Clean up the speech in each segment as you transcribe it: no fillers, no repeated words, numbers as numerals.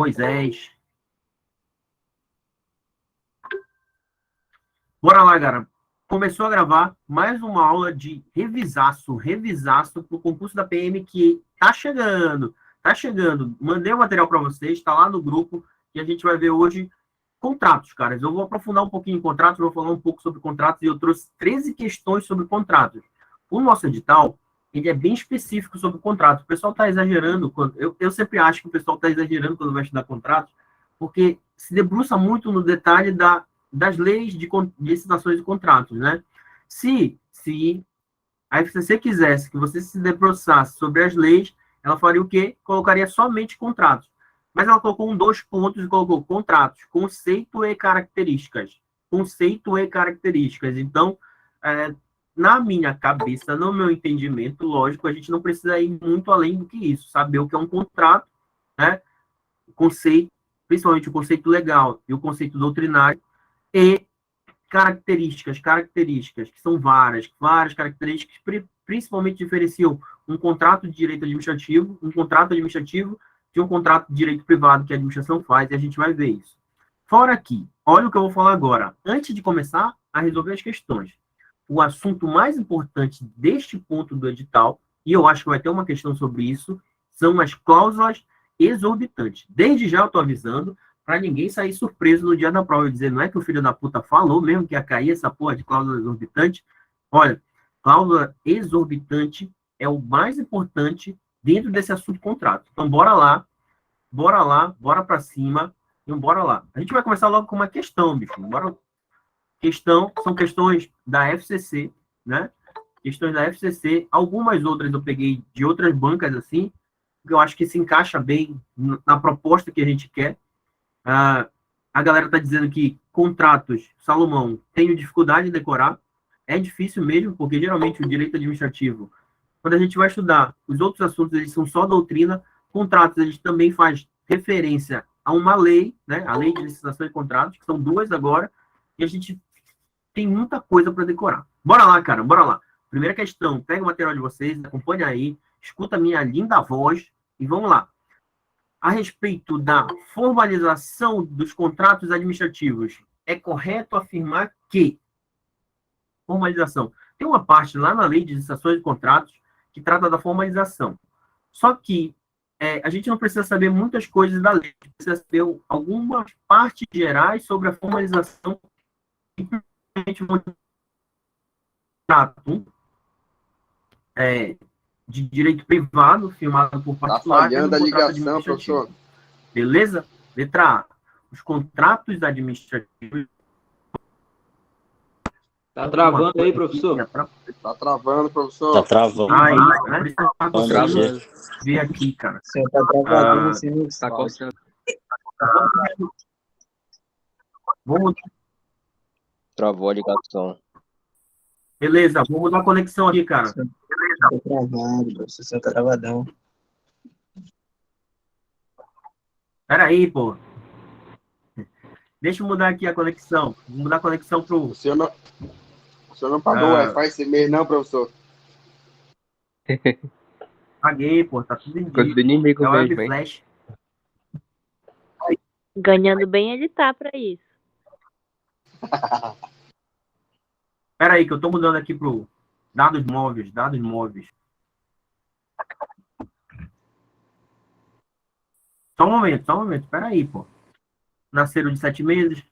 Moisés. Bora lá, galera. Começou a gravar mais uma aula de revisaço para o concurso da PM que tá chegando. Tá chegando. Mandei o material para vocês, está lá no grupo, e a gente vai ver hoje contratos, caras. Eu vou aprofundar um pouquinho em contratos, vou falar um pouco sobre contratos, e eu trouxe 13 questões sobre contratos. O nosso edital, ele é bem específico sobre contratos. O pessoal está exagerando, eu sempre acho que o pessoal está exagerando quando vai estudar contratos, porque se debruça muito no detalhe das leis de licitações de contratos, né? Se a FCC quisesse que você se debruçasse sobre as leis, ela faria o quê? Colocaria somente contratos. Mas ela colocou dois pontos e colocou contratos, conceito e características. Conceito e características. Então, na minha cabeça, no meu entendimento, lógico, a gente não precisa ir muito além do que isso. Saber o que é um contrato, né? O conceito, principalmente o conceito legal e o conceito doutrinário, e características, que são várias características, principalmente diferenciam um contrato de direito administrativo, de um contrato de direito privado que a administração faz, e a gente vai ver isso. Fora aqui, olha o que eu vou falar agora. Antes de começar a resolver as questões, o assunto mais importante deste ponto do edital, e eu acho que vai ter uma questão sobre isso, são as cláusulas exorbitantes. Desde já eu estou avisando, para ninguém sair surpreso no dia da prova e dizer, não é que o filho da puta falou mesmo que ia cair essa porra de cláusula exorbitante? Olha, cláusula exorbitante é o mais importante dentro desse assunto de contrato. Então, bora para cima, então bora lá. A gente vai começar logo com uma questão, bicho. São questões da FCC, né? Questões da FCC, algumas outras eu peguei de outras bancas, assim, que eu acho que se encaixa bem na proposta que a gente quer. A galera está dizendo que contratos, Salomão, tenho dificuldade de decorar. É difícil mesmo, porque geralmente o direito administrativo, quando a gente vai estudar os outros assuntos, eles são só doutrina. Contratos, a gente também faz referência a uma lei, né? A lei de licitação de contratos, que são duas agora, e a gente tem muita coisa para decorar. Bora lá, cara, bora lá. Primeira questão, pega o material de vocês, acompanha aí, escuta a minha linda voz e vamos lá. A respeito da formalização dos contratos administrativos, é correto afirmar que formalização. Tem uma parte lá na lei de licitações de contratos que trata da formalização. Só que a gente não precisa saber muitas coisas da lei, a gente precisa saber algumas partes gerais sobre a formalização de direito privado, firmado por particulares. Tá falhando a ligação, professor. Beleza? Letra A. Os contratos administrativos. Tá travando aí, professor? Tá travando, professor. Tá travando. Aí, né? Tá travando. Vê aqui, cara. Você tá travando assim, tá coçando. Vamos. Travou a ligação. Beleza, vou mudar a conexão aqui, cara. Tá travado, você tá travadão. Pera aí, pô. Deixa eu mudar aqui a conexão. Vou mudar a conexão pro... O senhor não pagou o Wi-Fi esse mês, não, professor? Paguei, pô. Tá tudo em dia. Coisa do inimigo É o mesmo, Web hein? Flash. Ganhando bem ele tá pra isso. Pera aí, que eu tô mudando aqui pro dados móveis. Só um momento. Pera aí, pô. Nasceram de 7 meses.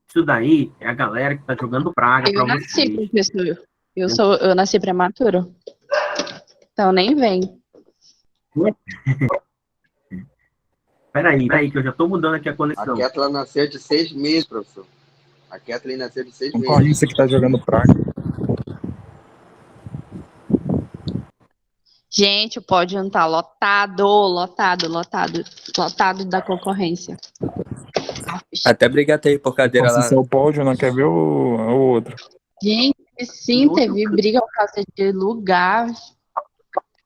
Isso daí é a galera que tá jogando praga pra Eu nasci, vocês. professor. Eu nasci prematuro. Então nem vem. Pera aí, que eu já tô mudando aqui a conexão. A Kathleen nasceu de 6 meses, professor. A Kathleen nasceu de 6 meses. Concorrência que tá jogando praga. Gente, o pódio não tá lotado da concorrência. Até brigatei por cadeira lá. Se é o pódio, não quer ver o outro. Gente, sim, teve briga por causa de lugar.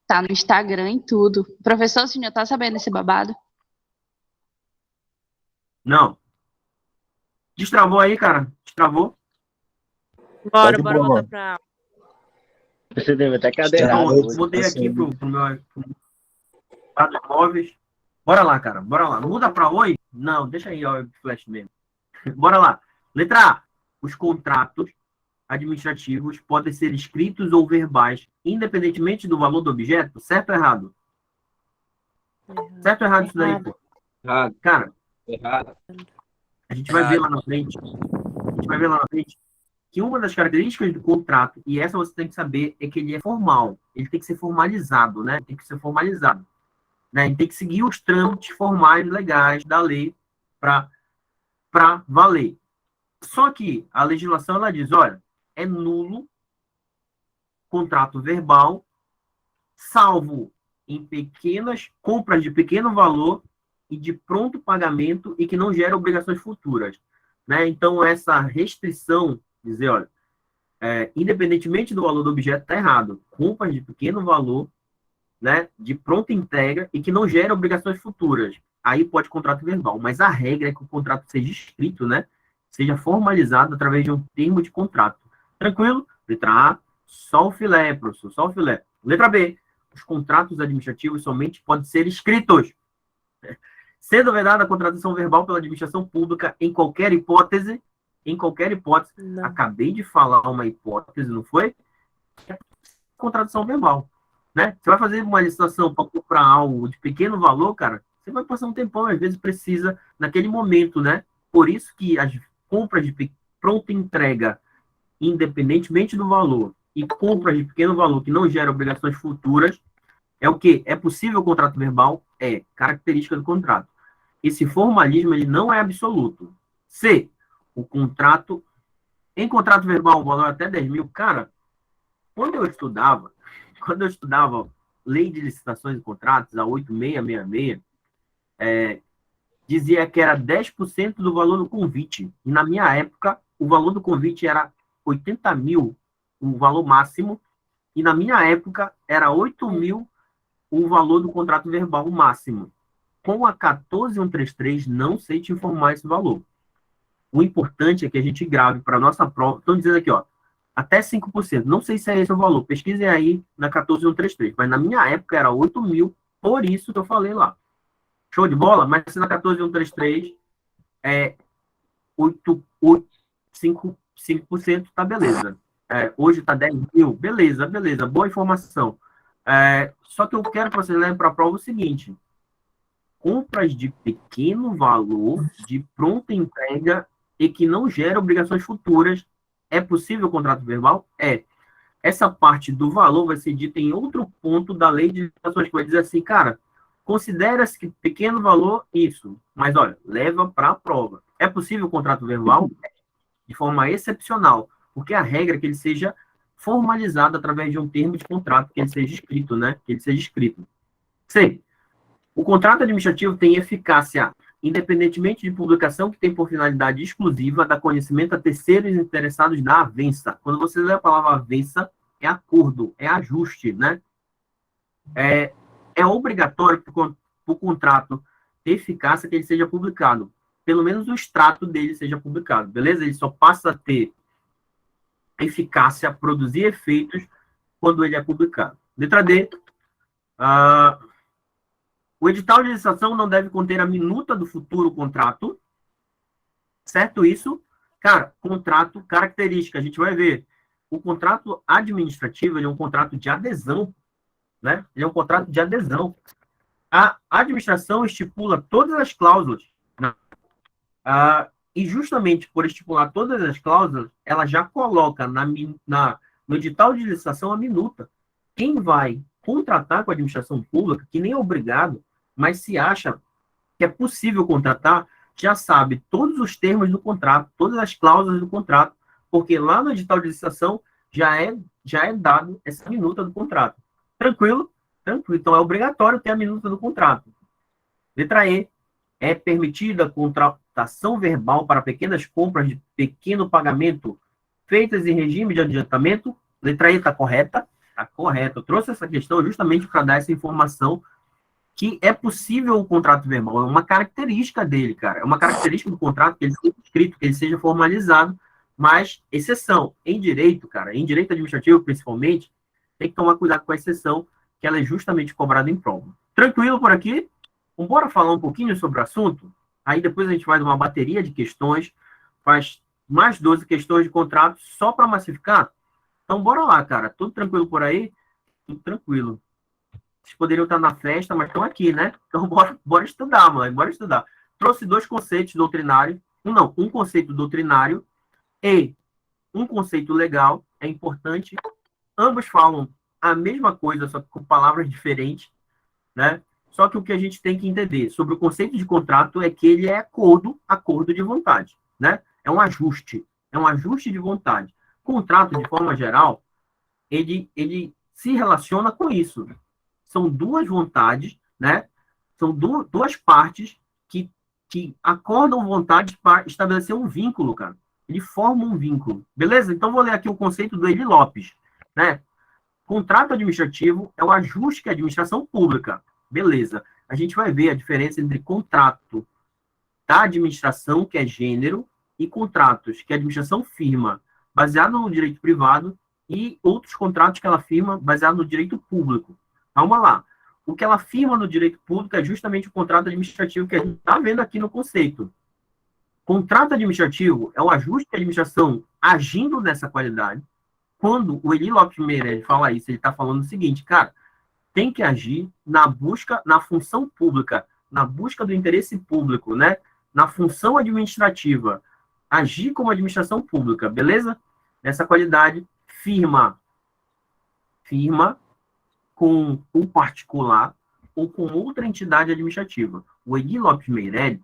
Tá no Instagram e tudo. Professor, o senhor tá sabendo desse babado? Não. Destravou aí, cara? Destravou? Bora voltar pra aula. Você deve até cadeira. Então, eu mudei aqui pro meu dados móveis. Bora lá, cara. Bora lá. Muda para oi? Não, deixa aí o flash mesmo. Bora lá. Letra A. Os contratos administrativos podem ser escritos ou verbais, independentemente do valor do objeto? Certo ou errado? Certo ou errado isso daí, pô? Errado, Cara, errado. a gente vai ver lá na frente. A gente vai ver lá na frente que uma das características do contrato, e essa você tem que saber, é que ele é formal. Ele tem que ser formalizado, né? Tem que ser formalizado. Né? Ele tem que seguir os trâmites formais legais da lei para valer. Só que a legislação, ela diz, olha, é nulo contrato verbal, salvo em pequenas compras de pequeno valor e de pronto pagamento e que não gera obrigações futuras. Né? Então, essa restrição, dizer, olha, independentemente do valor do objeto, está errado. Compras de pequeno valor, né, de pronta entrega e que não gera obrigações futuras. Aí pode contrato verbal, mas a regra é que o contrato seja escrito, né, seja formalizado através de um termo de contrato. Tranquilo? Letra A, só o filé, professor, só o filé. Letra B, os contratos administrativos somente podem ser escritos. Sendo vedada a contratação verbal pela administração pública em qualquer hipótese, Não. acabei de falar uma hipótese, não foi? Contratação verbal, né? Você vai fazer uma licitação para comprar algo de pequeno valor, cara, você vai passar um tempão, às vezes precisa naquele momento, né? Por isso que as compras de pronta entrega, independentemente do valor, e compras de pequeno valor que não geram obrigações futuras, é o quê? É possível o contrato verbal? É, característica do contrato. Esse formalismo, ele não é absoluto. C, o contrato, em contrato verbal, o valor é até 10 mil, cara, quando eu estudava lei de licitações e contratos, a 8666, dizia que era 10% do valor do convite. E na minha época, o valor do convite era 80 mil, o valor máximo, e na minha época era 8 mil o valor do contrato verbal máximo. Com a 14133, não sei te informar esse valor. O importante é que a gente grave para a nossa prova. Estão dizendo aqui, ó, até 5%. Não sei se é esse o valor. Pesquisem aí na 14133. Mas na minha época era 8 mil, por isso que eu falei lá. Show de bola? Mas se na 14133 é 5%, tá beleza. Hoje tá 10 mil, beleza. Boa informação. Só que eu quero que vocês levem para a prova o seguinte: compras de pequeno valor, de pronta entrega e que não gera obrigações futuras, é possível o contrato verbal? É. Essa parte do valor vai ser dita em outro ponto da lei de licitações, que vai dizer assim, cara, considera-se que pequeno valor, isso. Mas, olha, leva para a prova. É possível o contrato verbal? De forma excepcional, porque a regra é que ele seja formalizado através de um termo de contrato, que ele seja escrito, né? Que ele seja escrito. C. O contrato administrativo tem eficácia, independentemente de publicação, que tem por finalidade exclusiva dar conhecimento a terceiros interessados na avença. Quando você lê a palavra avença, é acordo, é ajuste, né? É obrigatório para o contrato ter eficácia que ele seja publicado. Pelo menos o extrato dele seja publicado, beleza? Ele só passa a ter eficácia, produzir efeitos, quando ele é publicado. Letra D. O edital de licitação não deve conter a minuta do futuro contrato. Certo isso? Cara, contrato, característica, a gente vai ver. O contrato administrativo, ele é um contrato de adesão, né? Ele é um contrato de adesão. A administração estipula todas as cláusulas, né? E justamente por estipular todas as cláusulas, ela já coloca no edital de licitação a minuta. Quem vai contratar com a administração pública, que nem é obrigado, mas se acha que é possível contratar, já sabe todos os termos do contrato, todas as cláusulas do contrato, porque lá no edital de licitação já é dado essa minuta do contrato. Tranquilo? Tranquilo. Então é obrigatório ter a minuta do contrato. Letra E. É permitida a contratação verbal para pequenas compras de pequeno pagamento feitas em regime de adiantamento? Letra E está correta? Está correta. Eu trouxe essa questão justamente para dar essa informação que é possível o contrato verbal. É uma característica dele, cara. É uma característica do contrato que ele seja escrito, que ele seja formalizado, mas exceção. Em direito, cara, em direito administrativo, principalmente, tem que tomar cuidado com a exceção, que ela é justamente cobrada em prova. Tranquilo por aqui? Então, bora falar um pouquinho sobre o assunto? Aí depois a gente faz uma bateria de questões, faz mais 12 questões de contrato só para massificar. Então, bora lá, cara. Tudo tranquilo por aí? Tudo tranquilo. Vocês poderiam estar na festa, mas estão aqui, né? Então, bora estudar, mãe. Bora estudar. Trouxe 2 conceitos doutrinários. Um conceito doutrinário e um conceito legal. É importante. Ambos falam a mesma coisa, só que com palavras diferentes, né? Só que o que a gente tem que entender sobre o conceito de contrato é que ele é acordo de vontade, né? É um ajuste de vontade. Contrato, de forma geral, ele se relaciona com isso. São 2 vontades, né? São duas partes que acordam vontades para estabelecer um vínculo, cara. Ele forma um vínculo, beleza? Então, vou ler aqui o conceito do Eli Lopes, né? Contrato administrativo é o ajuste que a administração pública, beleza. A gente vai ver a diferença entre contrato da administração, que é gênero, e contratos que a administração firma baseado no direito privado e outros contratos que ela firma baseado no direito público. Calma lá. O que ela firma no direito público é justamente o contrato administrativo que a gente está vendo aqui no conceito. Contrato administrativo é o ajuste que a administração agindo nessa qualidade. Quando o Eli Lopes Meirelles fala isso, ele está falando o seguinte, cara, tem que agir na função pública, na busca do interesse público, né? Na função administrativa. Agir como administração pública, beleza? Nessa qualidade, firma com um particular ou com outra entidade administrativa. O Eli Lopes Meirelles,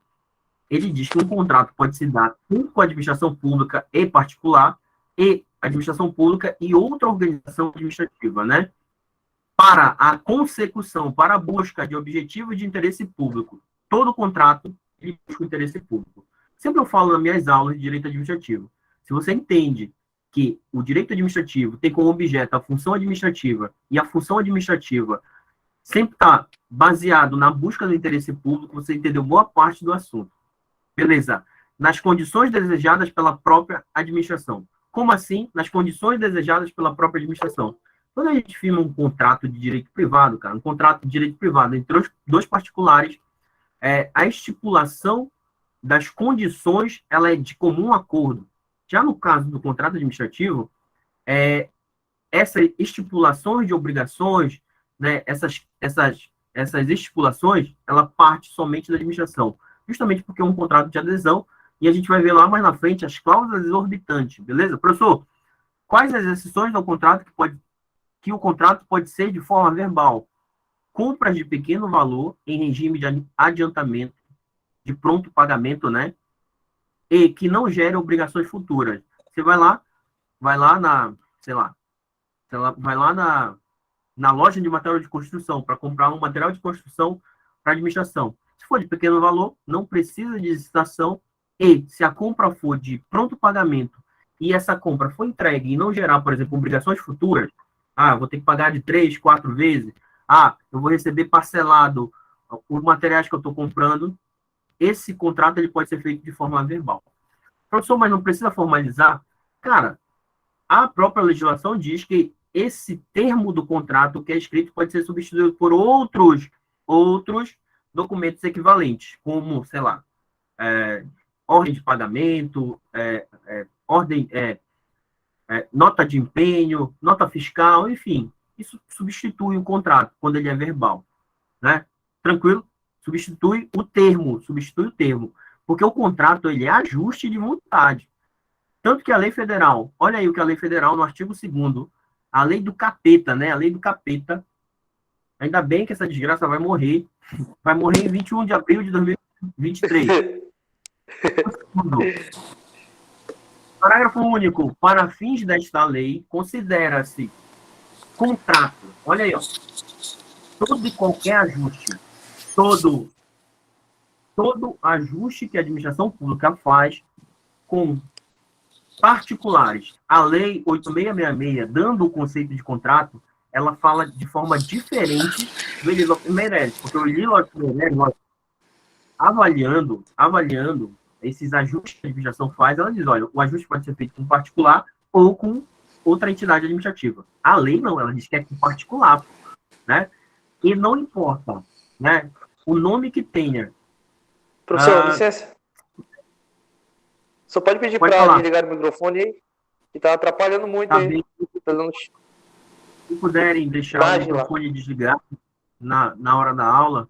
ele diz que um contrato pode se dar tanto com a administração pública e particular, e administração pública e outra organização administrativa, né? Para a consecução, para a busca de objetivos de interesse público. Todo contrato ele busca o interesse público. Sempre eu falo nas minhas aulas de direito administrativo. Se você entende que o direito administrativo tem como objeto a função administrativa e a função administrativa sempre está baseado na busca do interesse público, você entendeu boa parte do assunto. Beleza. Nas condições desejadas pela própria administração. Como assim? Nas condições desejadas pela própria administração. Quando a gente firma um contrato de direito privado, cara, um contrato de direito privado entre 2 particulares, a estipulação das condições, ela é de comum acordo. Já no caso do contrato administrativo, essas estipulações de obrigações, né, essas estipulações, ela parte somente da administração. Justamente porque é um contrato de adesão, e a gente vai ver lá mais na frente as cláusulas exorbitantes, beleza? Professor, quais as exceções do contrato que o contrato pode ser de forma verbal? Compras de pequeno valor em regime de adiantamento, de pronto pagamento, né? E que não gere obrigações futuras. Você vai lá na loja de material de construção para comprar um material de construção para administração. Se for de pequeno valor, não precisa de licitação, e se a compra for de pronto pagamento e essa compra for entregue e não gerar, por exemplo, obrigações futuras, vou ter que pagar de 3, 4 vezes, eu vou receber parcelado os materiais que eu estou comprando, esse contrato ele pode ser feito de forma verbal. Professor, mas não precisa formalizar? Cara, a própria legislação diz que esse termo do contrato que é escrito pode ser substituído por outros documentos equivalentes, como, sei lá, ordem de pagamento, nota de empenho, nota fiscal, enfim. Isso substitui o contrato quando ele é verbal, né? Tranquilo? Substitui o termo. Porque o contrato, ele é ajuste de vontade. Tanto que a lei federal, olha aí o que a lei federal, no artigo 2º, a lei do capeta, né? A lei do capeta, ainda bem que essa desgraça vai morrer em 21 de abril de 2023. Parágrafo único. Para fins desta lei, considera-se contrato. Olha aí, ó. Todo e qualquer ajuste. Todo ajuste que a administração pública faz com particulares. A lei 8666, dando o conceito de contrato, ela fala de forma diferente do Eli Lopes Meirelles, porque o Eli Lopes Meirelles, avaliando esses ajustes que a administração faz, ela diz, olha, o ajuste pode ser feito com particular ou com outra entidade administrativa. A lei não, ela diz que é com particular, né? E não importa, né? o nome que tenha. Professor, licença. Só pode pedir Pode para falar. desligar o microfone aí? Que tá atrapalhando muito Tá aí. bem. Tá dando... Se puderem deixar Imagem o microfone desligado na hora da aula,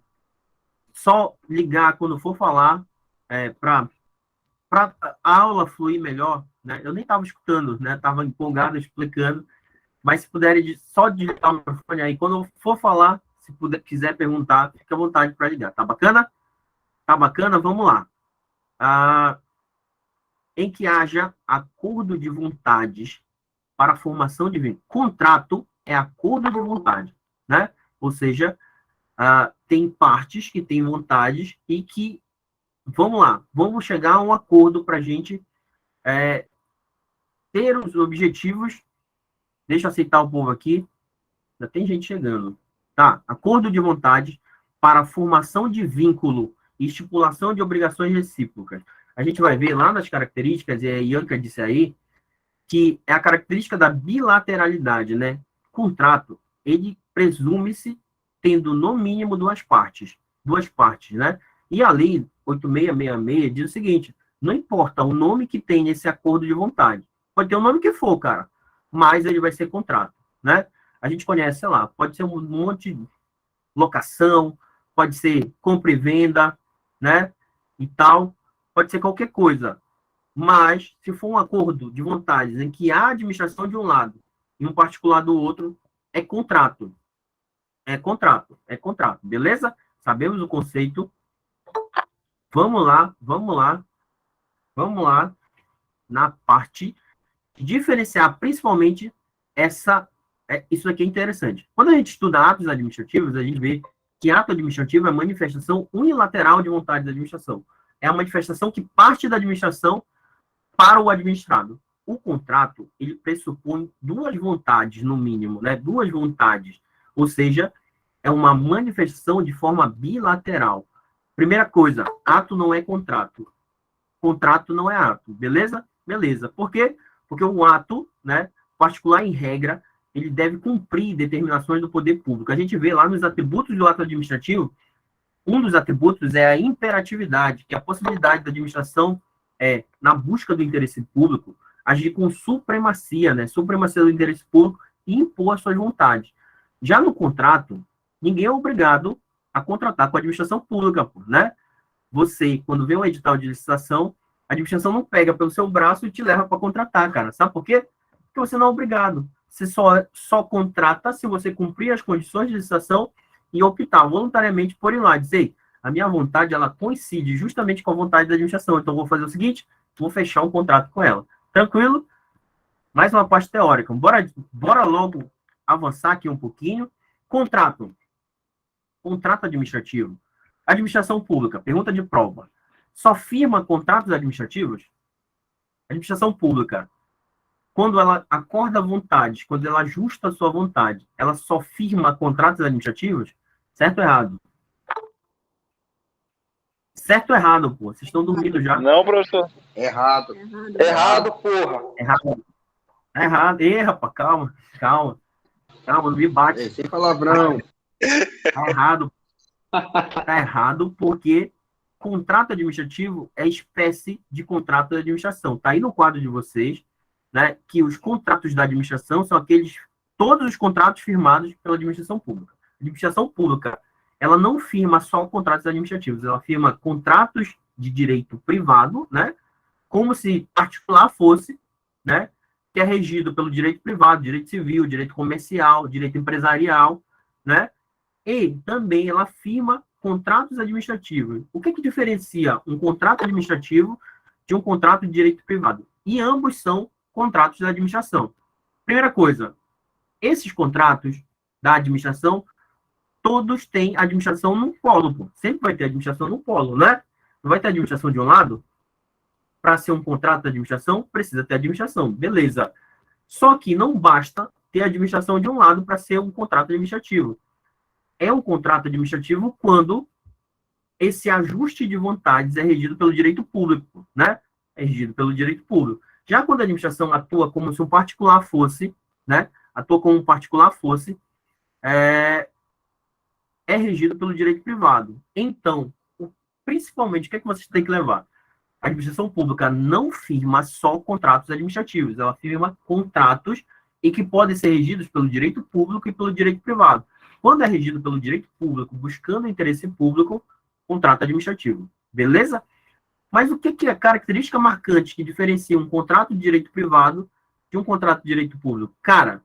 só ligar quando for falar, para a aula fluir melhor, né? Eu nem estava escutando, né? Estava empolgado explicando, mas se puderem só digitar o microfone aí, quando for falar, se quiser perguntar, fique à vontade para ligar. Tá bacana? Tá bacana? Vamos lá. Em que haja acordo de vontades para a formação de vínculo. Contrato é acordo de vontade, né? Ou seja, tem partes que têm vontades e que, vamos lá, vamos chegar a um acordo para a gente ter os objetivos. Deixa eu aceitar o povo aqui. Já tem gente chegando. Tá, acordo de vontade para a formação de vínculo e estipulação de obrigações recíprocas. A gente vai ver lá nas características, e a Ianca disse aí, que é a característica da bilateralidade, né? Contrato, ele presume-se tendo no mínimo duas partes, né? E a lei 8666 diz o seguinte: não importa o nome que tem nesse acordo de vontade, pode ter o nome que for, cara, mas ele vai ser contrato, né? A gente conhece, sei lá, pode ser um monte de locação, pode ser compra e venda, né? E tal, pode ser qualquer coisa. Mas, se for um acordo de vontades em que há administração de um lado e um particular do outro, é contrato. É contrato. É contrato. Beleza? Sabemos o conceito. Vamos lá na parte de diferenciar, principalmente, isso aqui é interessante. Quando a gente estuda atos administrativos, a gente vê que ato administrativo é manifestação unilateral de vontade da administração. É a manifestação que parte da administração para o administrado. O contrato, ele pressupõe duas vontades, no mínimo, né? Duas vontades. Ou seja, é uma manifestação de forma bilateral. Primeira coisa, ato não é contrato. Contrato não é ato. Beleza? Beleza. Por quê? Porque o ato, né, particular em regra, ele deve cumprir determinações do poder público. A gente vê lá nos atributos do ato administrativo, um dos atributos é a imperatividade, que é a possibilidade da administração na busca do interesse público, agir com supremacia, né? Supremacia do interesse público e impor as suas vontades. Já no contrato, ninguém é obrigado a contratar com a administração pública, né? Você, quando vê um edital de licitação, a administração não pega pelo seu braço e te leva para contratar, cara. Sabe por quê? Porque você não é obrigado. Você só contrata se você cumprir as condições de licitação e optar voluntariamente por ir lá, dizer: a minha vontade, ela coincide justamente com a vontade da administração, então vou fazer o seguinte, vou fechar um contrato com ela. Tranquilo? Mais uma parte teórica. Bora logo avançar aqui um pouquinho. Contrato. Contrato administrativo. Administração pública, pergunta de prova. Só firma contratos administrativos? Administração pública, quando ela acorda vontades, quando ela ajusta a sua vontade, ela só firma contratos administrativos? Certo ou errado? Certo ou errado, pô? Vocês estão dormindo já? Não, professor. Errado. Errado, porra. Errado. Ei, rapaz, calma, não me bate. Sem palavrão. Tá errado. Tá errado porque contrato administrativo é espécie de contrato de administração. Tá aí no quadro de vocês, né, que os contratos da administração são todos os contratos firmados pela administração pública. A administração pública, ela não firma só contratos administrativos, ela firma contratos de direito privado, né, como se particular fosse, né, que é regido pelo direito privado, direito civil, direito comercial, direito empresarial, né, e também ela firma contratos administrativos. O que diferencia um contrato administrativo de um contrato de direito privado? E ambos são contratos da administração. Primeira coisa, esses contratos da administração, todos têm administração num polo, pô. Sempre vai ter administração num polo, né? Não vai ter administração de um lado? Para ser um contrato de administração, precisa ter administração. Beleza. Só que não basta ter administração de um lado para ser um contrato administrativo. É um contrato administrativo quando esse ajuste de vontades é regido pelo direito público, né? É regido pelo direito público. Já quando a administração atua como se um particular fosse, né? Atua como um particular fosse, é é regido pelo direito privado. Então, principalmente, o que é que vocês têm que levar? A administração pública não firma só contratos administrativos, ela firma contratos e que podem ser regidos pelo direito público e pelo direito privado. Quando é regido pelo direito público, buscando interesse público, contrato administrativo. Beleza? Mas o que é a característica marcante que diferencia um contrato de direito privado de um contrato de direito público? Cara,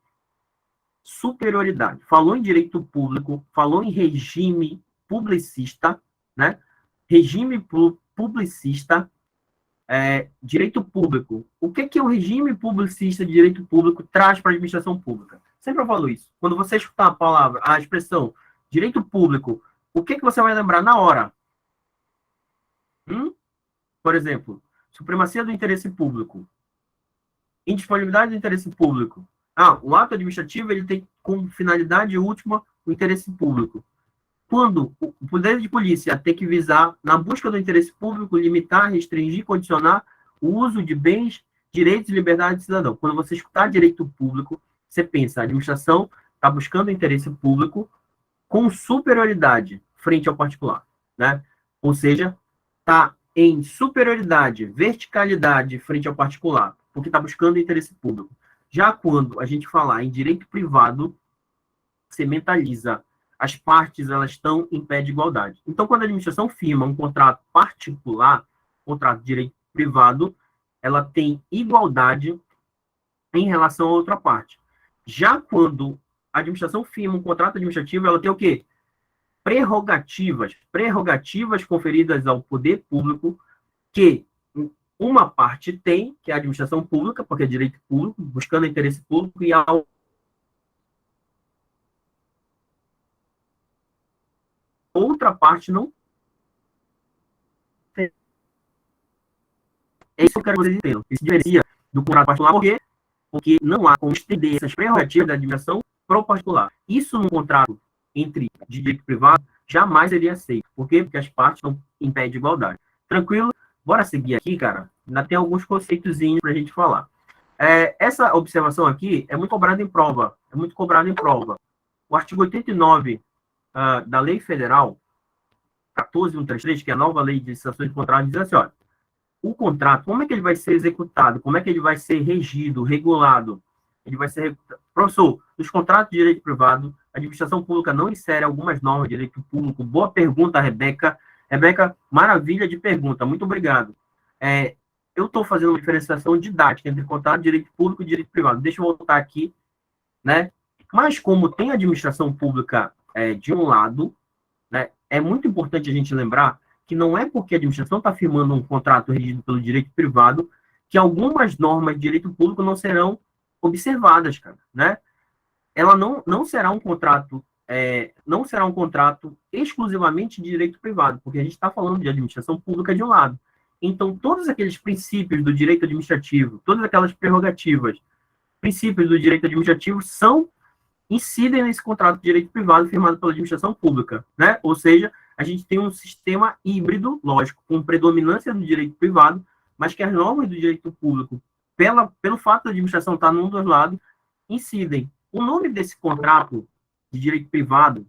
superioridade. Falou em direito público, falou em regime publicista, né? Regime publicista, direito público. O que o regime publicista de direito público traz para a administração pública? Sempre eu falo isso. Quando você escutar a palavra, a expressão direito público, o que você vai lembrar na hora? Por exemplo, supremacia do interesse público, indisponibilidade do interesse público. O ato administrativo ele tem como finalidade última o interesse público. Quando o poder de polícia tem que visar, na busca do interesse público, limitar, restringir, condicionar o uso de bens, direitos e liberdades do cidadão. Quando você escutar direito público, você pensa, a administração está buscando o interesse público com superioridade frente ao particular, né? Ou seja, está em superioridade, verticalidade frente ao particular, porque está buscando o interesse público. Já quando a gente falar em direito privado, você mentaliza. As partes, elas estão em pé de igualdade. Então, quando a administração firma um contrato particular, contrato de direito privado, ela tem igualdade em relação à outra parte. Já quando a administração firma um contrato administrativo, ela tem o quê? Prerrogativas conferidas ao poder público que uma parte tem, que é a administração pública, porque é direito público, buscando interesse público, e a outra parte não tem. É isso que eu quero que vocês entendam. Isso diferencia do contrato particular, porque não há como estender essas prerrogativas da administração para o particular. Isso num contrato entre de direito privado jamais seria aceito. Por quê? Porque as partes estão em pé de igualdade. Tranquilo? Bora seguir aqui, cara. Ainda tem alguns conceitozinhos para a gente falar. Essa observação aqui é muito cobrada em prova. O artigo 89 da Lei Federal 14.133, que é a nova Lei de Licitações de Contratos, diz assim, olha, o contrato, como é que ele vai ser executado? Como é que ele vai ser regido, regulado? Ele vai ser... Professor, nos contratos de direito privado, a administração pública não insere algumas normas de direito público. Boa pergunta, Rebeca. Rebeca, maravilha de pergunta. Muito obrigado. Eu estou fazendo uma diferenciação didática entre contrato de direito público e direito privado. Deixa eu voltar aqui, né? Mas como tem administração pública de um lado, né, é muito importante a gente lembrar que não é porque a administração está firmando um contrato regido pelo direito privado que algumas normas de direito público não serão observadas, cara, né? Ela não será um contrato exclusivamente de direito privado, porque a gente está falando de administração pública de um lado. Então, todos aqueles princípios do direito administrativo, todas aquelas prerrogativas, princípios do direito administrativo incidem nesse contrato de direito privado firmado pela administração pública, né? Ou seja, a gente tem um sistema híbrido, lógico, com predominância do direito privado, mas que as normas do direito público, pelo fato da administração estar num dos lados, incidem. O nome desse contrato de direito privado,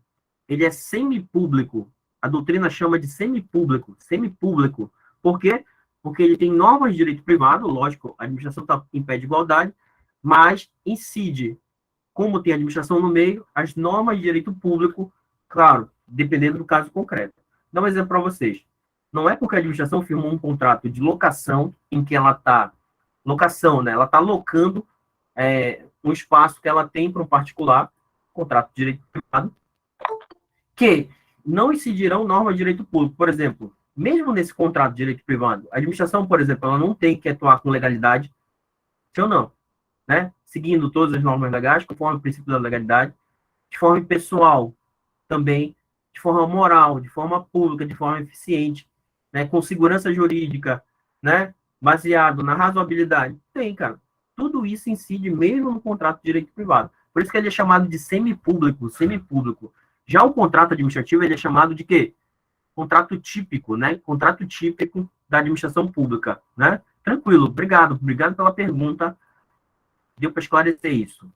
ele é semipúblico. A doutrina chama de semipúblico. Por quê? Porque ele tem normas de direito privado, lógico, a administração está em pé de igualdade, mas incide, como tem administração no meio, as normas de direito público, claro, dependendo do caso concreto. Vou dar um exemplo para vocês. Não é porque a administração firmou um contrato de locação, em que ela está... Locação, né? Ela está locando um espaço que ela tem para um particular, contrato de direito privado, que não incidirão normas de direito público. Por exemplo, mesmo nesse contrato de direito privado, a administração, por exemplo, ela não tem que atuar com legalidade, sim ou não, né? Seguindo todas as normas legais, conforme o princípio da legalidade, de forma pessoal também, de forma moral, de forma pública, de forma eficiente, né? Com segurança jurídica, né? Baseado na razoabilidade. Tem, cara. Tudo isso incide mesmo no contrato de direito privado. Por isso que ele é chamado de semipúblico. Já o contrato administrativo, ele é chamado de quê? Contrato típico, né? Contrato típico da administração pública, né? Tranquilo, obrigado pela pergunta. Deu para esclarecer isso.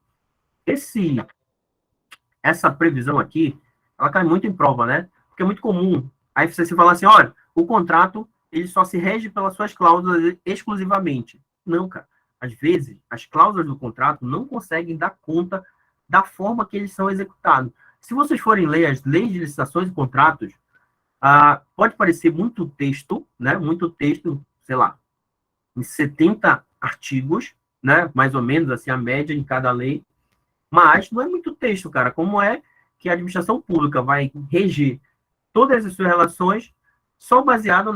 Essa previsão aqui, ela cai muito em prova, né? Porque é muito comum. Aí você se fala assim, olha, o contrato, ele só se rege pelas suas cláusulas exclusivamente. Não, cara. Às vezes, as cláusulas do contrato não conseguem dar conta da forma que eles são executados. Se vocês forem ler as leis de licitações e contratos, pode parecer muito texto, né? Muito texto, sei lá, em 70 artigos, né? Mais ou menos, assim, a média em cada lei. Mas não é muito texto, cara. Como é que a administração pública vai reger todas as suas relações só baseado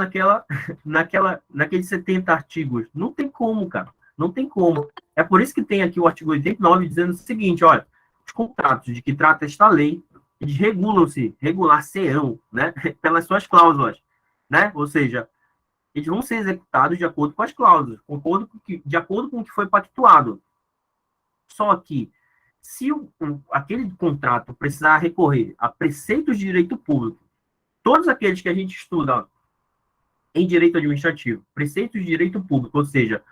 naqueles 70 artigos? Não tem como, cara. Não tem como. É por isso que tem aqui o artigo 89 dizendo o seguinte, olha, os contratos de que trata esta lei, eles regular-se-ão, né, pelas suas cláusulas, né? Ou seja, eles vão ser executados de acordo com as cláusulas, de acordo com o que foi pactuado. Só que, se aquele contrato precisar recorrer a preceitos de direito público, todos aqueles que a gente estuda em direito administrativo, preceitos de direito público, ou seja,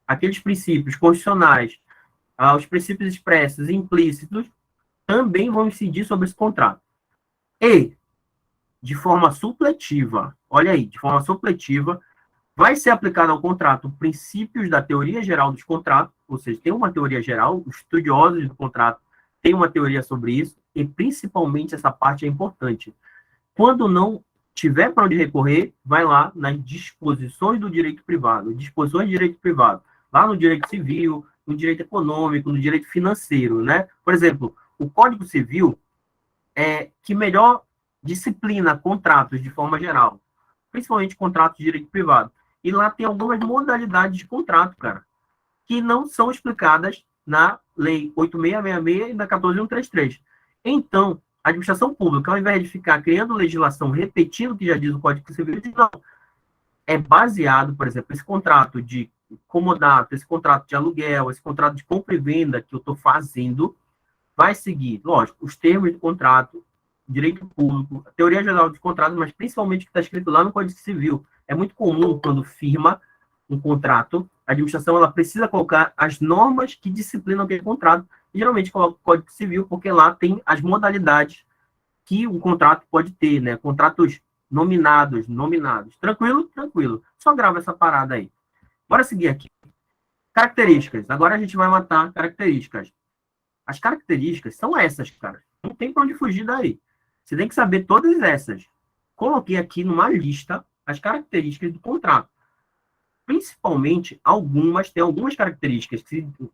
aqueles princípios constitucionais, os princípios expressos e implícitos, também vão incidir sobre esse contrato. E, de forma supletiva, olha aí, de forma supletiva, vai ser aplicado ao contrato princípios da teoria geral dos contratos, ou seja, tem uma teoria geral, os estudiosos do contrato têm uma teoria sobre isso, e principalmente essa parte é importante. Quando não tiver para onde recorrer, vai lá nas disposições do direito privado, disposições de direito privado, lá no direito civil, no direito econômico, no direito financeiro, né? Por exemplo, o Código Civil é que melhor disciplina contratos de forma geral, principalmente contratos de direito privado. E lá tem algumas modalidades de contrato, cara, que não são explicadas na Lei 8666 e na 14133. Então, a administração pública, ao invés de ficar criando legislação repetindo o que já diz o Código Civil, não. É baseado, por exemplo, esse contrato de comodato, esse contrato de aluguel, esse contrato de compra e venda que eu estou fazendo, vai seguir, lógico, os termos do contrato, direito público, a teoria geral dos contratos, mas principalmente o que está escrito lá no Código Civil. É muito comum, quando firma um contrato, a administração ela precisa colocar as normas que disciplinam aquele contrato, e geralmente coloca o Código Civil, porque lá tem as modalidades que um contrato pode ter, né? Contratos nominados. Tranquilo? Tranquilo. Só grava essa parada aí. Bora seguir aqui. Características. Agora a gente vai matar características. As características são essas, cara. Não tem para onde fugir daí. Você tem que saber todas essas. Coloquei aqui numa lista as características do contrato. Principalmente, tem algumas características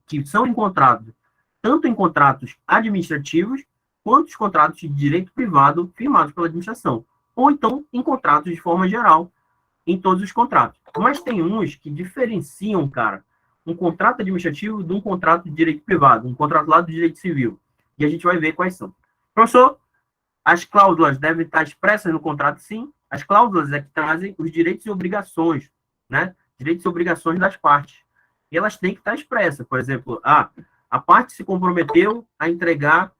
que são encontradas tanto em contratos administrativos, quanto os contratos de direito privado firmados pela administração. Ou então, em contratos de forma geral, em todos os contratos. Mas tem uns que diferenciam, cara, um contrato administrativo de um contrato de direito privado, um contrato lá do direito civil. E a gente vai ver quais são. Professor, as cláusulas devem estar expressas no contrato, sim. As cláusulas é que trazem os direitos e obrigações, né? Direitos e obrigações das partes. E elas têm que estar expressas. Por exemplo, a parte se comprometeu a entregar,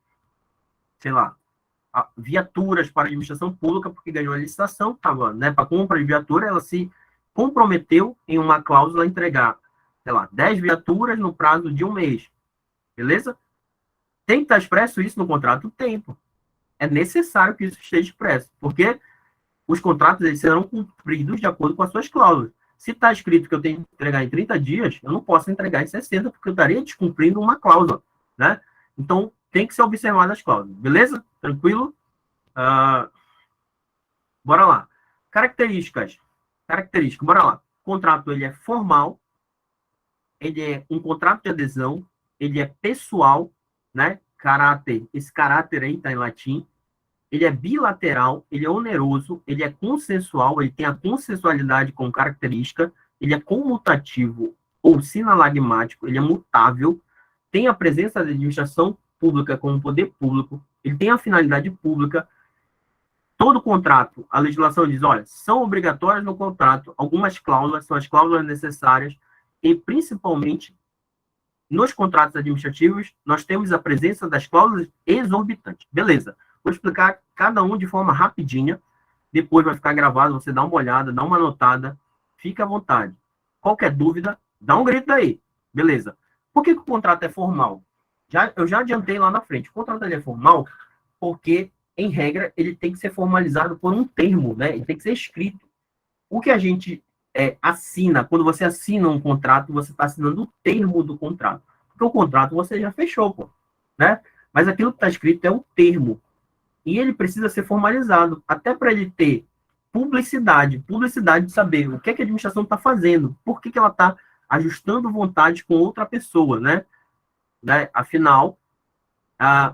sei lá, viaturas para a administração pública, porque ganhou a licitação, estava, né, para compra de viatura, ela se comprometeu em uma cláusula a entregar, sei lá, 10 viaturas no prazo de um mês. Beleza? Tem que estar expresso isso no contrato do tempo. É necessário que isso esteja expresso, porque os contratos eles serão cumpridos de acordo com as suas cláusulas. Se está escrito que eu tenho que entregar em 30 dias, eu não posso entregar em 60, porque eu estaria descumprindo uma cláusula, né? Então, tem que ser observado as cláusulas. Beleza? Tranquilo? Bora lá. Características. Bora lá. O contrato, ele é formal, ele é um contrato de adesão, ele é pessoal, né? Esse caráter aí está em latim. Ele é bilateral, ele é oneroso, ele é consensual, ele tem a consensualidade como característica, ele é comutativo ou sinalagmático, ele é mutável, tem a presença da administração pública como poder público, ele tem a finalidade pública. Todo contrato, a legislação diz, olha, são obrigatórias no contrato, algumas cláusulas, são as cláusulas necessárias, e principalmente nos contratos administrativos, nós temos a presença das cláusulas exorbitantes. Beleza. Vou explicar cada um de forma rapidinha, depois vai ficar gravado, você dá uma olhada, dá uma anotada, fica à vontade. Qualquer dúvida, dá um grito aí. Beleza. Por que o contrato é formal? Eu já adiantei lá na frente. O contrato ele é formal porque em regra, ele tem que ser formalizado por um termo, né? Ele tem que ser escrito. O que a gente assina, quando você assina um contrato, você está assinando o termo do contrato. Porque o contrato você já fechou, pô, né? Mas aquilo que está escrito é um termo. E ele precisa ser formalizado, até para ele ter publicidade de saber o que a administração está fazendo, por que ela está ajustando vontade com outra pessoa, né? Afinal,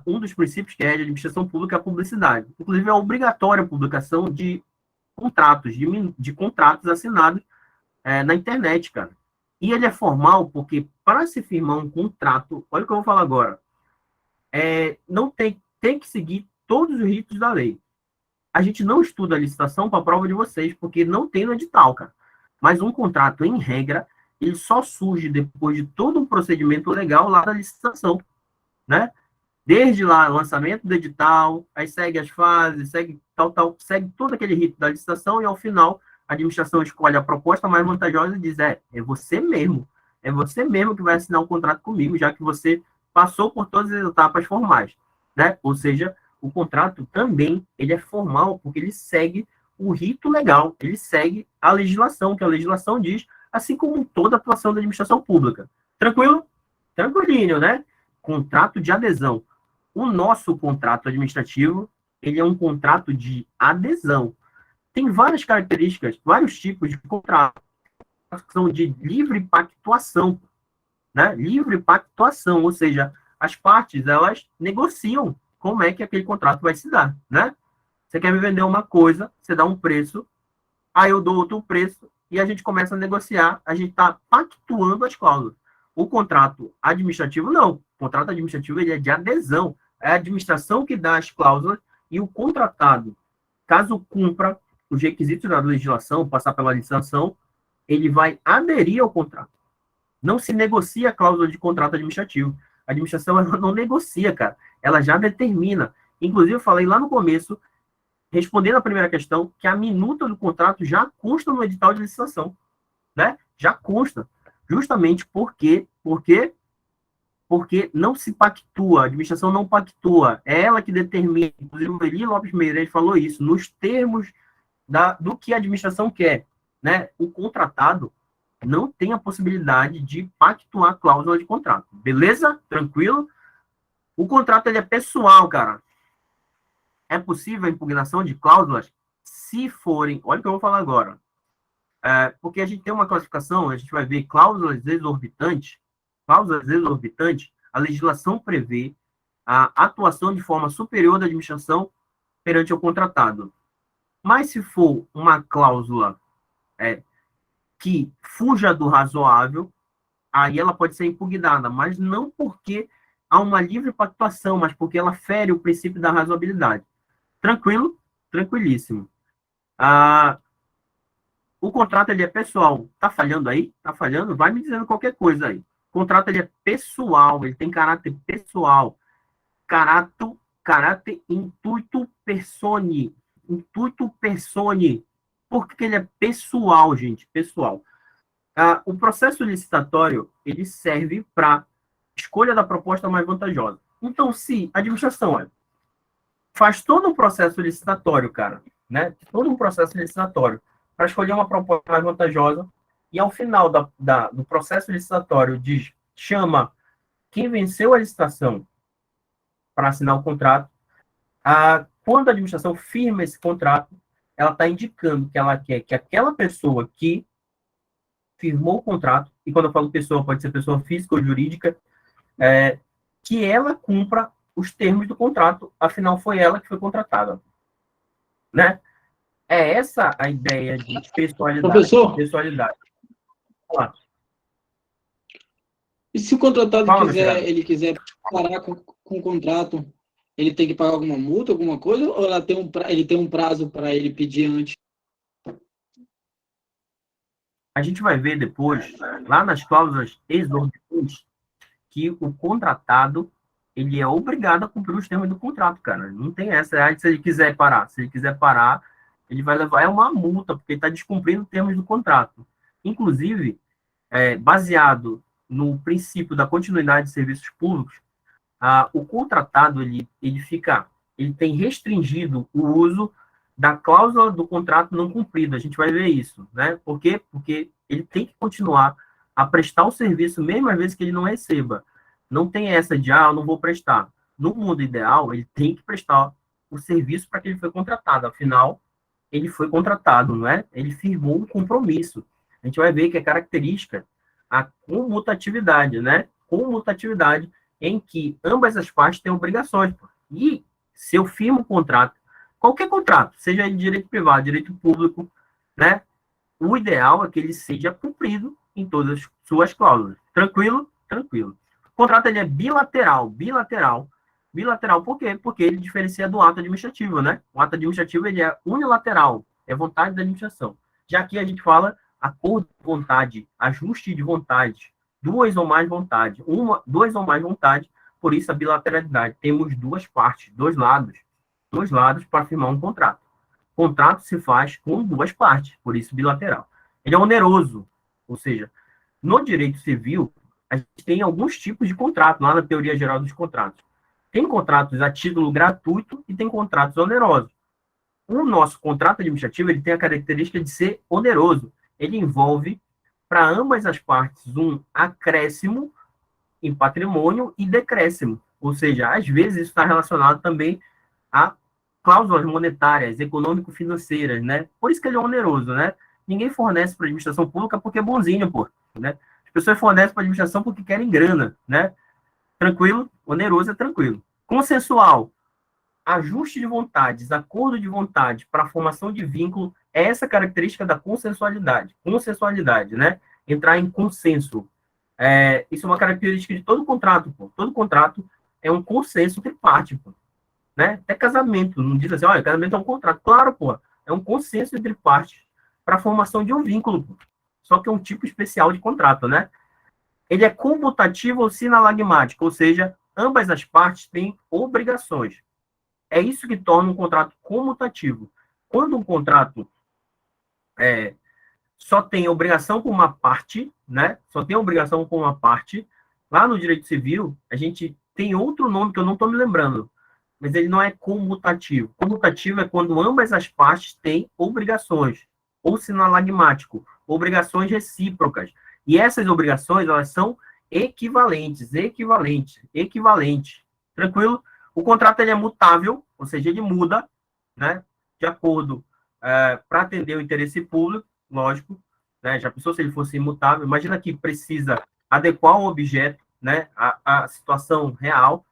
um dos princípios que é de administração pública é a publicidade. Inclusive, é obrigatória a publicação de contratos, de contratos assinados na internet, cara. E ele é formal porque, para se firmar um contrato, olha o que eu vou falar agora, não tem que seguir todos os ritos da lei. A gente não estuda a licitação para a prova de vocês, porque não tem no edital, cara. Mas um contrato, em regra, ele só surge depois de todo um procedimento legal lá da licitação, né? Desde lá, lançamento do edital, aí segue as fases, segue segue todo aquele rito da licitação e, ao final, a administração escolhe a proposta mais vantajosa e diz, é você mesmo que vai assinar um contrato comigo, já que você passou por todas as etapas formais, né? Ou seja, o contrato também, ele é formal, porque ele segue o rito legal, ele segue a legislação, que a legislação diz, assim como toda atuação da administração pública. Tranquilo? Tranquilinho, né? Contrato de adesão. O nosso contrato administrativo, ele é um contrato de adesão. Tem várias características, vários tipos de contrato, que são de livre pactuação, né? Livre pactuação, ou seja, as partes, elas negociam como é que aquele contrato vai se dar, né? Você quer me vender uma coisa, você dá um preço, aí eu dou outro preço, e a gente começa a negociar, a gente está pactuando as cláusulas. O contrato administrativo, não. O contrato administrativo, ele é de adesão. É a administração que dá as cláusulas, e o contratado, caso cumpra os requisitos da legislação, passar pela licitação, ele vai aderir ao contrato. Não se negocia a cláusula de contrato administrativo. A administração, ela não negocia, cara. Ela já determina. Inclusive, eu falei lá no começo, respondendo a primeira questão, que a minuta do contrato já consta no edital de licitação, né? Já consta. Justamente porque não se pactua, a administração não pactua. É ela que determina. Inclusive, o Eli Lopes Meireles falou isso, nos termos do que a administração quer, né? O contratado não tem a possibilidade de pactuar a cláusula de contrato. Beleza? Tranquilo? O contrato, ele é pessoal, cara. É possível a impugnação de cláusulas se forem... Olha o que eu vou falar agora. Porque a gente tem uma classificação, a gente vai ver cláusulas exorbitantes. Cláusulas exorbitantes, a legislação prevê a atuação de forma superior da administração perante o contratado. Mas se for uma cláusula que fuja do razoável, aí ela pode ser impugnada, mas não porque há uma livre pactuação, mas porque ela fere o princípio da razoabilidade. Tranquilo? Tranquilíssimo. O contrato, ele é pessoal. Tá falhando aí? Tá falhando? Vai me dizendo qualquer coisa aí. O contrato, ele é pessoal, ele tem caráter pessoal. Caráter intuito persone. Intuito persone. Por que ele é pessoal, gente? Pessoal. O processo licitatório, ele serve para escolha da proposta mais vantajosa. Então, se a administração faz todo um processo licitatório, cara, né? Todo um processo licitatório para escolher uma proposta mais vantajosa, e ao final do processo licitatório chama quem venceu a licitação para assinar o contrato, quando a administração firma esse contrato, ela está indicando que ela quer que aquela pessoa que firmou o contrato, e quando eu falo pessoa, pode ser pessoa física ou jurídica, que ela cumpra os termos do contrato, afinal foi ela que foi contratada. Né? É essa a ideia de pessoalidade. Professor? Pessoalidade. Olá. E se o contratado Fala, quiser parar com o contrato, ele tem que pagar alguma multa, alguma coisa, ou ele tem um prazo para ele pedir antes? A gente vai ver depois, lá nas cláusulas exorbitantes, que o contratado, ele é obrigado a cumprir os termos do contrato, cara. Não tem essa. Se ele quiser parar. Se ele quiser parar, ele vai levar uma multa, porque ele está descumprindo os termos do contrato. Inclusive, baseado no princípio da continuidade de serviços públicos, o contratado, ele fica ele tem restringido o uso da cláusula do contrato não cumprido. A gente vai ver isso, né? Por quê? Porque ele tem que continuar a prestar o serviço, mesmo às vezes que ele não receba. Não tem essa de, eu não vou prestar. No mundo ideal, ele tem que prestar o serviço para que ele foi contratado. Afinal, ele foi contratado, não é? Ele firmou um compromisso. A gente vai ver que é característica a comutatividade, né? Comutatividade em que ambas as partes têm obrigações. E se eu firmo um contrato, qualquer contrato, seja ele direito privado, direito público, né? O ideal é que ele seja cumprido em todas as suas cláusulas. Tranquilo? Tranquilo. O contrato ele é bilateral. Bilateral por quê? Porque ele diferencia do ato administrativo, né? O ato administrativo ele é unilateral, é vontade da administração. Já aqui a gente fala acordo de vontade, ajuste de vontade, duas ou mais vontades, duas ou mais vontades, por isso a bilateralidade. Temos duas partes, dois lados para firmar um contrato. O contrato se faz com duas partes, por isso bilateral. Ele é oneroso, ou seja, no direito civil, a gente tem alguns tipos de contrato, lá na teoria geral dos contratos. Tem contratos a título gratuito e tem contratos onerosos. O nosso contrato administrativo ele tem a característica de ser oneroso. Ele envolve, para ambas as partes, um acréscimo em patrimônio e decréscimo. Ou seja, às vezes isso está relacionado também a cláusulas monetárias, econômico-financeiras, né? Por isso que ele é oneroso, né? Ninguém fornece para a administração pública porque é bonzinho, né? As pessoas fornecem para a administração porque querem grana, né? Tranquilo? Oneroso é tranquilo. Consensual. Ajuste de vontades, acordo de vontade para a formação de vínculo é essa característica da consensualidade. Consensualidade, né? Entrar em consenso. Isso é uma característica de todo contrato, Todo contrato é um consenso entre partes, né? Até casamento. Não diz assim, olha, casamento é um contrato. Claro, é um consenso entre partes para a formação de um vínculo, Só que é um tipo especial de contrato, né? Ele é comutativo ou sinalagmático, ou seja, ambas as partes têm obrigações. É isso que torna um contrato comutativo. Quando um contrato só tem obrigação com uma parte, né? Só tem obrigação com uma parte, lá no direito civil, a gente tem outro nome que eu não estou me lembrando, mas ele não é comutativo. Comutativo é quando ambas as partes têm obrigações, ou sinalagmático, obrigações recíprocas. E essas obrigações, elas são equivalentes. Tranquilo? O contrato ele é mutável, ou seja, ele muda, né, de acordo para atender o interesse público, lógico, né, já pensou se ele fosse imutável? Imagina que precisa adequar o objeto, né, à situação real,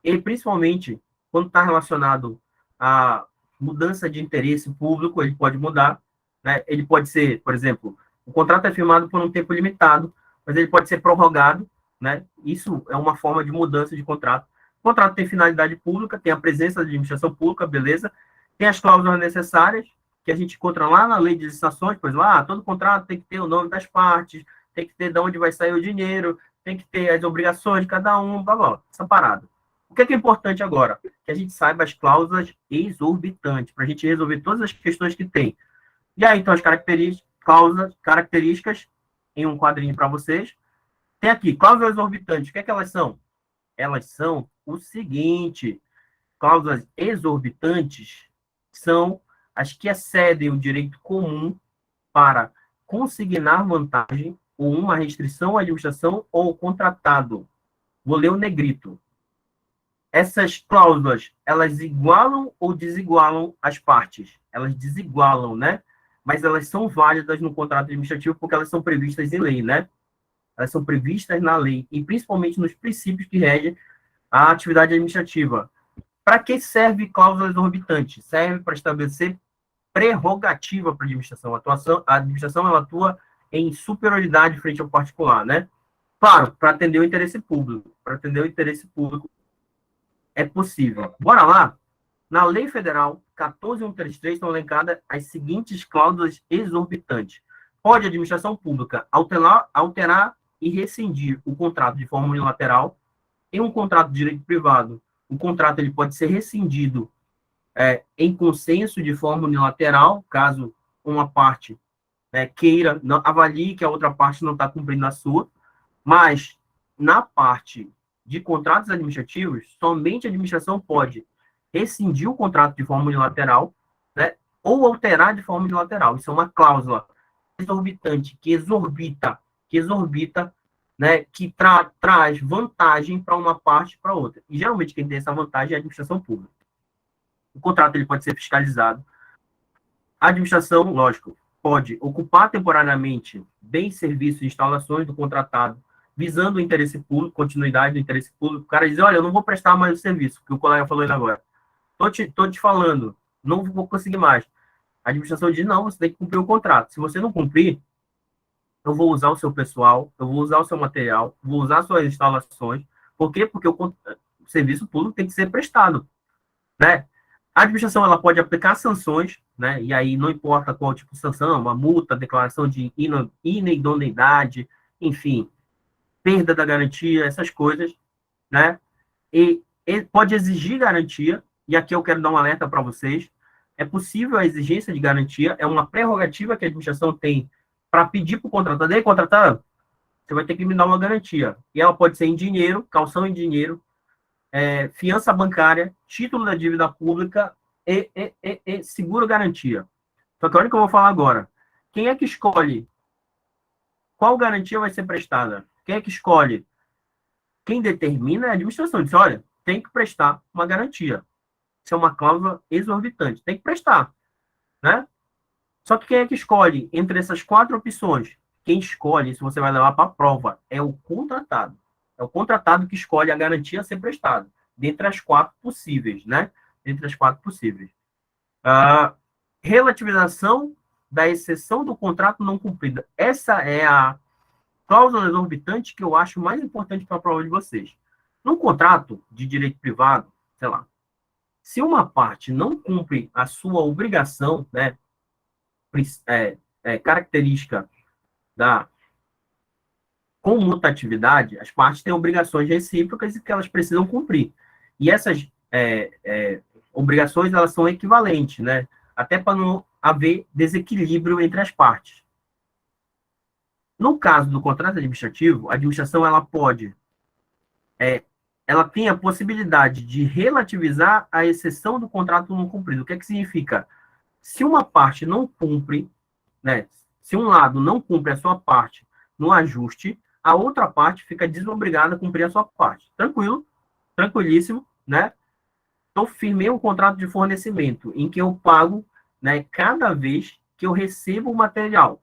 e principalmente quando está relacionado à mudança de interesse público, ele pode mudar, né, ele pode ser, por exemplo, o contrato é firmado por um tempo limitado, mas ele pode ser prorrogado, né? Isso é uma forma de mudança de contrato. O contrato tem finalidade pública, tem a presença da administração pública, beleza? Tem as cláusulas necessárias, que a gente encontra lá na lei de licitações, pois lá, todo contrato tem que ter o nome das partes, tem que ter de onde vai sair o dinheiro, tem que ter as obrigações de cada um, blá, blá, essa parada. O que é importante agora? Que a gente saiba as cláusulas exorbitantes, para a gente resolver todas as questões que tem. E aí, então, as características, em um quadrinho para vocês. Tem aqui, cláusulas exorbitantes. O que é que elas são? Elas são o seguinte: cláusulas exorbitantes são as que excedem o direito comum para consignar vantagem ou uma restrição à administração ou ao contratado. Vou ler o negrito. Essas cláusulas, elas igualam ou desigualam as partes? Elas desigualam, né? Mas elas são válidas no contrato administrativo porque elas são previstas em lei, né? Elas são previstas na lei e principalmente nos princípios que regem a atividade administrativa. Para que serve cláusula exorbitante? Serve para estabelecer prerrogativa para a administração. A administração ela atua em superioridade frente ao particular, né? Claro, para atender o interesse público. Para atender o interesse público é possível. Bora lá? Na Lei Federal 14.133 estão elencadas as seguintes cláusulas exorbitantes. Pode a administração pública alterar e rescindir o contrato de forma unilateral. Em um contrato de direito privado, o contrato ele pode ser rescindido em consenso de forma unilateral, caso uma parte queira, não, avalie que a outra parte não está cumprindo a sua, mas na parte de contratos administrativos, somente a administração pode rescindir o contrato de forma unilateral, né, ou alterar de forma unilateral. Isso é uma cláusula exorbitante, que exorbita, né, que traz vantagem para uma parte e para outra. E, geralmente, quem tem essa vantagem é a administração pública. O contrato ele pode ser fiscalizado. A administração, lógico, pode ocupar temporariamente bens, serviços e instalações do contratado, visando o interesse público, continuidade do interesse público. O cara diz, olha, eu não vou prestar mais o serviço, que o colega falou ainda agora. Tô te falando, não vou conseguir mais. A administração diz, não, você tem que cumprir o contrato. Se você não cumprir, eu vou usar o seu pessoal, eu vou usar o seu material, vou usar suas instalações. Por quê? Porque o serviço público tem que ser prestado, né? A administração ela pode aplicar sanções, né? E aí não importa qual tipo de sanção, uma multa, declaração de inidoneidade, enfim, perda da garantia, essas coisas, né? E pode exigir garantia, e aqui eu quero dar um alerta para vocês, é possível a exigência de garantia, é uma prerrogativa que a administração tem para pedir para o contratado, ei, contratado, você vai ter que me dar uma garantia. E ela pode ser em dinheiro, calção em dinheiro, fiança bancária, título da dívida pública e seguro garantia. Só que olha o que eu vou falar agora. Quem é que escolhe qual garantia vai ser prestada? Quem é que escolhe? Quem determina é a administração. Diz, olha, tem que prestar uma garantia. Isso é uma cláusula exorbitante. Tem que prestar, né? Só que quem é que escolhe entre essas 4 opções? Quem escolhe, se você vai levar para a prova, é o contratado. É o contratado que escolhe a garantia a ser prestada, dentre as 4 possíveis, né? Dentre as 4 possíveis. Relativização da exceção do contrato não cumprida. Essa é a cláusula exorbitante que eu acho mais importante para a prova de vocês. No contrato de direito privado, sei lá, se uma parte não cumpre a sua obrigação, né, característica da comutatividade, as partes têm obrigações recíprocas e que elas precisam cumprir. E essas obrigações, elas são equivalentes, né? Até para não haver desequilíbrio entre as partes. No caso do contrato administrativo, a administração, ela pode, ela tem a possibilidade de relativizar a exceção do contrato não cumprido. O que é que significa? Se uma parte não cumpre, né? Se um lado não cumpre a sua parte no ajuste, a outra parte fica desobrigada a cumprir a sua parte. Tranquilo, tranquilíssimo, né? Eu firmei um contrato de fornecimento em que eu pago, né, cada vez que eu recebo o material.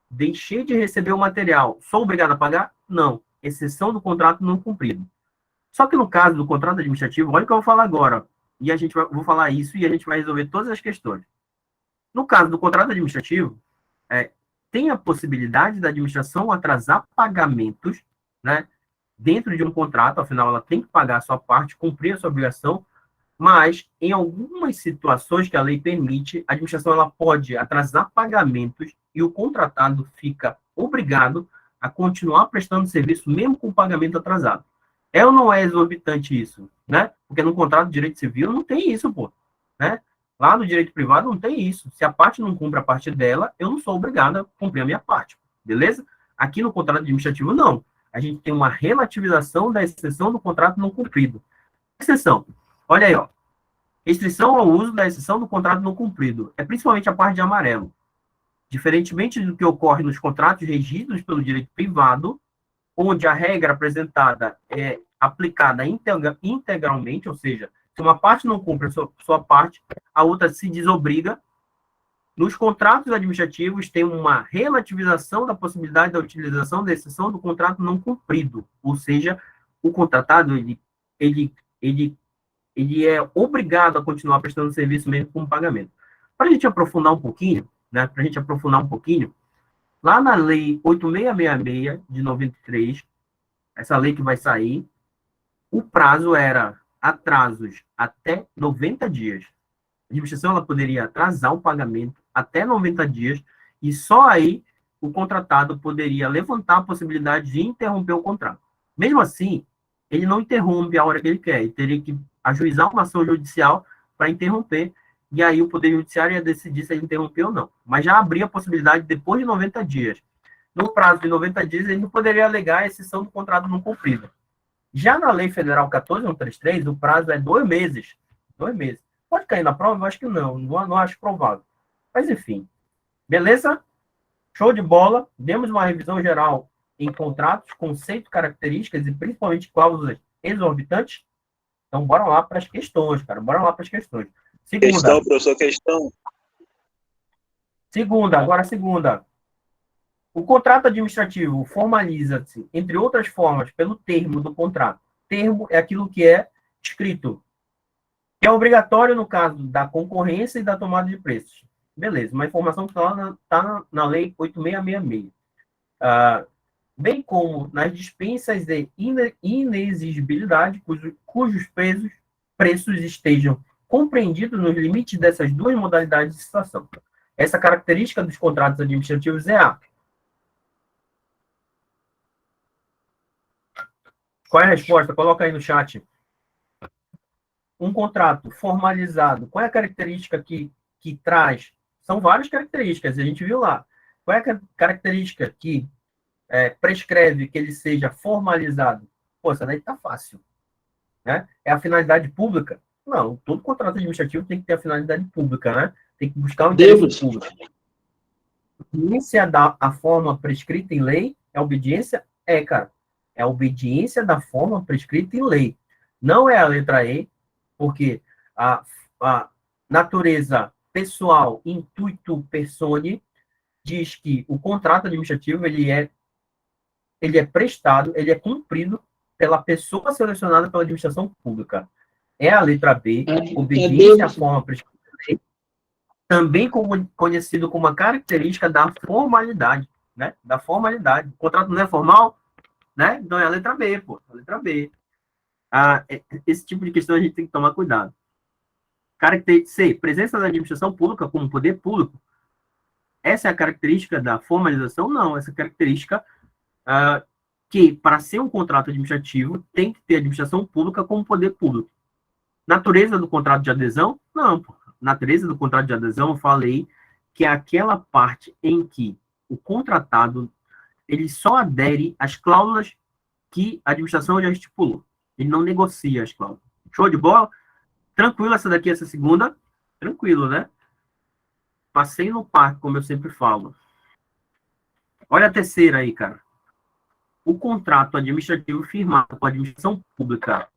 Deixei de receber o material, sou obrigado a pagar? Não. Exceção do contrato não cumprido. Só que no caso do contrato administrativo, olha o que eu vou falar agora. E vou falar isso e a gente vai resolver todas as questões. No caso do contrato administrativo, tem a possibilidade da administração atrasar pagamentos, né, dentro de um contrato, afinal, ela tem que pagar a sua parte, cumprir a sua obrigação, mas, em algumas situações que a lei permite, a administração ela pode atrasar pagamentos e o contratado fica obrigado a continuar prestando serviço, mesmo com o pagamento atrasado. É ou não é exorbitante isso, né? Porque no contrato de direito civil não tem isso, pô, né? Lá no direito privado não tem isso. Se a parte não cumpre a parte dela, eu não sou obrigado a cumprir a minha parte, beleza? Aqui no contrato administrativo, não. A gente tem uma relativização da exceção do contrato não cumprido. Exceção. Olha aí, ó. Restrição ao uso da exceção do contrato não cumprido. É principalmente a parte de amarelo. Diferentemente do que ocorre nos contratos regidos pelo direito privado, onde a regra apresentada é aplicada integralmente, ou seja, se uma parte não cumpre a sua parte, a outra se desobriga. Nos contratos administrativos, tem uma relativização da possibilidade da utilização da exceção do contrato não cumprido. Ou seja, o contratado, ele é obrigado a continuar prestando serviço mesmo com pagamento. Para a gente aprofundar um pouquinho, né? Lá na Lei 8666 de 93, essa lei que vai sair, o prazo era atrasos até 90 dias. A administração ela poderia atrasar o pagamento até 90 dias e só aí o contratado poderia levantar a possibilidade de interromper o contrato. Mesmo assim, ele não interrompe a hora que ele quer. Ele teria que ajuizar uma ação judicial para interromper e aí o Poder Judiciário ia decidir se ele interrompeu ou não. Mas já abria a possibilidade depois de 90 dias. No prazo de 90 dias, ele não poderia alegar a exceção do contrato não cumprido. Já na Lei Federal 14.133, o prazo é 2 meses. 2 meses. Pode cair na prova? Eu acho que não acho provável. Mas, enfim. Beleza? Show de bola. Demos uma revisão geral em contratos, conceitos, características e principalmente cláusulas exorbitantes. Então, bora lá para as questões, cara. Bora lá para as questões. Questão, professor, questão. Segunda. O contrato administrativo formaliza-se, entre outras formas, pelo termo do contrato. Termo é aquilo que é escrito, que é obrigatório no caso da concorrência e da tomada de preços. Beleza, uma informação que está na Lei 8666. Bem como nas dispensas de inexigibilidade, cujos preços estejam compreendidos nos limites dessas duas modalidades de situação. Essa característica dos contratos administrativos é a... Qual é a resposta? Coloca aí no chat. Um contrato formalizado, qual é a característica que traz? São várias características, a gente viu lá. Qual é a característica que prescreve que ele seja formalizado? Pô, essa daí tá fácil. Né? É a finalidade pública? Não, todo contrato administrativo tem que ter a finalidade pública, né? Tem que buscar o interesse público. Obediência da forma prescrita em lei é obediência? Cara. É a obediência da forma prescrita em lei. Não é a letra E, porque a natureza pessoal, intuito persone, diz que o contrato administrativo ele é prestado, ele é cumprido pela pessoa selecionada pela administração pública. É a letra B, obediência à forma prescrita em lei, também conhecido como uma característica da formalidade, né? Da formalidade. O contrato não é formal, né? Então é a letra B, pô. A letra B. Esse tipo de questão a gente tem que tomar cuidado. C. Presença da administração pública como poder público. Essa é a característica da formalização? Não. Essa característica que, para ser um contrato administrativo, tem que ter administração pública como poder público. Natureza do contrato de adesão? Não, pô. Natureza do contrato de adesão, eu falei que é aquela parte em que o contratado ele só adere às cláusulas que a administração já estipulou. Ele não negocia as cláusulas. Show de bola? Tranquilo essa daqui, essa segunda? Tranquilo, né? Passei no parque, como eu sempre falo. Olha a terceira aí, cara. O contrato administrativo firmado com a administração pública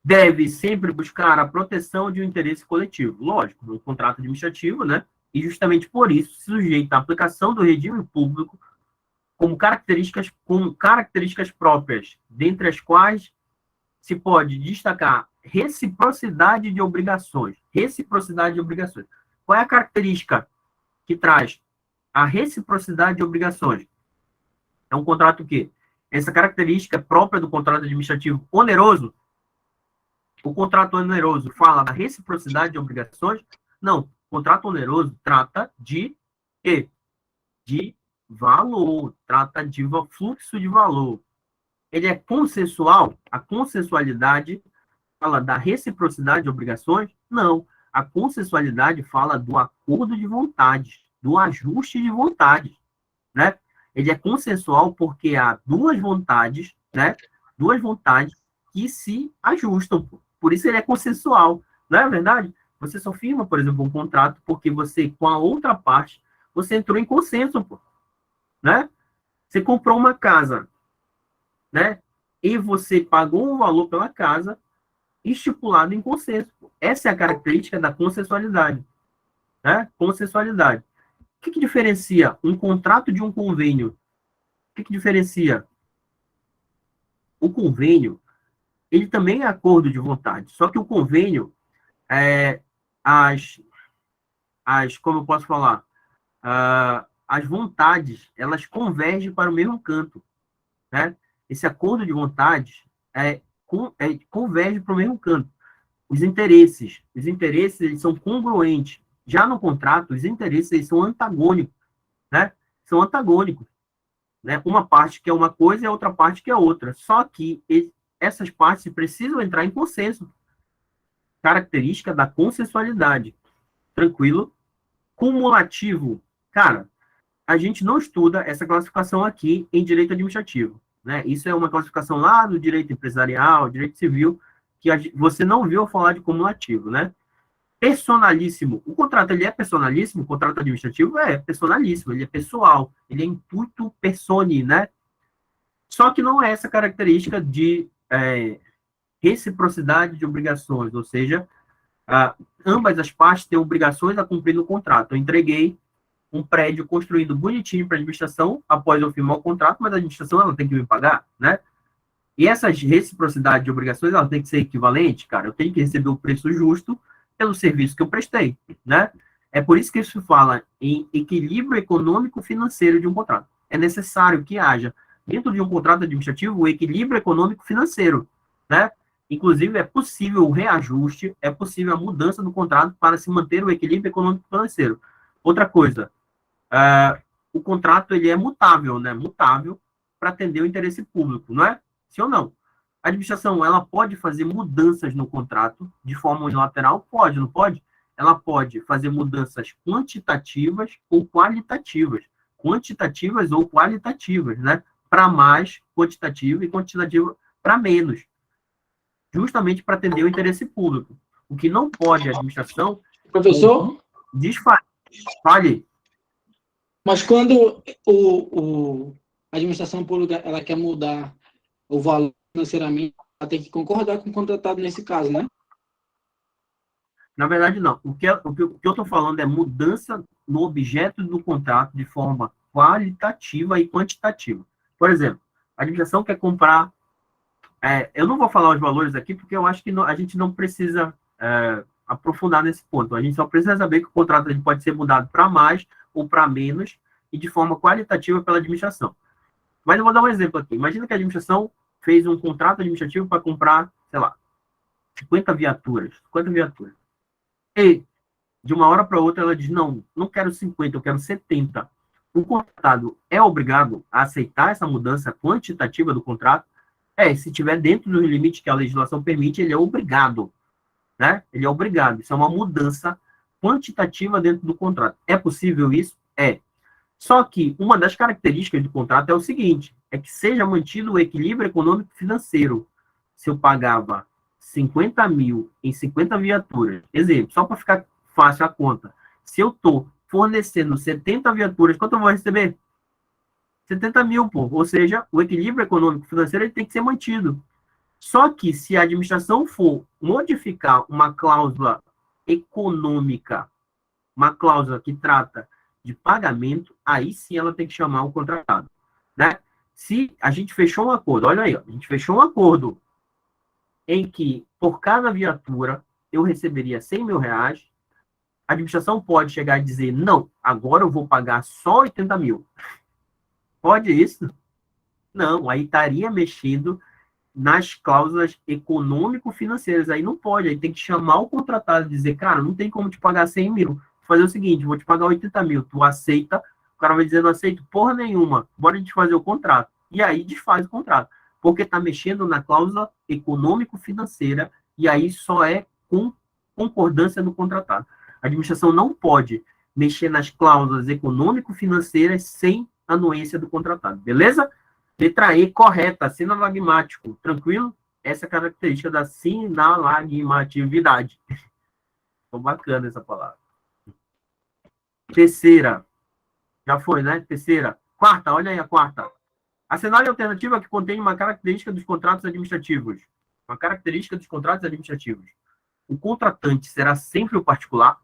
deve sempre buscar a proteção de um interesse coletivo. Lógico, no contrato administrativo, né? E justamente por isso se sujeita à aplicação do regime público com características próprias, dentre as quais se pode destacar reciprocidade de obrigações. Reciprocidade de obrigações. Qual é a característica que traz a reciprocidade de obrigações? É um contrato que essa característica é própria do contrato administrativo oneroso. O contrato oneroso fala da reciprocidade de obrigações? Não. O contrato oneroso trata de quê? De valor, trata de fluxo de valor. Ele é consensual? A consensualidade fala da reciprocidade de obrigações? Não. A consensualidade fala do acordo de vontades, do ajuste de vontades, né? Ele é consensual porque há duas vontades, né? Duas vontades que se ajustam. Por isso ele é consensual, não é verdade? Você só firma, por exemplo, um contrato porque você, com a outra parte, você entrou em consenso, pô. Né? Você comprou uma casa, né? E você pagou um valor pela casa estipulado em consenso. Essa é a característica da consensualidade, né? Consensualidade. O que diferencia um contrato de um convênio? O que diferencia? O convênio, ele também é acordo de vontade, só que o convênio, como eu posso falar, as vontades, elas convergem para o mesmo canto, né? Esse acordo de vontades converge para o mesmo canto. Os interesses, eles são congruentes. Já no contrato, os interesses eles são antagônicos, né? São antagônicos, né? Uma parte quer uma coisa e a outra parte quer outra. Só que essas partes precisam entrar em consenso. Característica da consensualidade. Tranquilo? Cumulativo. Cara, a gente não estuda essa classificação aqui em direito administrativo, né? Isso é uma classificação lá do direito empresarial, direito civil, que você não viu eu falar de cumulativo, né? Personalíssimo. O contrato, ele é personalíssimo? O contrato administrativo é personalíssimo, ele é pessoal, ele é intuito personi, né? Só que não é essa característica de reciprocidade de obrigações, ou seja, ambas as partes têm obrigações a cumprir no contrato. Eu entreguei um prédio construído bonitinho para a administração após eu firmar o contrato, mas a administração ela tem que me pagar, né? E essa reciprocidade de obrigações, ela tem que ser equivalente, cara. Eu tenho que receber o preço justo pelo serviço que eu prestei, né? É por isso que isso fala em equilíbrio econômico-financeiro de um contrato. É necessário que haja, dentro de um contrato administrativo, o equilíbrio econômico-financeiro, né? Inclusive, é possível o reajuste, é possível a mudança do contrato para se manter o equilíbrio econômico-financeiro. Outra coisa, o contrato ele é mutável, né? Mutável para atender o interesse público, não é? Sim ou não? A administração, ela pode fazer mudanças no contrato de forma unilateral? Pode, não pode? Ela pode fazer mudanças quantitativas ou qualitativas. Quantitativas ou qualitativas, né? Para mais quantitativa e quantitativa para menos. Justamente para atender o interesse público. O que não pode a administração... Professor? Fale. Mas quando a administração pública ela quer mudar o valor financeiramente, ela tem que concordar com o contratado nesse caso, né? Na verdade, não. O que eu estou falando é mudança no objeto do contrato de forma qualitativa e quantitativa. Por exemplo, a administração quer comprar... eu não vou falar os valores aqui, porque eu acho que a gente não precisa aprofundar nesse ponto. A gente só precisa saber que o contrato pode ser mudado para mais ou para menos e de forma qualitativa pela administração. Mas eu vou dar um exemplo aqui. Imagina que a administração fez um contrato administrativo para comprar, sei lá, 50 viaturas. E, de uma hora para outra, ela diz, não quero 50, eu quero 70. O contratado é obrigado a aceitar essa mudança quantitativa do contrato? Se tiver dentro do limite que a legislação permite, ele é obrigado, né? Ele é obrigado. Isso é uma mudança quantitativa dentro do contrato. É possível isso? É. Só que uma das características do contrato é o seguinte, é que seja mantido o equilíbrio econômico-financeiro. Se eu pagava 50 mil em 50 viaturas, exemplo, só para ficar fácil a conta, se eu estou fornecendo 70 viaturas, quanto eu vou receber? 70 mil, pô. Ou seja, o equilíbrio econômico-financeiro ele tem que ser mantido. Só que se a administração for modificar uma cláusula econômica, uma cláusula que trata de pagamento, aí sim ela tem que chamar o contratado, né? Se a gente fechou um acordo, olha aí, a gente fechou um acordo em que, por cada viatura, eu receberia 100 mil reais, a administração pode chegar e dizer, não, agora eu vou pagar só 80 mil. Pode isso? Não, aí estaria mexendo nas cláusulas econômico-financeiras, aí não pode, aí tem que chamar o contratado e dizer, cara, não tem como te pagar 100 mil, vou fazer o seguinte, vou te pagar 80 mil, tu aceita, o cara vai dizer, não aceito porra nenhuma, bora a gente fazer o contrato, e aí desfaz o contrato, porque está mexendo na cláusula econômico-financeira, e aí só é com concordância do contratado. A administração não pode mexer nas cláusulas econômico-financeiras sem anuência do contratado, beleza? Letra E, correta, sinalagmático, tranquilo? Essa é a característica da sinalagmatividade. Ficou bacana essa palavra. Terceira, já foi, né? Terceira. Quarta, olha aí a quarta. Assinale a alternativa que contém uma característica dos contratos administrativos. Uma característica dos contratos administrativos. O contratante será sempre o particular.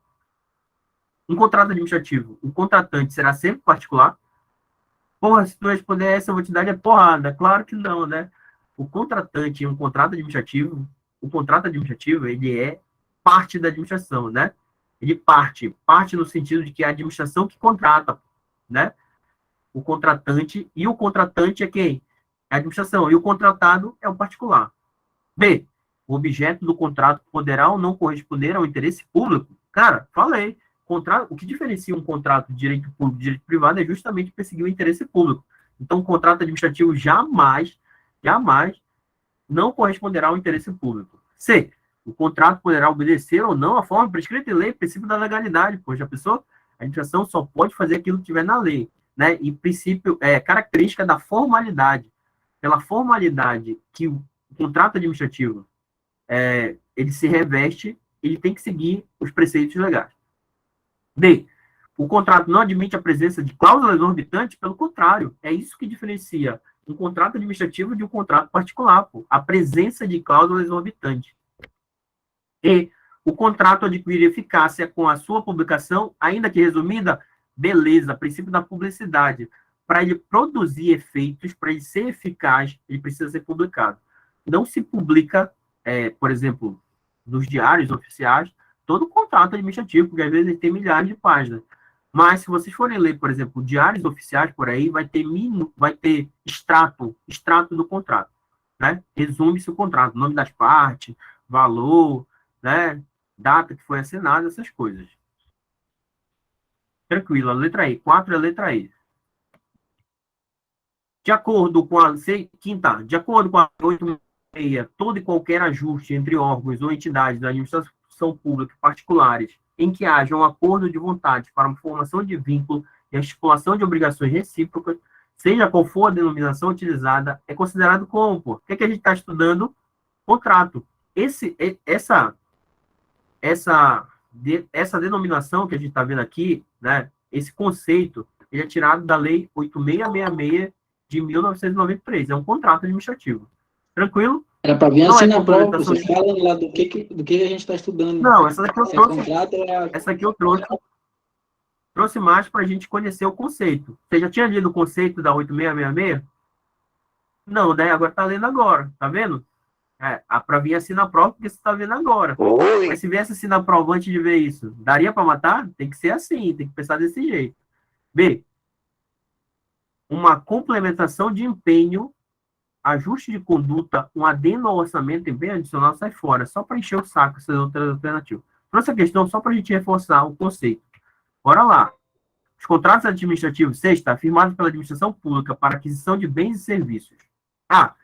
Um contrato administrativo, o contratante será sempre particular. Porra, se tu responder essa, eu vou te dar de porrada. Claro que não, né? O contratante em um contrato administrativo, o contrato administrativo, ele é parte da administração, né? Ele parte no sentido de que é a administração que contrata, né? O contratante é quem? É a administração, e o contratado é o particular. B, o objeto do contrato poderá ou não corresponder ao interesse público. Cara, falei. O que diferencia um contrato de direito público e direito privado é justamente perseguir o interesse público. Então, o contrato administrativo jamais não corresponderá ao interesse público. C. O contrato poderá obedecer ou não a forma prescrita em lei, princípio da legalidade. Pois a pessoa, a administração só pode fazer aquilo que estiver na lei, né? E princípio, característica da formalidade. Pela formalidade que o contrato administrativo ele se reveste, ele tem que seguir os preceitos legais. D. O contrato não admite a presença de cláusulas exorbitantes, pelo contrário, é isso que diferencia um contrato administrativo de um contrato particular, pô, a presença de cláusulas exorbitantes. E o contrato adquire eficácia com a sua publicação, ainda que resumida, beleza, princípio da publicidade. Para ele produzir efeitos, para ele ser eficaz, ele precisa ser publicado. Não se publica, por exemplo, nos diários oficiais, todo o contrato administrativo, porque às vezes ele tem milhares de páginas. Mas se vocês forem ler, por exemplo, diários oficiais por aí, vai ter extrato do contrato, né? Resume-se o contrato, nome das partes, valor, né? Data que foi assinada, essas coisas. Tranquilo, a letra E. 4 é a letra E. De acordo com a quinta, de acordo com a 866, todo e qualquer ajuste entre órgãos ou entidades da administração pública particulares em que haja um acordo de vontade para uma formação de vínculo e a estipulação de obrigações recíprocas, seja qual for a denominação utilizada, é considerado como, pô. O que é que a gente está estudando? Contrato. Essa denominação que a gente está vendo aqui, né, esse conceito, ele é tirado da Lei 8666 de 1993. É um contrato administrativo. Tranquilo? Era para vir assim na prova, complementação você falando lá do que a gente está estudando. Não, essa daqui eu trouxe. Contrato Essa aqui eu trouxe mais para a gente conhecer o conceito. Você já tinha lido o conceito da 8666? Não, né? Agora está lendo agora, tá vendo? Para vir assim na prova, porque você está vendo agora. Oi. Mas se viesse assim na prova antes de ver isso, daria para matar? Tem que ser assim, tem que pensar desse jeito. B. Uma complementação de empenho, ajuste de conduta, um adendo ao orçamento e bem adicional sai fora, só para encher o saco essas outras alternativas. Trouxe a questão só para a gente reforçar o conceito. Bora lá. Os contratos administrativos, sexta, firmados pela administração pública para aquisição de bens e serviços. A.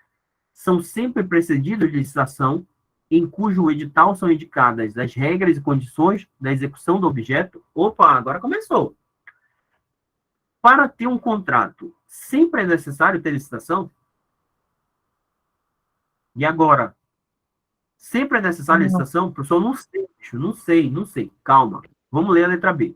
São sempre precedidos de licitação, em cujo edital são indicadas as regras e condições da execução do objeto. Opa, agora começou. Para ter um contrato, sempre é necessário ter licitação? E agora? Sempre é necessário licitação? Professor, não sei, bicho, não sei. Calma. Vamos ler a letra B.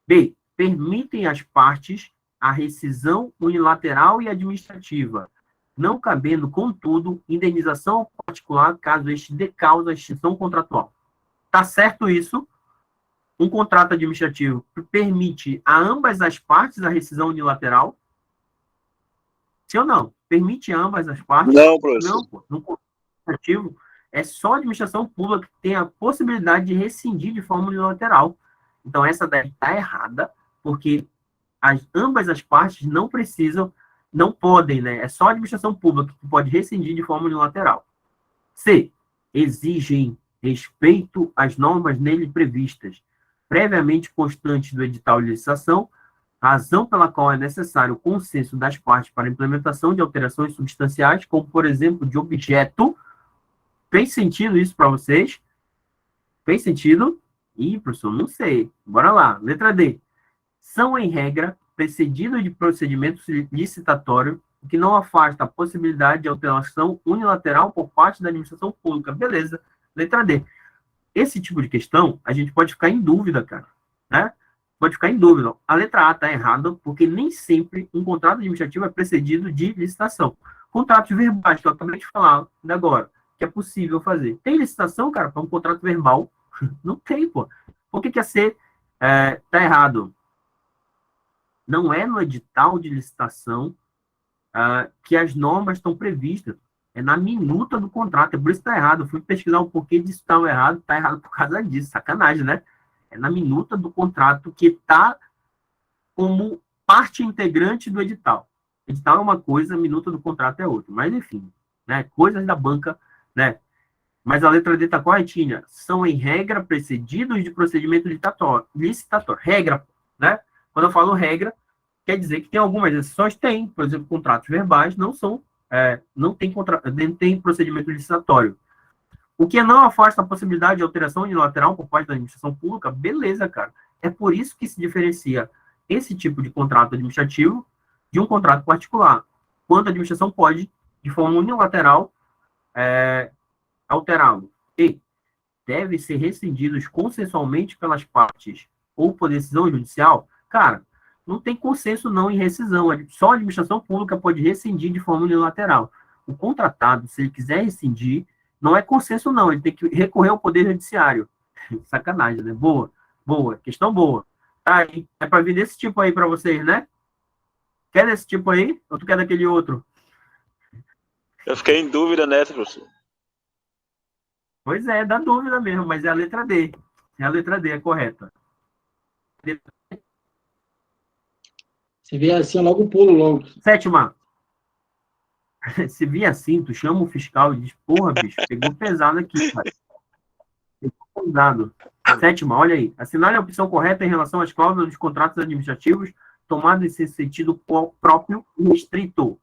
B. Permitem às partes a rescisão unilateral e administrativa, não cabendo, contudo, indenização ao particular caso este dê causa à extinção contratual. Tá certo isso? Um contrato administrativo permite a ambas as partes a rescisão unilateral? Sim ou não? Permite a ambas as partes? Não, professor. Não, pô. No contrato administrativo, é só a administração pública que tem a possibilidade de rescindir de forma unilateral. Então, essa daí está errada, porque ambas as partes não precisam, não podem, né? É só a administração pública que pode rescindir de forma unilateral. C. Exigem respeito às normas nele previstas, previamente constantes do edital de licitação, razão pela qual é necessário o consenso das partes para a implementação de alterações substanciais, como, por exemplo, de objeto. Fez sentido isso para vocês? Fez sentido? Ih, professor, não sei. Bora lá. Letra D. São, em regra, precedidos de procedimento licitatório, o que não afasta a possibilidade de alteração unilateral por parte da administração pública. Beleza. Letra D. Esse tipo de questão, a gente pode ficar em dúvida, cara. Né? Pode ficar em dúvida. A letra A está errada, porque nem sempre um contrato administrativo é precedido de licitação. Contratos verbais, que eu acabei de falar agora, que é possível fazer. Tem licitação, cara, para um contrato verbal? Não tem, pô. Por que a C está errado? Não é no edital de licitação que as normas estão previstas. É na minuta do contrato. É por isso que está errado. Eu fui pesquisar o porquê disso estava errado. Está errado por causa disso. Sacanagem, né? É na minuta do contrato que está como parte integrante do edital. Edital é uma coisa, a minuta do contrato é outra. Mas, enfim, né? Coisas da banca, né? Mas a letra D está corretinha. São, em regra, precedidos de procedimento licitatório. Regra, né? Quando eu falo regra, quer dizer que tem algumas exceções? Tem. Por exemplo, contratos verbais não tem procedimento licitatório. O que não afasta a possibilidade de alteração unilateral por parte da administração pública, beleza, cara. É por isso que se diferencia esse tipo de contrato administrativo de um contrato particular. Quando a administração pode, de forma unilateral, alterá-lo. E deve ser rescindidos consensualmente pelas partes ou por decisão judicial. Cara, não tem consenso não em rescisão. Só a administração pública pode rescindir de forma unilateral. O contratado, se ele quiser rescindir, não é consenso não, ele tem que recorrer ao Poder Judiciário. Sacanagem, né? Boa, questão boa. Tá, é para vir desse tipo aí para vocês, né? Quer desse tipo aí? Ou tu quer daquele outro? Eu fiquei em dúvida nessa, professor. Pois é, dá dúvida mesmo, mas é a letra D. É a letra D, é correta. Se vier assim, eu logo pulo logo. Sétima. Se vir assim, tu chama o fiscal e diz, porra, bicho, pegou pesado aqui, cara. Pegou pesado. Sétima, olha aí. Assinale a opção correta em relação às cláusulas dos contratos administrativos tomadas em seu sentido próprio e restrito.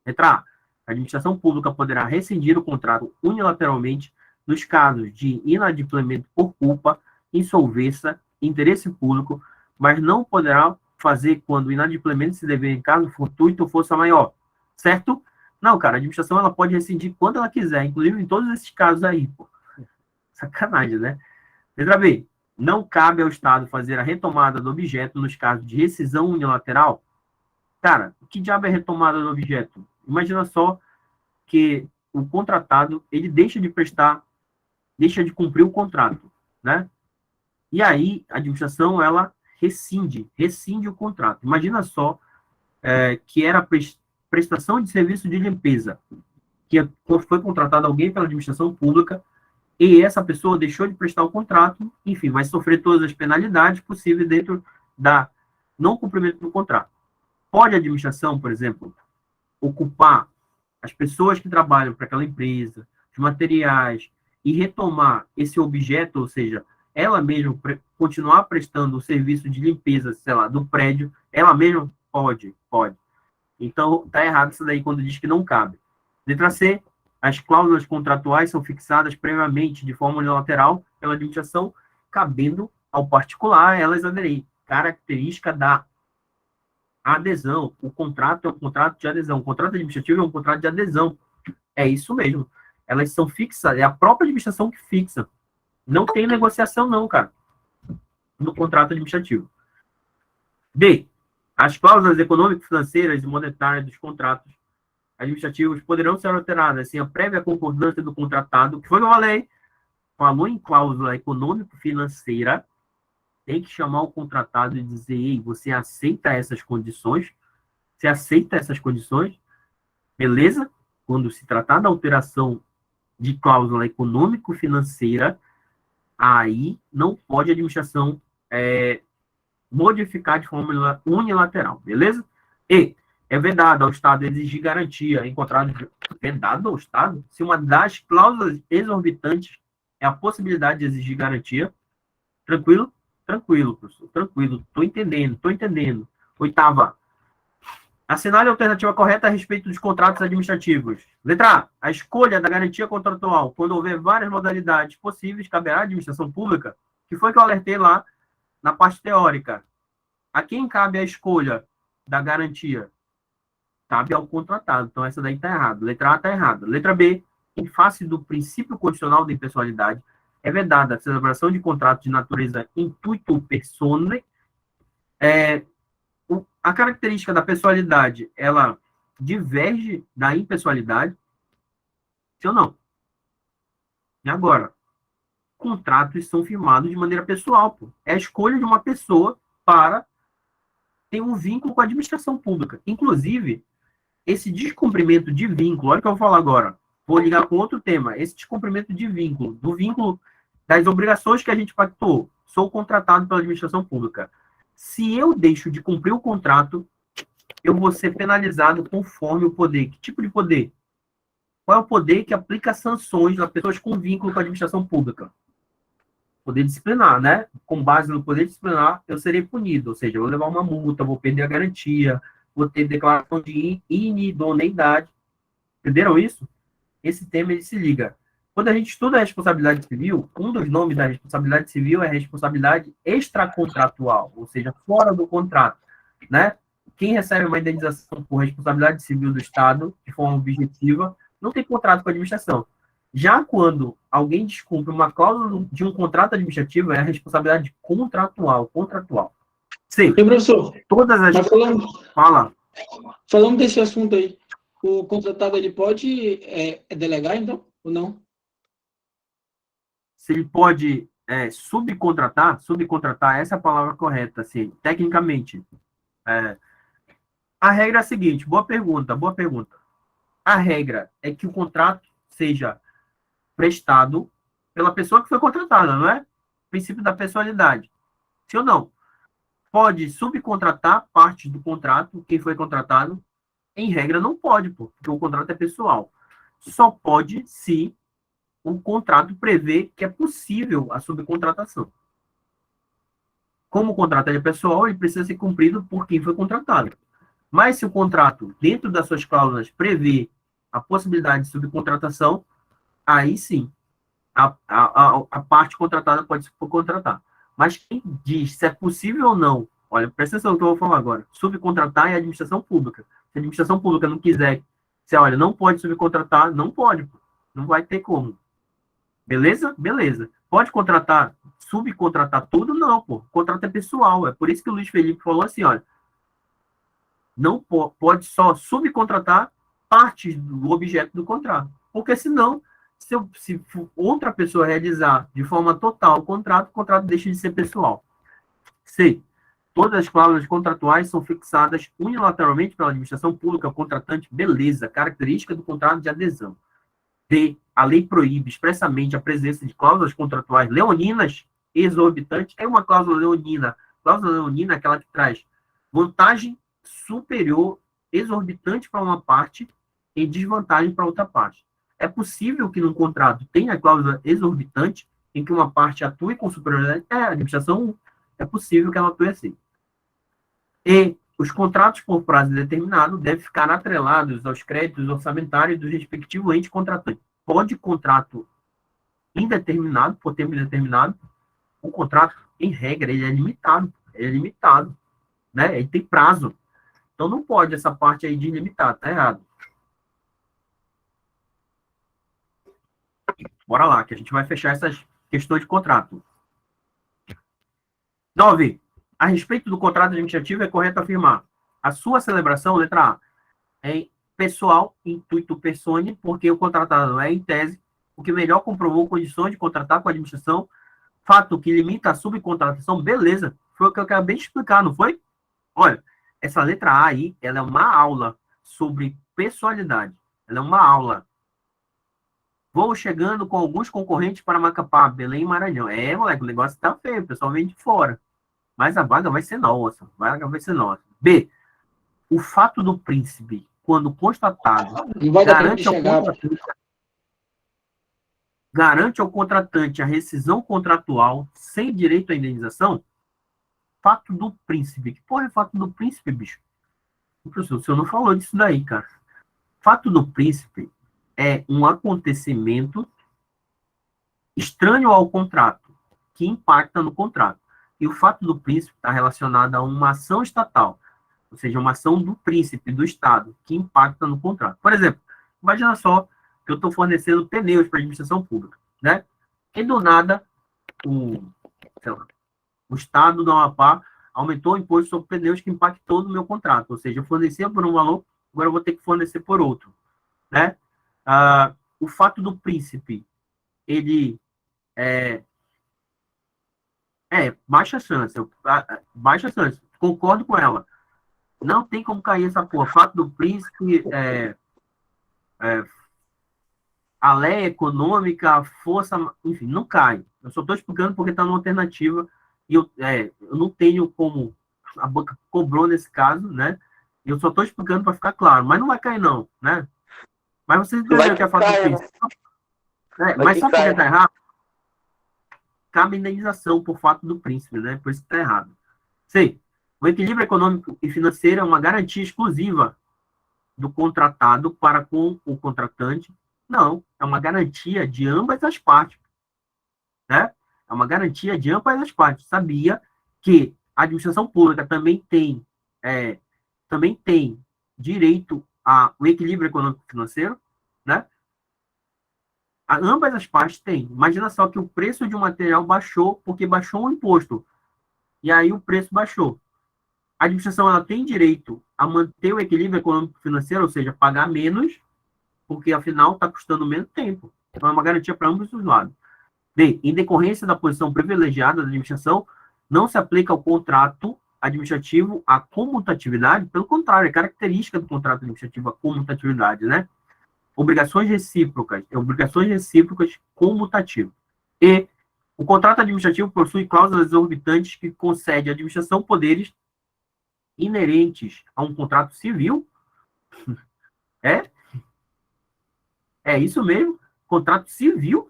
Letra A. A administração pública poderá rescindir o contrato unilateralmente nos casos de inadimplemento por culpa, insolvência, interesse público, mas não poderá fazer quando o inadimplemento se dever em caso fortuito ou força maior. Certo? Não, cara, a administração ela pode rescindir quando ela quiser, inclusive em todos esses casos aí, pô. Sacanagem, né? Letra B. Não cabe ao Estado fazer a retomada do objeto nos casos de rescisão unilateral. Cara, que diabo é retomada do objeto? Imagina só que o contratado, ele deixa de cumprir o contrato, né? E aí, a administração, ela rescinde o contrato. Imagina só que era prestação de serviço de limpeza, que foi contratado alguém pela administração pública, e essa pessoa deixou de prestar o contrato, enfim, vai sofrer todas as penalidades possíveis dentro da não cumprimento do contrato. Pode a administração, por exemplo, ocupar as pessoas que trabalham para aquela empresa, os materiais, e retomar esse objeto, ou seja, ela mesma continuar prestando o serviço de limpeza, sei lá, do prédio, ela mesma pode. Então, está errado isso daí quando diz que não cabe. Letra C. As cláusulas contratuais são fixadas previamente de forma unilateral pela administração, cabendo ao particular elas aderirem. Característica da adesão. O contrato é um contrato de adesão. O contrato administrativo é um contrato de adesão. É isso mesmo. Elas são fixadas. É a própria administração que fixa. Não tem negociação não, cara, no contrato administrativo. D. As cláusulas econômico-financeiras e monetárias dos contratos administrativos poderão ser alteradas sem a prévia concordância do contratado. Que foi o que eu falei? Falou em cláusula econômico-financeira, tem que chamar o contratado e dizer, ei, você aceita essas condições? Você aceita essas condições? Beleza? Quando se tratar da alteração de cláusula econômico-financeira, aí não pode a administração modificar de forma unilateral, beleza? E é vedado ao Estado exigir garantia em contrato. Vedado ao Estado? Se uma das cláusulas exorbitantes é a possibilidade de exigir garantia. Tranquilo? Tranquilo, professor. Tranquilo. Estou entendendo. Oitava. Assinale a alternativa correta a respeito dos contratos administrativos. Letra A. A escolha da garantia contratual, quando houver várias modalidades possíveis, caberá à administração pública, que foi que eu alertei lá na parte teórica. A quem cabe a escolha da garantia? Cabe ao contratado. Então, essa daí está errada. Letra A está errada. Letra B. Em face do princípio condicional da impessoalidade, é vedada a celebração de contratos de natureza intuito personae. A característica da pessoalidade, ela diverge da impessoalidade? Sim ou não? E agora? Contratos são firmados de maneira pessoal, pô. É a escolha de uma pessoa para ter um vínculo com a administração pública. Inclusive, esse descumprimento de vínculo, olha o que eu vou falar agora, vou ligar com outro tema, esse descumprimento de vínculo, do vínculo das obrigações que a gente pactou, sou contratado pela administração pública. Se eu deixo de cumprir o contrato, eu vou ser penalizado conforme o poder. Que tipo de poder? Qual é o poder que aplica sanções a pessoas com vínculo com a administração pública? Poder disciplinar, né? Com base no poder disciplinar, eu serei punido. Ou seja, eu vou levar uma multa, vou perder a garantia, vou ter declaração de inidoneidade. Entenderam isso? Esse tema, ele se liga. Quando a gente estuda a responsabilidade civil, um dos nomes da responsabilidade civil é a responsabilidade extracontratual, ou seja, fora do contrato, né? Quem recebe uma indenização por responsabilidade civil do Estado, de forma objetiva, não tem contrato com a administração. Já quando alguém descumpre uma cláusula de um contrato administrativo, é a responsabilidade contratual. Sim, E, professor, todas as... mas Fala. falando desse assunto aí, o contratado ele pode delegar, então, ou não? Se ele pode subcontratar, essa é a palavra correta, assim, tecnicamente. A regra é a seguinte, boa pergunta. A regra é que o contrato seja prestado pela pessoa que foi contratada, não é? Princípio da pessoalidade. Sim ou não? Pode subcontratar parte do contrato, quem foi contratado? Em regra, não pode, porque o contrato é pessoal. Só pode se o contrato prevê que é possível a subcontratação. Como o contrato é pessoal, ele precisa ser cumprido por quem foi contratado. Mas se o contrato, dentro das suas cláusulas, prevê a possibilidade de subcontratação, aí sim, a parte contratada pode subcontratar. Mas quem diz se é possível ou não, olha, presta atenção no que eu vou falar agora, subcontratar é a administração pública. Se a administração pública não quiser, olha, não pode subcontratar, não pode, não vai ter como. Beleza? Beleza. Pode contratar, subcontratar tudo? Não, pô. O contrato é pessoal. É por isso que o Luiz Felipe falou assim, olha, não pode só subcontratar partes do objeto do contrato. Porque senão, se outra pessoa realizar de forma total o contrato deixa de ser pessoal. C. Todas as cláusulas contratuais são fixadas unilateralmente pela administração pública contratante. Beleza. Característica do contrato de adesão. D. A lei proíbe expressamente a presença de cláusulas contratuais leoninas exorbitantes. É uma cláusula leonina. Cláusula leonina é aquela que traz vantagem superior exorbitante para uma parte e desvantagem para outra parte. É possível que num contrato tenha cláusula exorbitante em que uma parte atue com superioridade? A administração é possível que ela atue assim. E os contratos por prazo determinado devem ficar atrelados aos créditos orçamentários do respectivo ente contratante. Pode contrato indeterminado, por tempo indeterminado, o contrato, em regra, ele é limitado, né? Ele tem prazo. Então não pode essa parte aí de ilimitado, tá errado. Bora lá, que a gente vai fechar essas questões de contrato. 9. A respeito do contrato administrativo, é correto afirmar a sua celebração, letra A, é pessoal, intuito persone, porque o contratado é, em tese, o que melhor comprovou condições de contratar com a administração, fato que limita a subcontratação, beleza, foi o que eu acabei de explicar, não foi? Olha, essa letra A aí, ela é uma aula sobre pessoalidade, ela é uma aula. Vou chegando com alguns concorrentes para Macapá, Belém e Maranhão. Moleque, o negócio tá feio, o pessoal vem de fora. Mas a vaga vai ser nossa. B. O fato do príncipe, quando constatado, garante ao contratante a rescisão contratual sem direito à indenização. Fato do príncipe. Que porra é fato do príncipe, bicho? Professor, o senhor não falou disso daí, cara. Fato do príncipe é um acontecimento estranho ao contrato, que impacta no contrato. E o fato do príncipe está relacionado a uma ação estatal, ou seja, uma ação do príncipe, do Estado, que impacta no contrato. Por exemplo, imagina só que eu estou fornecendo pneus para a administração pública, né? E do nada, o Estado do Amapá aumentou o imposto sobre pneus que impactou no meu contrato, ou seja, eu fornecia por um valor, agora eu vou ter que fornecer por outro, né? O fato do príncipe, ele baixa chance, concordo com ela. Não tem como cair essa porra. Fato do príncipe, a lei econômica, a força, enfim, não cai. Eu só estou explicando porque está numa alternativa e eu não tenho como, a banca cobrou nesse caso, né? E eu só estou explicando para ficar claro, mas não vai cair não, né? Mas vocês entenderam que é fato do príncipe. Mas sabe por que está errado? Cabe indenização por fato do príncipe, né? Por isso que está errado. C. O equilíbrio econômico e financeiro é uma garantia exclusiva do contratado para com o contratante. Não, é uma garantia de ambas as partes. Né? É uma garantia de ambas as partes. Sabia que a administração pública também tem direito ao equilíbrio econômico e financeiro, né? Ambas as partes têm. Imagina só que o preço de um material baixou porque baixou o imposto. E aí o preço baixou. A administração ela tem direito a manter o equilíbrio econômico-financeiro, ou seja, pagar menos, porque afinal está custando menos tempo. Então é uma garantia para ambos os lados. B, em decorrência da posição privilegiada da administração, não se aplica ao contrato administrativo a comutatividade, pelo contrário, é característica do contrato administrativo a comutatividade, né? Obrigações recíprocas comutativas. E o contrato administrativo possui cláusulas exorbitantes que concede à administração poderes inerentes a um contrato civil. É isso mesmo, contrato civil.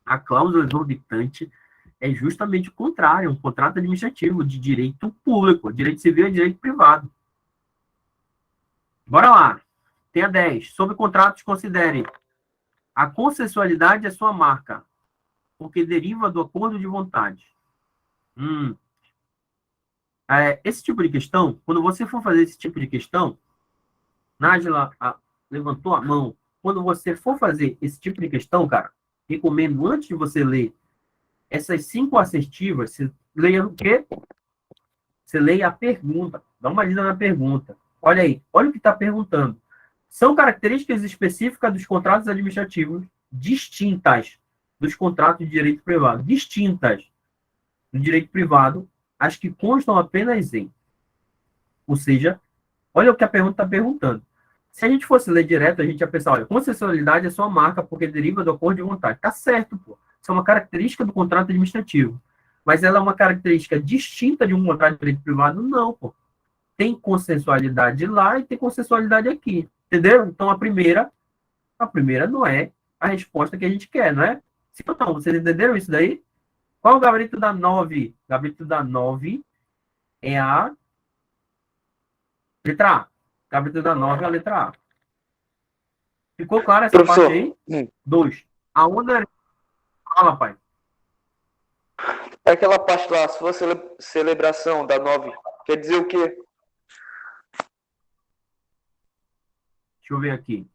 A cláusula exorbitante é justamente o contrário, um contrato administrativo de direito público, direito civil e direito privado. Bora lá. Tem a 10. Sobre contratos, considere a consensualidade é sua marca, porque deriva do acordo de vontade. Esse tipo de questão, quando você for fazer esse tipo de questão, Nájila levantou a mão. Quando você for fazer esse tipo de questão, cara, recomendo, antes de você ler essas 5 assertivas, você leia o quê? Você leia a pergunta. Dá uma lida na pergunta. Olha aí, olha o que está perguntando. São características específicas dos contratos administrativos distintas dos contratos de direito privado. Distintas do direito privado, as que constam apenas em. Ou seja, olha o que a pergunta está perguntando. Se a gente fosse ler direto, a gente ia pensar, olha, consensualidade é só marca porque deriva do acordo de vontade. Tá certo, pô. Isso é uma característica do contrato administrativo. Mas ela é uma característica distinta de um contrato de direito privado? Não, pô. Tem consensualidade lá e tem consensualidade aqui. Entendeu? Então, a primeira não é a resposta que a gente quer, não é? Sim ou não? Vocês entenderam isso daí? Qual é o gabarito da 9? O gabarito da 9 é a letra A. O gabarito da 9 é a letra A. Ficou clara essa Professor, parte aí? 2. A onda... Fala, pai. aquela parte lá, se for celebração da 9, quer dizer o quê? Deixa eu ver aqui.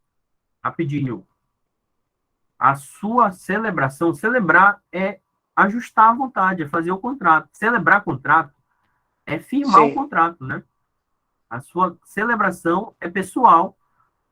Rapidinho. A sua celebração, celebrar é ajustar a vontade, é fazer o contrato. Celebrar contrato é firmar o contrato, né? A sua celebração é pessoal,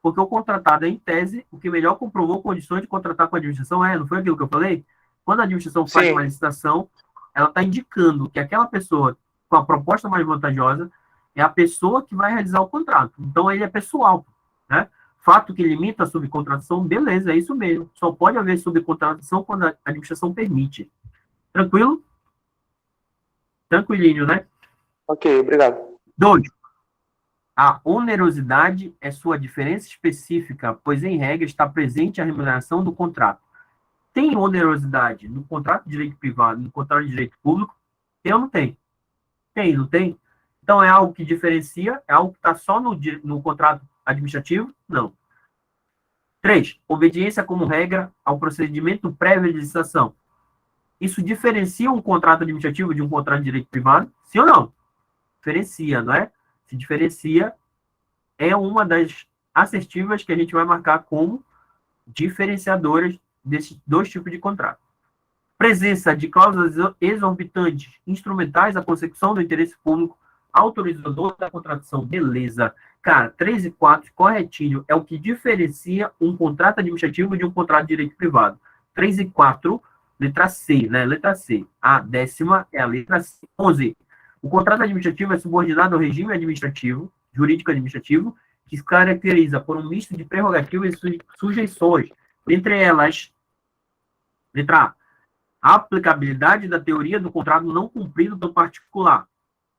porque o contratado é, em tese, o que melhor comprovou condições de contratar com a administração não foi aquilo que eu falei? Quando a administração faz uma licitação, ela está indicando que aquela pessoa com a proposta mais vantajosa é a pessoa que vai realizar o contrato. Então, ele é pessoal, né? Fato que limita a subcontratação, beleza, é isso mesmo. Só pode haver subcontratação quando a administração permite. Tranquilo? Tranquilinho, né? Ok, obrigado. 2. A onerosidade é sua diferença específica, pois, em regra, está presente a remuneração do contrato. Tem onerosidade no contrato de direito privado, no contrato de direito público? Tem ou não tem? Tem, não tem? Então, é algo que diferencia? É algo que está só no contrato administrativo? Não. 3. Obediência como regra ao procedimento prévio de licitação. Isso diferencia um contrato administrativo de um contrato de direito privado? Sim ou não? Diferencia, não é? Se diferencia, é uma das assertivas que a gente vai marcar como diferenciadoras desses 2 tipos de contrato. Presença de cláusulas exorbitantes, instrumentais à consecução do interesse público, autorizador da contratação, beleza. Cara, 3 e 4, corretinho, é o que diferencia um contrato administrativo de um contrato de direito privado. 3 e 4, letra C, né? Letra C. A 10ª é a letra C. 11. O contrato administrativo é subordinado ao regime administrativo, jurídico administrativo, que se caracteriza por um misto de prerrogativas e sujeições, entre elas, letra A, a aplicabilidade da teoria do contrato não cumprido do particular,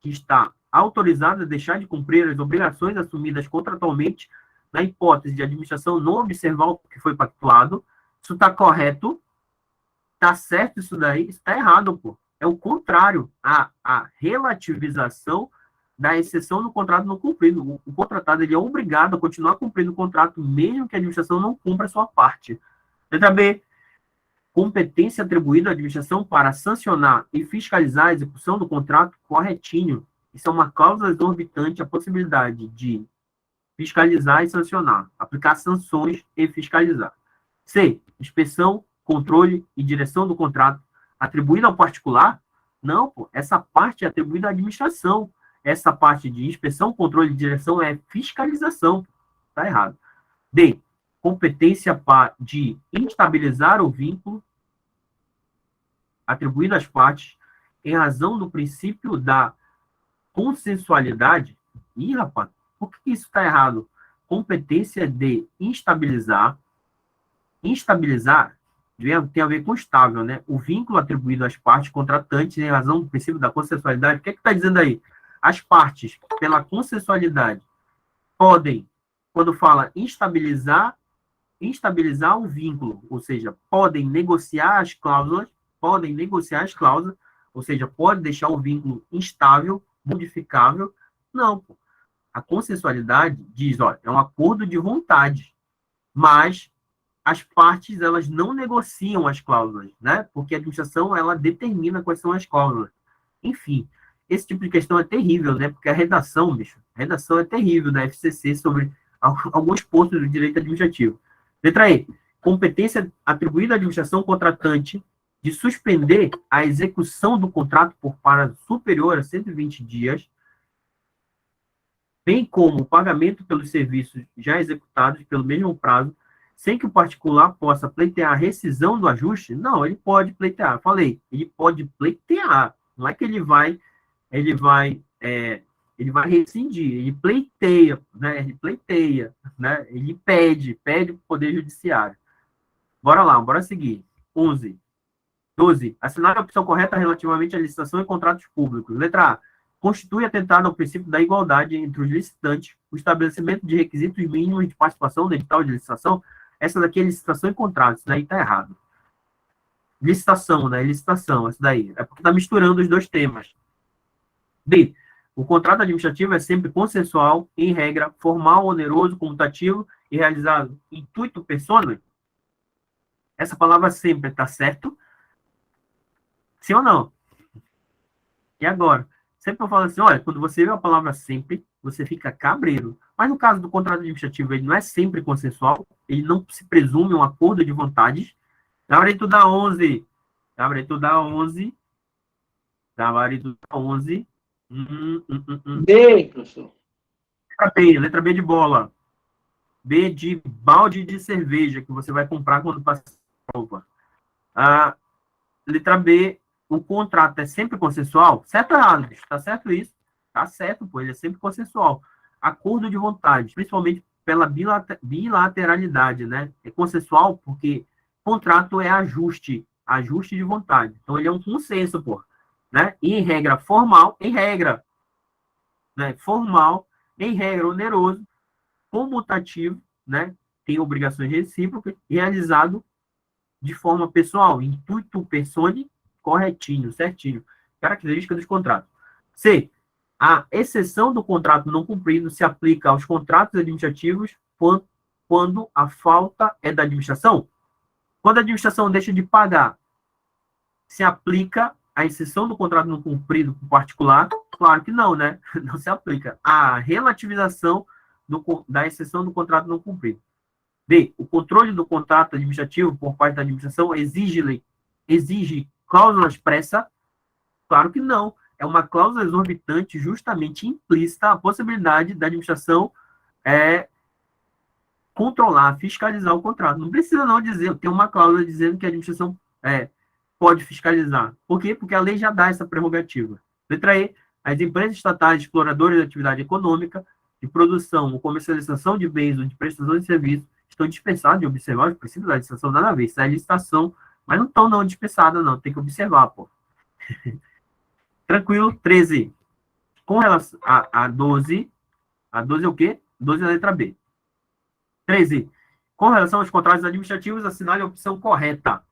que está autorizado a deixar de cumprir as obrigações assumidas contratualmente na hipótese de a administração não observar o que foi pactuado. Isso está correto? Está certo isso daí? Isso está errado, pô. É o contrário, a relativização da exceção do contrato não cumprido. O contratado ele é obrigado a continuar cumprindo o contrato, mesmo que a administração não cumpra a sua parte. Letra B. Competência atribuída à administração para sancionar e fiscalizar a execução do contrato, corretinho. Isso é uma cláusula exorbitante, a possibilidade de fiscalizar e sancionar, aplicar sanções e fiscalizar. C, inspeção, controle e direção do contrato atribuída ao particular? Não, pô, essa parte é atribuída à administração. Essa parte de inspeção, controle e direção é fiscalização. Tá errado. D, competência de instabilizar o vínculo atribuído às partes em razão do princípio da consensualidade. Ih, rapaz, por que isso está errado? Competência de instabilizar tem a ver com estável, né? O vínculo atribuído às partes contratantes em razão do princípio da consensualidade. O que está dizendo aí? As partes, pela consensualidade, podem, quando fala instabilizar o vínculo, ou seja, podem negociar as cláusulas, ou seja, pode deixar o vínculo instável, modificável. Não, pô. A consensualidade diz, olha, é um acordo de vontade, mas as partes, elas não negociam as cláusulas, né? Porque a administração, ela determina quais são as cláusulas. Enfim, esse tipo de questão é terrível, né? Porque a redação é terrível da FCC sobre alguns pontos do direito administrativo. Letra E, competência atribuída à administração contratante de suspender a execução do contrato por prazo superior a 120 dias, bem como o pagamento pelos serviços já executados pelo mesmo prazo, sem que o particular possa pleitear a rescisão do ajuste. Não, ele pode pleitear. Falei, ele pode pleitear. Não é que ele vai rescindir. Ele pleiteia, né? Ele pede para o Poder Judiciário. Bora lá, bora seguir. 11. 12. Assinar a opção correta relativamente à licitação e contratos públicos. Letra A. Constitui atentado ao princípio da igualdade entre os licitantes, o estabelecimento de requisitos mínimos de participação no edital de licitação. Essa daqui é licitação e contrato, isso daí tá errado. Licitação, né? Licitação, essa daí. É porque tá misturando os dois temas. B. O contrato administrativo é sempre consensual, em regra, formal, oneroso, comutativo e realizado intuito persona. Essa palavra sempre tá certo? Sim ou não? E agora? Sempre eu falo assim, olha, quando você vê a palavra sempre, você fica cabreiro. Mas no caso do contrato administrativo, ele não é sempre consensual, ele não se presume um acordo de vontades. Gabarito da 11. D, professor. Letra B de bola. B de balde de cerveja, que você vai comprar quando passa a prova. Letra B, o contrato é sempre consensual? Certo ou errado, bicho? Tá certo isso? Tá certo, pô, ele é sempre consensual. Acordo de vontade, principalmente pela bilateralidade, né? É consensual porque contrato é ajuste de vontade. Então, ele é um consenso, pô, né? E em regra formal, oneroso, comutativo, né? Tem obrigações recíprocas, realizado de forma pessoal, intuito persone, corretinho, certinho. Característica dos contratos. C. A exceção do contrato não cumprido se aplica aos contratos administrativos quando a falta é da administração. Quando a administração deixa de pagar, se aplica a exceção do contrato não cumprido com particular? Claro que não, né? Não se aplica. A relativização da exceção do contrato não cumprido. B. O controle do contrato administrativo por parte da administração exige cláusula expressa? Claro que não. É uma cláusula exorbitante, justamente implícita, a possibilidade da administração controlar, fiscalizar o contrato. Não precisa não dizer, tem uma cláusula dizendo que a administração pode fiscalizar. Por quê? Porque a lei já dá essa prerrogativa. Letra E. As empresas estatais exploradoras de atividade econômica, de produção ou comercialização de bens ou de prestação de serviços estão dispensadas de observar os princípios da licitação nada a ver. Isso é licitação, mas não estão não dispensadas, não. Tem que observar, pô. Tranquilo. 13. Com relação a 12, a 12 é o quê? 12 é a letra B. 13. Com relação aos contratos administrativos, assinale a opção correta.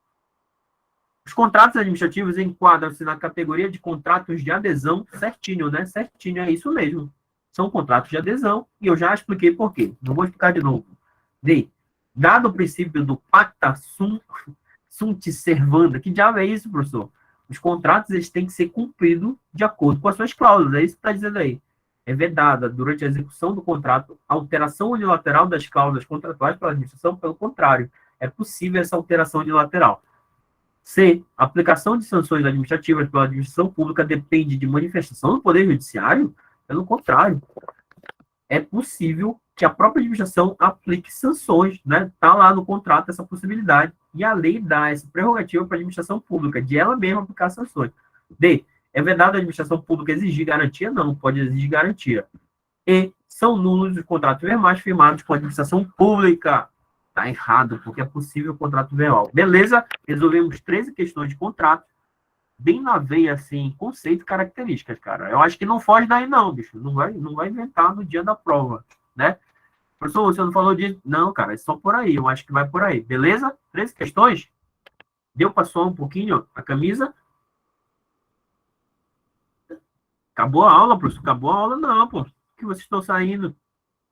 Os contratos administrativos enquadram-se na categoria de contratos de adesão, certinho, né? Certinho, é isso mesmo. São contratos de adesão, e eu já expliquei por quê. Não vou explicar de novo. D. Dado o princípio do pacta sunt servanda, que diabo é isso, professor? Os contratos, eles têm que ser cumpridos de acordo com as suas cláusulas, é isso que está dizendo aí. É vedada, durante a execução do contrato, a alteração unilateral das cláusulas contratuais pela administração, pelo contrário, é possível essa alteração de lateral. C. A aplicação de sanções administrativas pela administração pública depende de manifestação do Poder Judiciário? Pelo contrário, é possível que a própria administração aplique sanções, né? Está lá no contrato essa possibilidade, e a lei dá essa prerrogativa para a administração pública, de ela mesma aplicar sanções. D. É vedado a administração pública exigir garantia? Não, pode exigir garantia. E. São nulos os contratos verbais firmados com a administração pública. Está errado, porque é possível o contrato verbal. Beleza? Resolvemos 13 questões de contrato, bem na veia, assim, conceito e características, cara. Eu acho que não foge daí não, bicho. Não vai inventar no dia da prova, né? Professor, você não falou disso? Não, cara, é só por aí. Eu acho que vai por aí. Beleza? 13 questões? Deu para suar um pouquinho a camisa? Acabou a aula, professor? Acabou a aula? Não, pô. Que vocês estão saindo?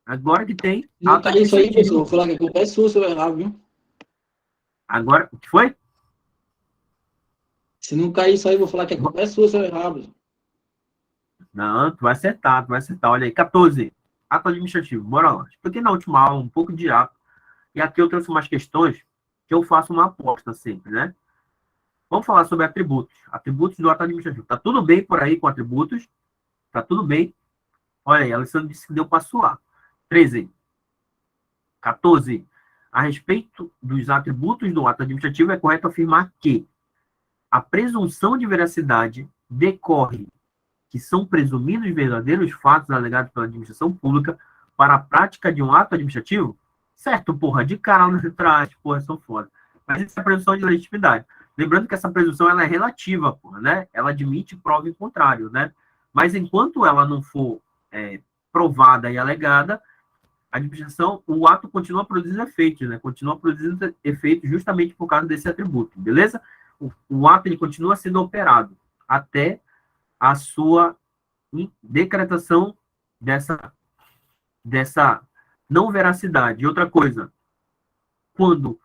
Agora que tem... Não tá isso aí, pessoal. Vou falar que a culpa é sua se eu errar, viu? Agora, o que foi? Se não cair isso aí, vou falar que a culpa é sua se eu errar, pessoal. Não, tu vai acertar. Olha aí, 14. Ato administrativo. Bora lá. Expliquei na última aula um pouco de ato. E aqui eu trouxe umas questões que eu faço uma aposta sempre, né? Vamos falar sobre atributos. Atributos do ato administrativo. Tá tudo bem por aí com atributos? Tá tudo bem? Olha aí, Alessandro disse que deu para suar. 13. 14. A respeito dos atributos do ato administrativo, é correto afirmar que a presunção de veracidade decorre que são presumidos verdadeiros fatos alegados pela administração pública para a prática de um ato administrativo? Certo, porra, de cara no trás, porra, são foda. Mas isso é a presunção de legitimidade. Lembrando que essa presunção ela é relativa, porra, né? Ela admite prova em contrário, né? Mas enquanto ela não for provada e alegada, a administração, o ato continua produzindo efeitos, né? Continua produzindo efeitos justamente por causa desse atributo, beleza? O ato ele continua sendo operado até a sua decretação dessa não veracidade. E outra coisa, quando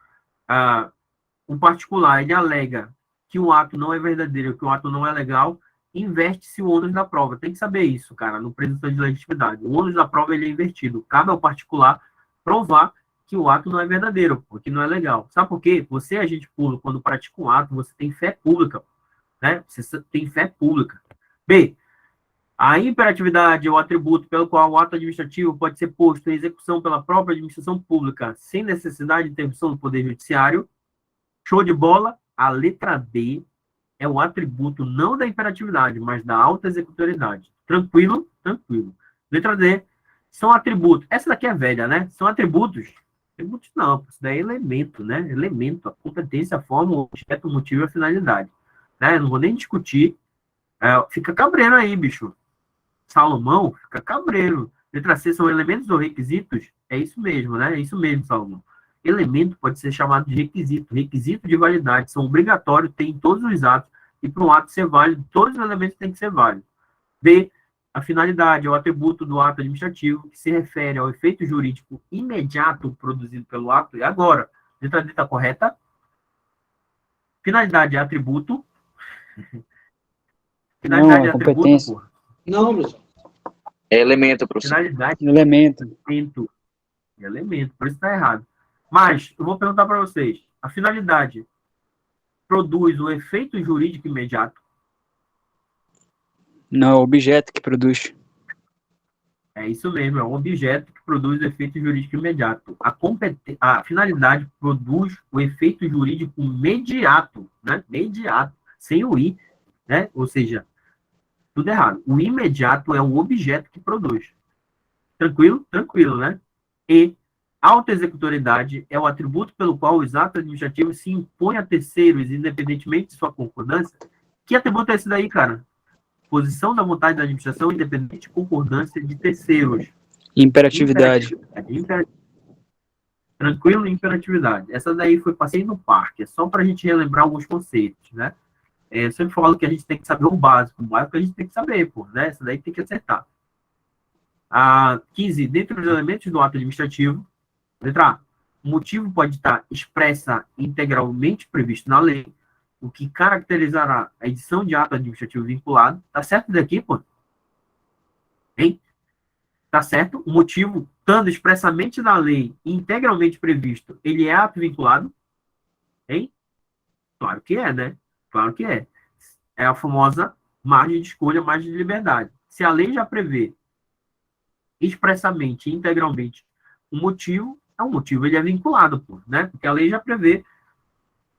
o particular ele alega que o ato não é verdadeiro, que o ato não é legal, inverte-se o ônus da prova. Tem que saber isso, cara, no presunção de legitimidade. O ônus da prova ele é invertido. Cabe ao particular provar que o ato não é verdadeiro, porque não é legal. Sabe por quê? Você, agente público, quando pratica um ato, você tem fé pública, né? Você tem fé pública. B. A imperatividade é o atributo pelo qual o ato administrativo pode ser posto em execução pela própria administração pública sem necessidade de intervenção do Poder Judiciário. Show de bola. A letra B é o atributo não da imperatividade, mas da alta executoriedade. Tranquilo? Tranquilo. Letra D. São atributos. Essa daqui é velha, né? São atributos. Atributos não, isso daí é elemento, né? Elemento, a competência, a forma, o objeto, o motivo e a finalidade. Né? Não vou nem discutir. Fica cabreiro aí, bicho. Salomão, fica cabreiro. Letra C são elementos ou requisitos? É isso mesmo, né? É isso mesmo, Salomão. Elemento pode ser chamado de requisito. Requisito de validade. São obrigatórios, tem em todos os atos. E para um ato ser válido, todos os elementos têm que ser válidos. B. A finalidade é o atributo do ato administrativo que se refere ao efeito jurídico imediato produzido pelo ato. E agora, letra D está correta? Finalidade é atributo. Finalidade é atributo, competência. porra. Não, professor. É elemento, professor. Finalidade Elemento. é elemento, por isso está errado. Mas, eu vou perguntar para vocês, a finalidade produz o efeito jurídico imediato? Não, é o objeto que produz. É isso mesmo, é um objeto que produz o efeito jurídico imediato. A finalidade produz o efeito jurídico imediato, né? Imediato, sem o i, né? Ou seja, tudo errado. O imediato é o objeto que produz. Tranquilo? Tranquilo, né? E alta executoriedade é o atributo pelo qual os atos administrativos se impõem a terceiros, independentemente de sua concordância. Que atributo é esse daí, cara? Posição da vontade da administração independente de concordância de terceiros. Imperatividade. Tranquilo, imperatividade. Essa daí foi passeio no parque. É só para a gente relembrar alguns conceitos, né? Eu sempre falo que a gente tem que saber o básico. O básico a gente tem que saber, pô, né? Essa daí tem que acertar. 15. Dentre os elementos do ato administrativo, letra A. O motivo pode estar expressa integralmente previsto na lei, o que caracterizará a edição de ato administrativo vinculado. Tá certo daqui, pô? Hein? Tá certo? O motivo, estando expressamente na lei e integralmente previsto, ele é ato vinculado? Hein? Claro que é, né? Claro que é. É a famosa margem de escolha, margem de liberdade. Se a lei já prevê expressamente e integralmente um motivo, é um motivo, ele é vinculado, pô, né? Porque a lei já prevê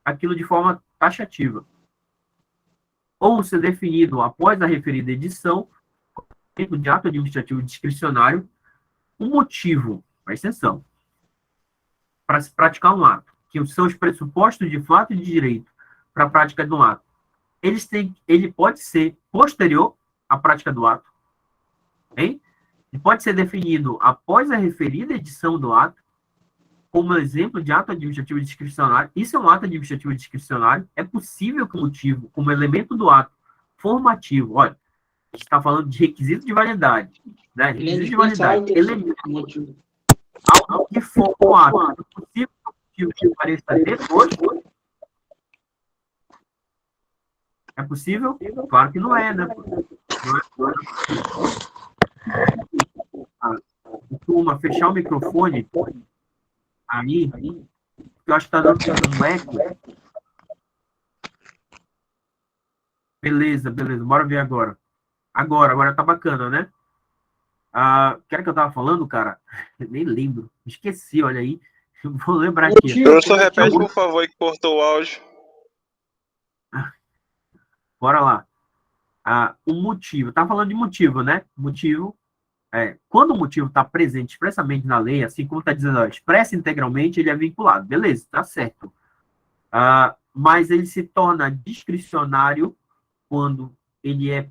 aquilo de forma taxativa. Ou ser definido após a referida edição, de ato administrativo discricionário, um motivo, presta atenção, para se praticar um ato, que são os pressupostos de fato e de direito para a prática de um ato. Ele pode ser posterior à prática do ato, hein? Ele pode ser definido após a referida edição do ato, como exemplo de ato administrativo discricionário. Isso é um ato administrativo discricionário. É possível que o motivo, como elemento do ato formativo, olha, a gente está falando de requisito de validade, né? Requisito de validade, elemento, algo que for um ato, é possível que o motivo apareça depois. É possível? Claro que não é, né? Não é. Turma, fechar o microfone aí, eu acho que está dando um eco. Beleza, bora ver agora. Agora tá bacana, né? Que era que eu tava falando, cara? Eu nem lembro. Esqueci, olha aí. Vou lembrar aqui. Professor, repete, por favor, que cortou o áudio. Bora lá. O motivo. Tá falando de motivo, né? Motivo. Quando o motivo está presente expressamente na lei, assim como está dizendo, expressa integralmente, ele é vinculado. Beleza, tá certo. Mas ele se torna discricionário quando ele é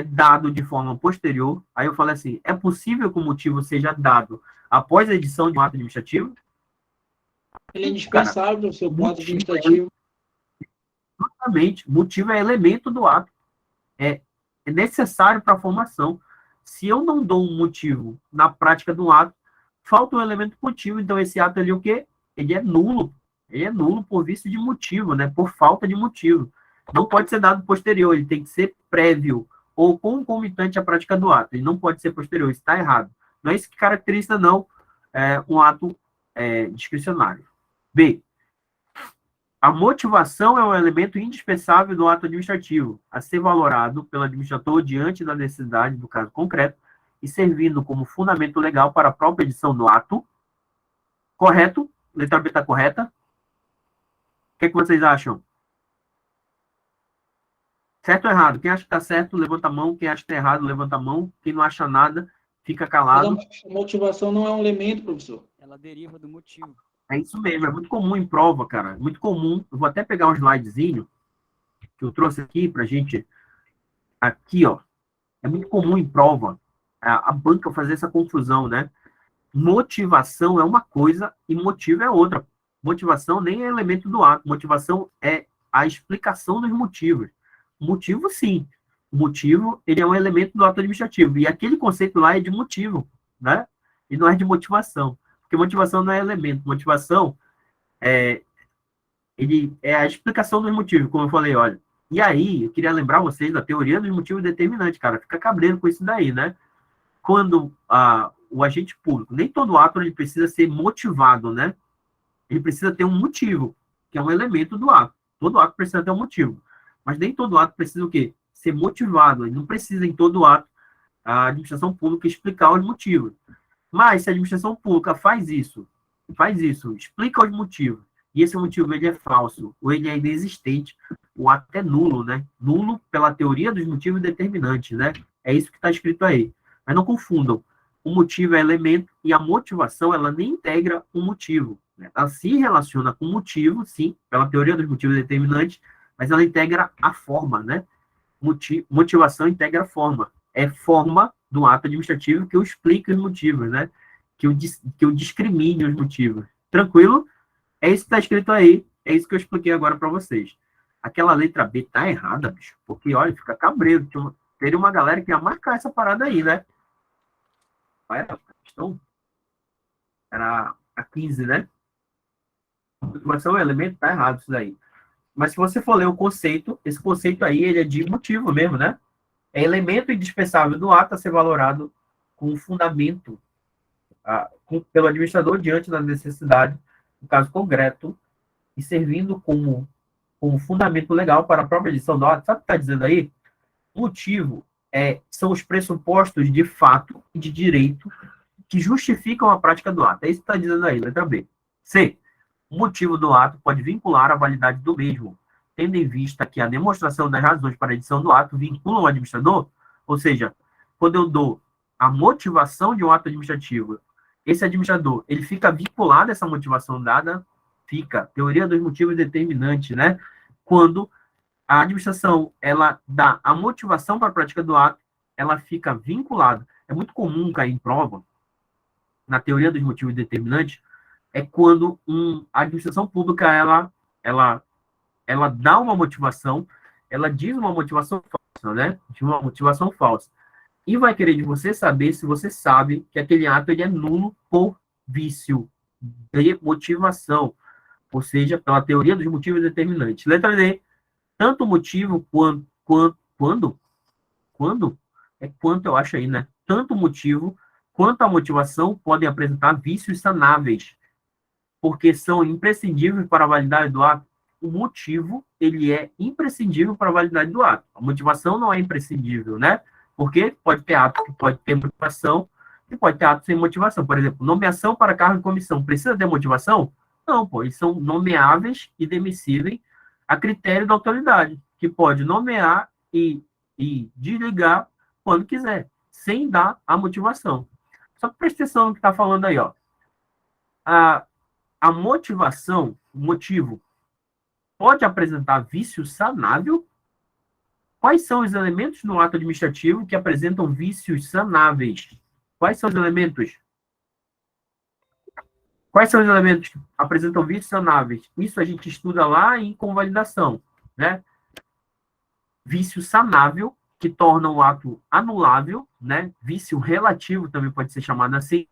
dado de forma posterior. Aí eu falo assim, é possível que o motivo seja dado após a edição de um ato administrativo? Ele é indispensável para o seu ato administrativo. Exatamente. Motivo é elemento do ato. É necessário para a formação. Se eu não dou um motivo na prática do ato, falta um elemento motivo. Então, esse ato ali, o quê? Ele é nulo. Ele é nulo por vício de motivo, né? Por falta de motivo. Não pode ser dado posterior, ele tem que ser prévio ou concomitante à prática do ato. Ele não pode ser posterior, isso está errado. Não é isso que caracteriza, não, um ato discricionário. B. A motivação é um elemento indispensável do ato administrativo, a ser valorado pelo administrador diante da necessidade do caso concreto e servindo como fundamento legal para a própria edição do ato. Correto? Letra B está correta? O que vocês acham? Certo ou errado? Quem acha que está certo, levanta a mão. Quem acha que está errado, levanta a mão. Quem não acha nada, fica calado. A motivação não é um elemento, professor. Ela deriva do motivo. É isso mesmo, é muito comum em prova, cara. Muito comum. Eu vou até pegar um slidezinho que eu trouxe aqui pra gente. Aqui, ó. É muito comum em prova a banca fazer essa confusão, né? Motivação é uma coisa e motivo é outra. Motivação nem é elemento do ato. Motivação é a explicação dos motivos. Motivo, sim. O motivo, ele é um elemento do ato administrativo. E aquele conceito lá é de motivo, né? E não é de motivação. Porque motivação não é elemento. Motivação ele é a explicação dos motivos, como eu falei, olha. E aí, eu queria lembrar vocês da teoria dos motivos determinantes, cara. Fica cabreiro com isso daí, né? Quando o agente público, nem todo ato ele precisa ser motivado, né? Ele precisa ter um motivo, que é um elemento do ato. Todo ato precisa ter um motivo. Mas nem todo ato precisa o quê? Ser motivado. Ele não precisa, em todo ato, a administração pública explicar os motivos. Mas, se a administração pública faz isso, explica os motivos, e esse motivo ele é falso, ou ele é inexistente, o ato é nulo, né? Nulo pela teoria dos motivos determinantes, né? É isso que está escrito aí. Mas não confundam. O motivo é elemento, e a motivação, ela nem integra o motivo. Né? Ela se relaciona com o motivo, sim, pela teoria dos motivos determinantes, mas ela integra a forma, né? Motivação integra a forma. É forma do ato administrativo que eu explique os motivos, né? Que eu discrimine os motivos. Tranquilo? É isso que está escrito aí. É isso que eu expliquei agora para vocês. Aquela letra B tá errada, bicho. Porque, olha, fica cabreiro. Teria uma galera que ia marcar essa parada aí, né? Era a 15, né? Motivação é elemento, tá errado isso daí. Mas se você for ler o conceito, esse conceito aí, ele é de motivo mesmo, né? É elemento indispensável do ato a ser valorado com fundamento pelo administrador diante da necessidade, no caso concreto, e servindo como fundamento legal para a própria edição do ato. Sabe o que está dizendo aí? O motivo são os pressupostos de fato e de direito que justificam a prática do ato. É isso que está dizendo aí, letra B. C. O motivo do ato pode vincular a validade do mesmo, tendo em vista que a demonstração das razões para a edição do ato vincula o administrador, ou seja, quando eu dou a motivação de um ato administrativo, esse administrador, ele fica vinculado a essa motivação dada, teoria dos motivos determinantes, né? Quando a administração, ela dá a motivação para a prática do ato, ela fica vinculada. É muito comum cair em prova, na teoria dos motivos determinantes, é quando a administração pública, ela dá uma motivação, ela diz uma motivação falsa, né? De uma motivação falsa. E vai querer de você saber se você sabe que aquele ato ele é nulo por vício de motivação, ou seja, pela teoria dos motivos determinantes. Letra D. Tanto o motivo quando? É quanto, eu acho aí, né? Tanto o motivo quanto a motivação podem apresentar vícios sanáveis, porque são imprescindíveis para a validade do ato. O motivo, ele é imprescindível para a validade do ato. A motivação não é imprescindível, né? Porque pode ter ato que pode ter motivação e pode ter ato sem motivação. Por exemplo, nomeação para cargo de comissão. Precisa ter motivação? Não, pô. Eles são nomeáveis e demissíveis a critério da autoridade, que pode nomear e desligar quando quiser, sem dar a motivação. Só que presta atenção no que está falando aí, ó. A motivação, o motivo, pode apresentar vício sanável? Quais são os elementos no ato administrativo que apresentam vícios sanáveis? Quais são os elementos? Quais são os elementos que apresentam vícios sanáveis? Isso a gente estuda lá em convalidação, né? Vício sanável, que torna o ato anulável, né? Vício relativo também pode ser chamado assim,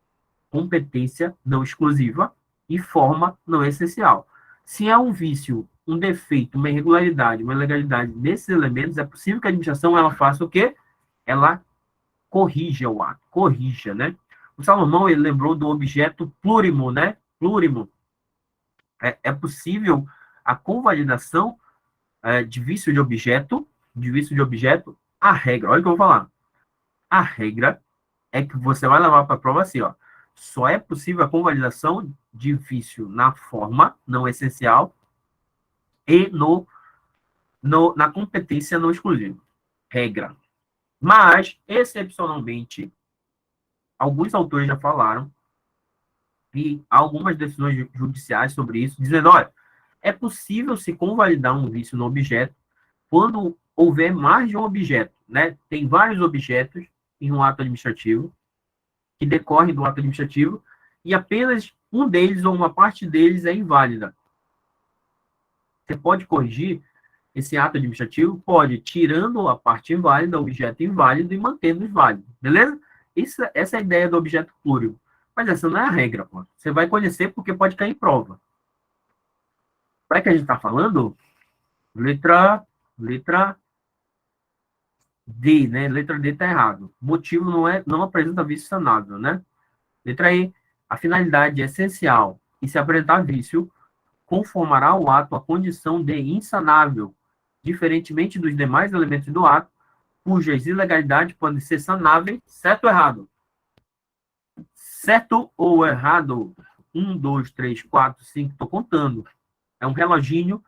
competência não exclusiva e forma não essencial. Se é um vício, um defeito, uma irregularidade, uma ilegalidade nesses elementos, é possível que a administração ela faça o quê? Ela corrija o ato, né? O Salomão, ele lembrou do objeto plurimo, né? Plurimo. É possível a convalidação de vício de objeto, a regra, olha o que eu vou falar. A regra é que você vai levar para a prova assim, ó. Só é possível a convalidação de vício na forma não essencial e na competência não exclusiva. Regra. Mas, excepcionalmente, alguns autores já falaram e algumas decisões judiciais sobre isso, dizendo, olha, é possível se convalidar um vício no objeto quando houver mais de um objeto, né? Tem vários objetos em um ato administrativo que decorrem do ato administrativo e apenas um deles ou uma parte deles é inválida. Você pode corrigir esse ato administrativo? Pode, tirando a parte inválida, o objeto inválido e mantendo os válidos, beleza? Essa é a ideia do objeto plúrio. Mas essa não é a regra, pô. Você vai conhecer porque pode cair em prova. Para que a gente está falando? Letra D, né? Letra D está errado. Motivo não apresenta vício sanável, né? Letra E, a finalidade é essencial e se apresentar vício, conformará o ato à condição de insanável, diferentemente dos demais elementos do ato, cujas ilegalidades podem ser sanáveis, certo ou errado? Certo ou errado? 1, 2, 3, 4, 5, estou contando. É um reloginho.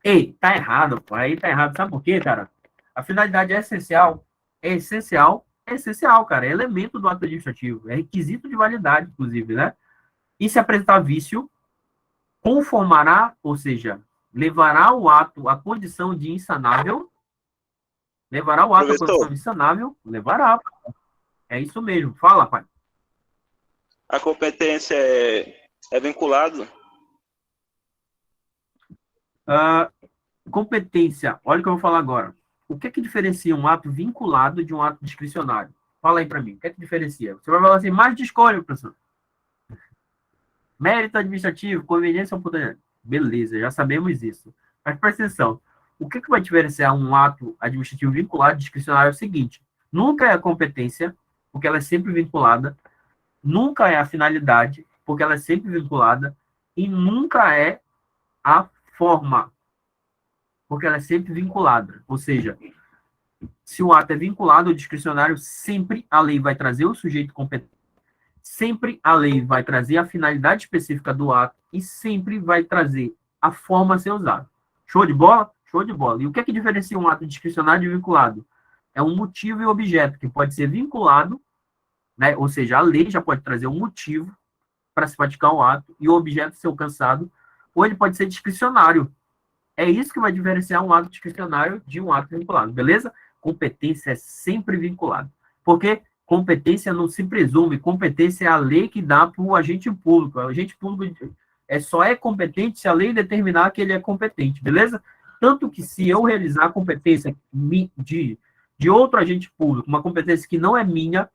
Ei, tá errado, pô. Aí tá errado. Sabe por quê, cara? A finalidade é essencial. É essencial, cara. É elemento do ato administrativo. É requisito de validade, inclusive, né? E se apresentar vício, conformará, ou seja, levará o ato à condição de insanável. Levará o ato à condição de insanável? Levará. É isso mesmo. Fala, pai. A competência é vinculada? Competência. Olha o que eu vou falar agora. O que é que diferencia um ato vinculado de um ato discricionário? Fala aí para mim. O que é que diferencia? Você vai falar assim, mais de escolha, professor. Mérito administrativo, conveniência ou oportunidade. Beleza, já sabemos isso. Mas presta atenção. O que vai diferenciar um ato administrativo vinculado discricionário é o seguinte. Nunca é a competência porque ela é sempre vinculada, nunca é a finalidade, porque ela é sempre vinculada, e nunca é a forma, porque ela é sempre vinculada. Ou seja, se o ato é vinculado ao discricionário, sempre a lei vai trazer o sujeito competente, sempre a lei vai trazer a finalidade específica do ato e sempre vai trazer a forma a ser usada. Show de bola? Show de bola. E o que é que diferencia um ato discricionário de vinculado? É um motivo e objeto que pode ser vinculado, né? Ou seja, a lei já pode trazer um motivo para se praticar o ato e o objeto ser alcançado, ou ele pode ser discricionário. É isso que vai diferenciar um ato discricionário de um ato vinculado, beleza? Competência é sempre vinculada. Porque competência não se presume, competência é a lei que dá para o agente público. O agente público só é competente se a lei determinar que ele é competente, beleza? Tanto que se eu realizar a competência de outro agente público, uma competência que não é minha,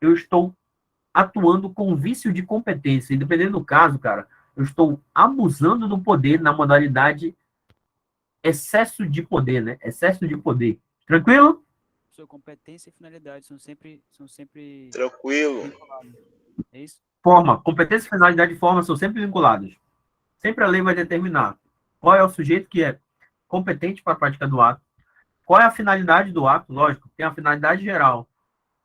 eu estou atuando com vício de competência. E dependendo do caso, cara, eu estou abusando do poder na modalidade excesso de poder, né? Excesso de poder. Tranquilo? Sua competência e finalidade são sempre Tranquilo. vinculados. É isso? Forma. Competência, finalidade e forma são sempre vinculadas. Sempre a lei vai determinar qual é o sujeito que é competente para a prática do ato, qual é a finalidade do ato, lógico, tem a finalidade geral,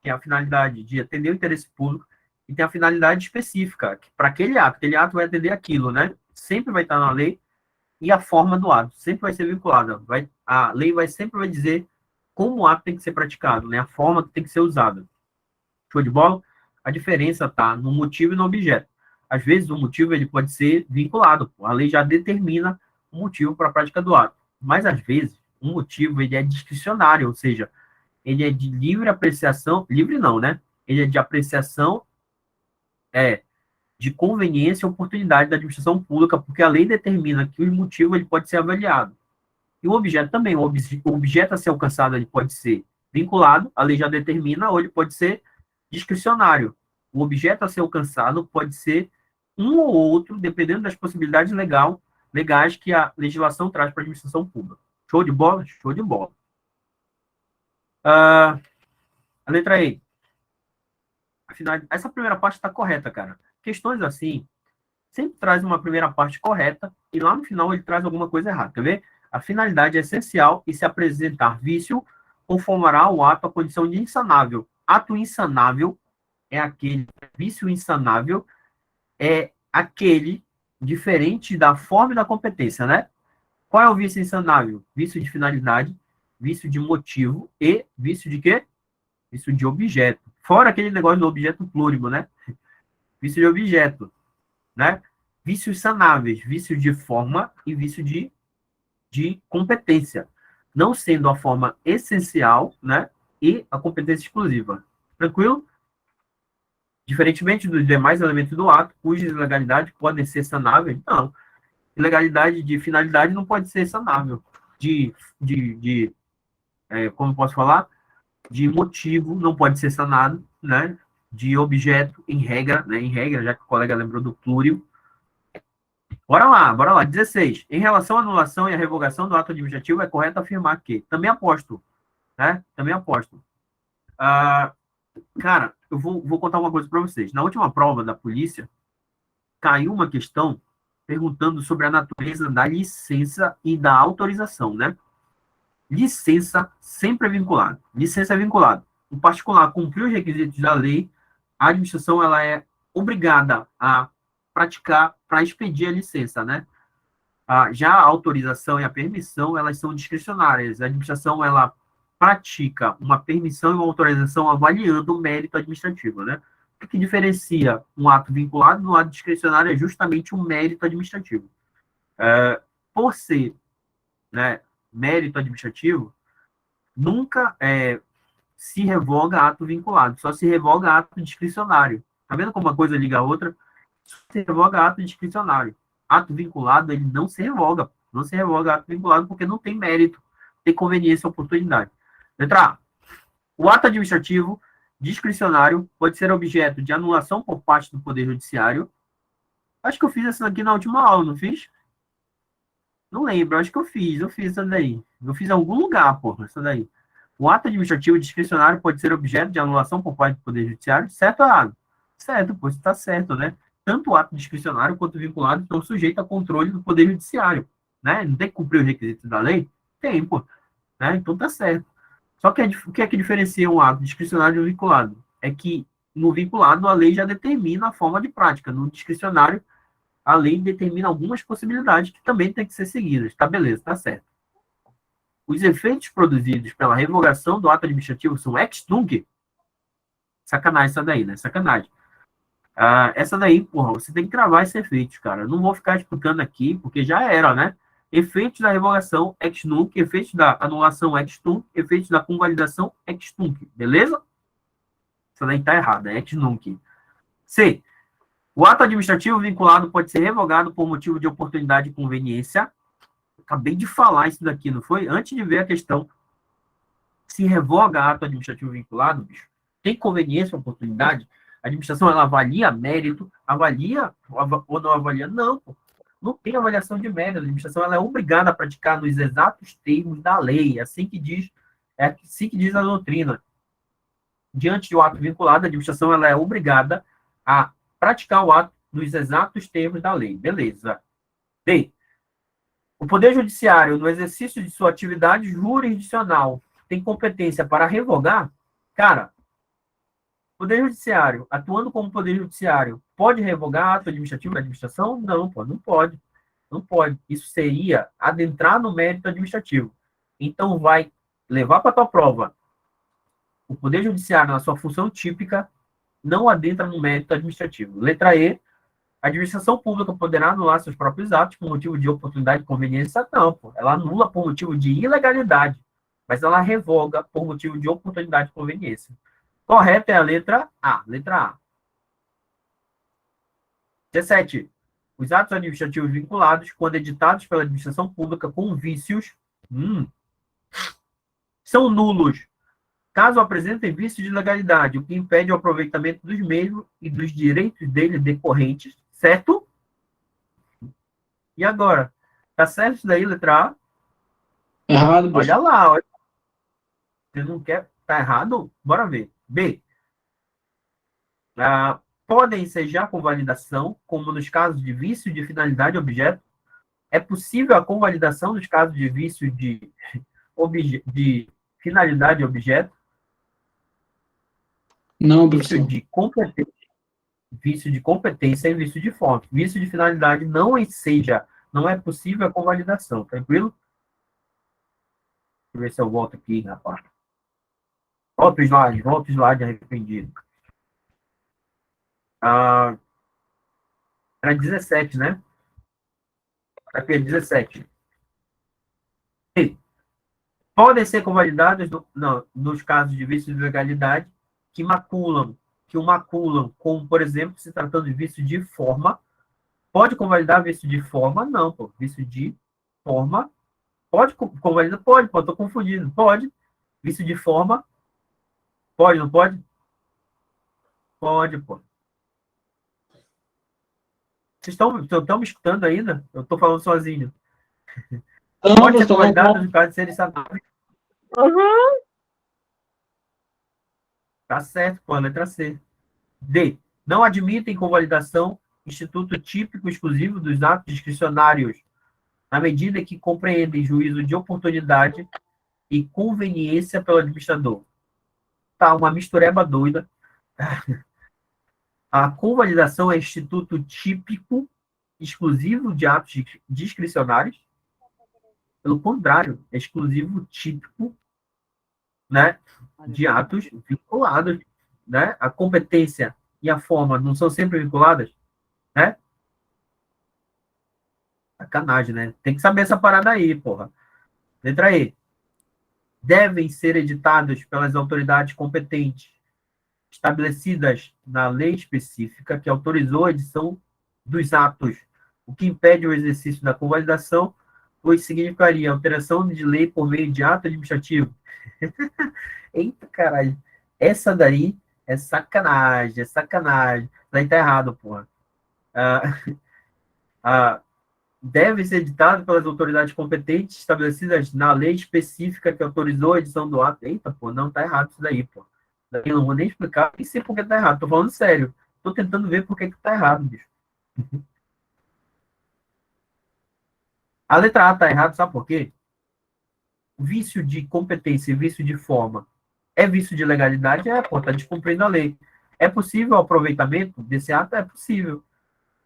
tem a finalidade de atender o interesse público, e tem a finalidade específica, para aquele ato vai atender aquilo, né? Sempre vai estar na lei, e a forma do ato sempre vai ser vinculada. A lei sempre vai dizer como o ato tem que ser praticado, né? A forma que tem que ser usada. Show de bola? A diferença está no motivo e no objeto. Às vezes o motivo ele pode ser vinculado, a lei já determina o motivo para a prática do ato. Mas às vezes o motivo ele é discricionário, ou seja, ele é de livre apreciação, livre não, né? Ele é de apreciação de conveniência e oportunidade da administração pública, porque a lei determina que o motivo ele pode ser avaliado. E o objeto também, o objeto a ser alcançado ele pode ser vinculado, a lei já determina, ou ele pode ser discricionário. O objeto a ser alcançado pode ser um ou outro, dependendo das possibilidades legais que a legislação traz para a administração pública. Show de bola? Show de bola. A letra E. Essa primeira parte está correta, cara. Questões assim, sempre traz uma primeira parte correta e lá no final ele traz alguma coisa errada. Quer ver? A finalidade é essencial e se apresentar vício, conformará o ato à condição de insanável. Ato insanável é aquele, vício insanável é aquele diferente da forma e da competência, né? Qual é o vício insanável? Vício de finalidade, vício de motivo e vício de quê? Vício de objeto. Fora aquele negócio do objeto plurimo, né? Vício de objeto, né? Vícios sanáveis, vício de forma e vício de competência. Não sendo a forma essencial, né? E a competência exclusiva. Tranquilo? Diferentemente dos demais elementos do ato, cujas ilegalidades podem ser sanáveis, não. Ilegalidade de finalidade não pode ser sanável. Como posso falar? De motivo não pode ser sanado, né? De objeto, em regra, né? Em regra, já que o colega lembrou do plúrio. Bora lá. 16. Em relação à anulação e à revogação do ato administrativo, é correto afirmar que, também aposto, né? Também aposto. Cara, eu vou contar uma coisa para vocês. Na última prova da polícia, caiu uma questão perguntando sobre a natureza da licença e da autorização, né? Licença sempre é vinculado. Licença é vinculado. Em particular, cumprir os requisitos da lei, a administração ela é obrigada a praticar para expedir a licença, né? Já a autorização e a permissão, elas são discricionárias. A administração, ela pratica uma permissão e uma autorização avaliando o mérito administrativo, né? O que diferencia um ato vinculado do ato discricionário é justamente o mérito administrativo. Por ser, né, mérito administrativo, nunca se revoga ato vinculado, só se revoga ato discricionário. Tá vendo como uma coisa liga a outra? Só se revoga ato discricionário. Ato vinculado, ele não se revoga. Não se revoga ato vinculado porque não tem mérito, tem conveniência e oportunidade. Letra A. O ato administrativo discricionário pode ser objeto de anulação por parte do Poder Judiciário. Acho que eu fiz essa aqui na última aula, não fiz? Não lembro, acho que eu fiz essa daí. Eu fiz em algum lugar, porra, essa daí. O ato administrativo discricionário pode ser objeto de anulação por parte do Poder Judiciário, certo ou errado? Certo, pois está certo, né? Tanto o ato discricionário quanto o vinculado estão sujeitos a controle do Poder Judiciário, né? Não tem que cumprir os requisitos da lei? Tem, pô. Né? Então tá certo. Só que o que é que diferencia um ato discricionário do vinculado? É que no vinculado a lei já determina a forma de prática. No discricionário, a lei determina algumas possibilidades que também têm que ser seguidas. Tá, beleza, tá certo. Os efeitos produzidos pela revogação do ato administrativo são ex nunc. Sacanagem essa daí, né? Sacanagem. Essa daí, porra, você tem que cravar esses efeitos, cara. Eu não vou ficar explicando aqui, porque já era, né? Efeitos da revogação ex nunc, efeitos da anulação ex tunc, efeitos da convalidação ex tunc. Beleza? Essa daí tá errada, é ex nunc. C. O ato administrativo vinculado pode ser revogado por motivo de oportunidade e conveniência. Acabei de falar isso daqui, não foi? Antes de ver a questão se revoga ato administrativo vinculado, bicho, tem conveniência, oportunidade? A administração, ela avalia mérito, avalia ou não avalia? Não, pô. Não tem avaliação de mérito. A administração, ela é obrigada a praticar nos exatos termos da lei, assim que diz a doutrina. Diante de um ato vinculado, a administração, ela é obrigada a praticar o ato nos exatos termos da lei. Beleza. D. O Poder Judiciário, no exercício de sua atividade jurisdicional, tem competência para revogar? Cara, o Poder Judiciário, atuando como Poder Judiciário, pode revogar ato administrativo da administração? Não, pô, não pode. Não pode. Isso seria adentrar no mérito administrativo. Então, vai levar para a tua prova. O Poder Judiciário, na sua função típica, não adentra no mérito administrativo. Letra E. A administração pública poderá anular seus próprios atos por motivo de oportunidade e conveniência? Não, pô. Ela anula por motivo de ilegalidade, mas ela revoga por motivo de oportunidade e conveniência. Correta é a letra A. Letra A. 17. Os atos administrativos vinculados, quando editados pela administração pública com vícios, são nulos, caso apresentem vícios de legalidade, o que impede o aproveitamento dos mesmos e dos direitos dele decorrentes, certo? E agora? Tá certo isso daí, letra A? Errado, bicho. Olha lá, olha. Você não quer? Tá errado? Bora ver. B. Podem ensejar convalidação, como nos casos de vício de finalidade objeto. É possível a convalidação nos casos de vício de finalidade objeto. Não, Vício professor. de competência. Vício de competência e vício de fonte. Vício de finalidade não enseja, não é possível a convalidação. Tranquilo? Deixa eu ver se eu volto aqui, rapaz. Volta o slide arrependido. Era 17, né? Aqui é 17. E podem ser convalidados nos casos de vício de legalidade que o maculam, como, por exemplo, se tratando de vício de forma. Pode convalidar vício de forma? Não, pô. Vício de forma. Pode convalidar? Pode, pô. Tô confundindo. Pode. Vício de forma. Pode, não pode? Pode, pô. Vocês estão me escutando ainda? Eu estou falando sozinho. Não, Pode ser professor, convalidado não. no caso de serem sanáveis. Tá certo, pô, letra C. D. Não admitem convalidação instituto típico exclusivo dos atos discricionários, na medida que compreendem juízo de oportunidade e conveniência pelo administrador. Tá, uma mistureba doida. A convalidação é instituto típico exclusivo de atos discricionários. Pelo contrário, é exclusivo típico, né, de atos vinculados, né? A competência e a forma não são sempre vinculadas, né? Sacanagem, né? Tem que saber essa parada aí, porra. Letra E. Devem ser editados pelas autoridades competentes, estabelecidas na lei específica que autorizou a edição dos atos, o que impede o exercício da convalidação, pois significaria alteração de lei por meio de ato administrativo. Eita, caralho. Essa daí é sacanagem, é sacanagem. Daí tá errado, porra. deve ser editado pelas autoridades competentes estabelecidas na lei específica que autorizou a edição do ato. Eita, pô, não, tá errado isso daí, pô. Eu não vou nem explicar, nem sei por que tá errado. Tô falando sério. Tô tentando ver por que tá errado, bicho. A letra A tá errado, sabe por quê? Vício de competência e vício de forma é vício de legalidade? É, pô, tá descumprindo a lei. É possível o aproveitamento desse ato? É possível.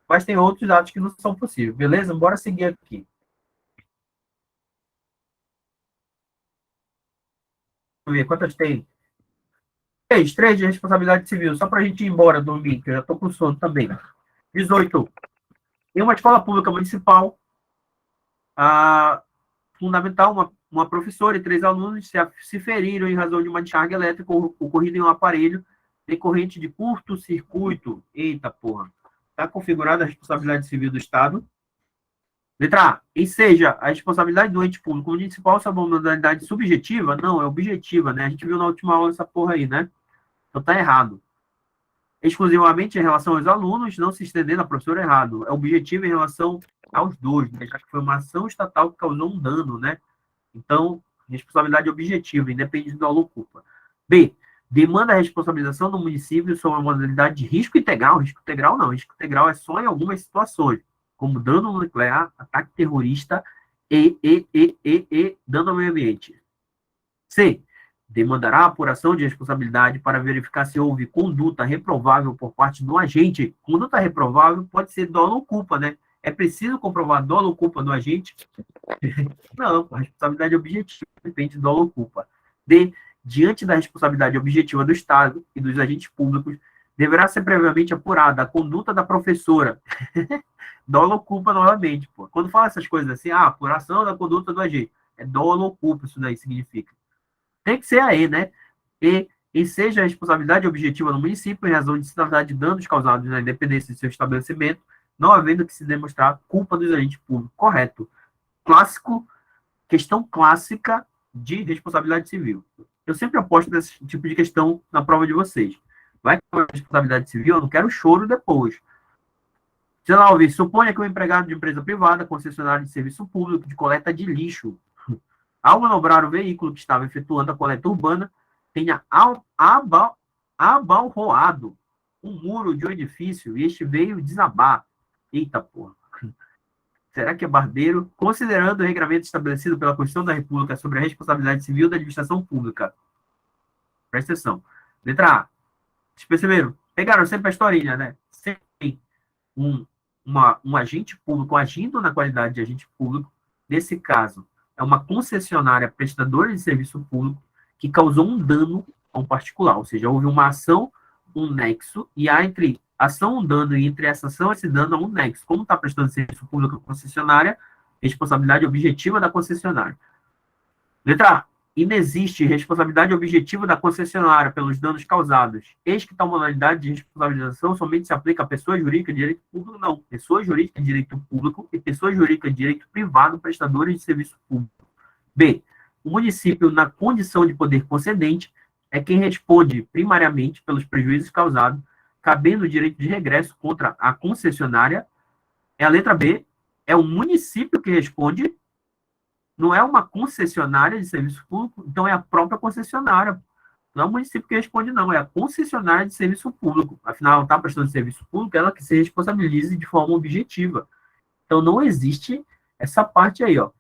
Mas tem outros atos que não são possíveis. Beleza? Bora seguir aqui. Vamos ver quantas tem. Três de responsabilidade civil. Só para a gente ir embora dormir, que eu já estou com sono também. 18. Em uma escola pública municipal, fundamental, uma professora e 3 alunos se feriram em razão de uma descarga elétrica ocorrida em um aparelho decorrente de curto-circuito. Eita, porra. Está configurada a responsabilidade civil do Estado. Letra A. Enseja a responsabilidade do ente público municipal sobre uma modalidade subjetiva? Não, é objetiva, né? A gente viu na última aula essa porra aí, né? Então tá errado. Exclusivamente em relação aos alunos, não se estendendo a professor errado. É objetivo em relação aos dois, né? Já que foi uma ação estatal que causou um dano, né? Então, responsabilidade objetiva, independente do dolo ou culpa. B. Demanda a responsabilização do município sobre a modalidade de risco integral. Risco integral não. Risco integral é só em algumas situações, como dano nuclear, ataque terrorista e dano ao meio ambiente. C. Demandará a apuração de responsabilidade para verificar se houve conduta reprovável por parte do agente. Conduta reprovável pode ser dolo ou culpa, né? É preciso comprovar dolo ou culpa do agente? Não, a responsabilidade objetiva depende de dolo ou culpa. D. Diante da responsabilidade objetiva do Estado e dos agentes públicos, deverá ser previamente apurada a conduta da professora. Dolo ou culpa novamente, pô. Quando fala essas coisas assim, apuração da conduta do agente. É dolo ou culpa, isso daí significa. Tem que ser a E, né? E seja a responsabilidade objetiva do município em razão de sinalidade de danos causados na independência de seu estabelecimento, não havendo que se demonstrar culpa dos agentes públicos. Correto. Clássico, questão clássica de responsabilidade civil. Eu sempre aposto nesse tipo de questão na prova de vocês. Vai com responsabilidade civil, eu não quero choro depois. Sei lá, ouvir, suponha que o empregado de empresa privada, concessionário de serviço público de coleta de lixo, ao manobrar o veículo que estava efetuando a coleta urbana, tenha abalroado um muro de um edifício e este veio desabar. Eita, porra. Será que é barbeiro? Considerando o regramento estabelecido pela Constituição da República sobre a responsabilidade civil da administração pública. Presta atenção. Letra A. Vocês perceberam? Pegaram sempre a historinha, né? Sempre tem um agente público agindo na qualidade de agente público. Nesse caso, é uma concessionária prestadora de serviço público que causou um dano a um particular. Ou seja, houve uma ação, um nexo, e há entre ação, um dano, e entre essa ação, esse dano, há um nexo. Como está prestando serviço público à concessionária, responsabilidade objetiva da concessionária. Letra A. Inexiste responsabilidade objetiva da concessionária pelos danos causados. Eis que tal modalidade de responsabilização somente se aplica a pessoa jurídica de direito público, não. Pessoa jurídica de direito público e pessoa jurídica de direito privado prestadores de serviço público. B. O município, na condição de poder concedente, é quem responde primariamente pelos prejuízos causados, cabendo o direito de regresso contra a concessionária. É a letra B. É o município que responde, não é uma concessionária de serviço público, então é a própria concessionária. Não é o município que responde, não, é a concessionária de serviço público. Afinal, ela está prestando serviço público, ela que se responsabilize de forma objetiva. Então, não existe essa parte aí, ó,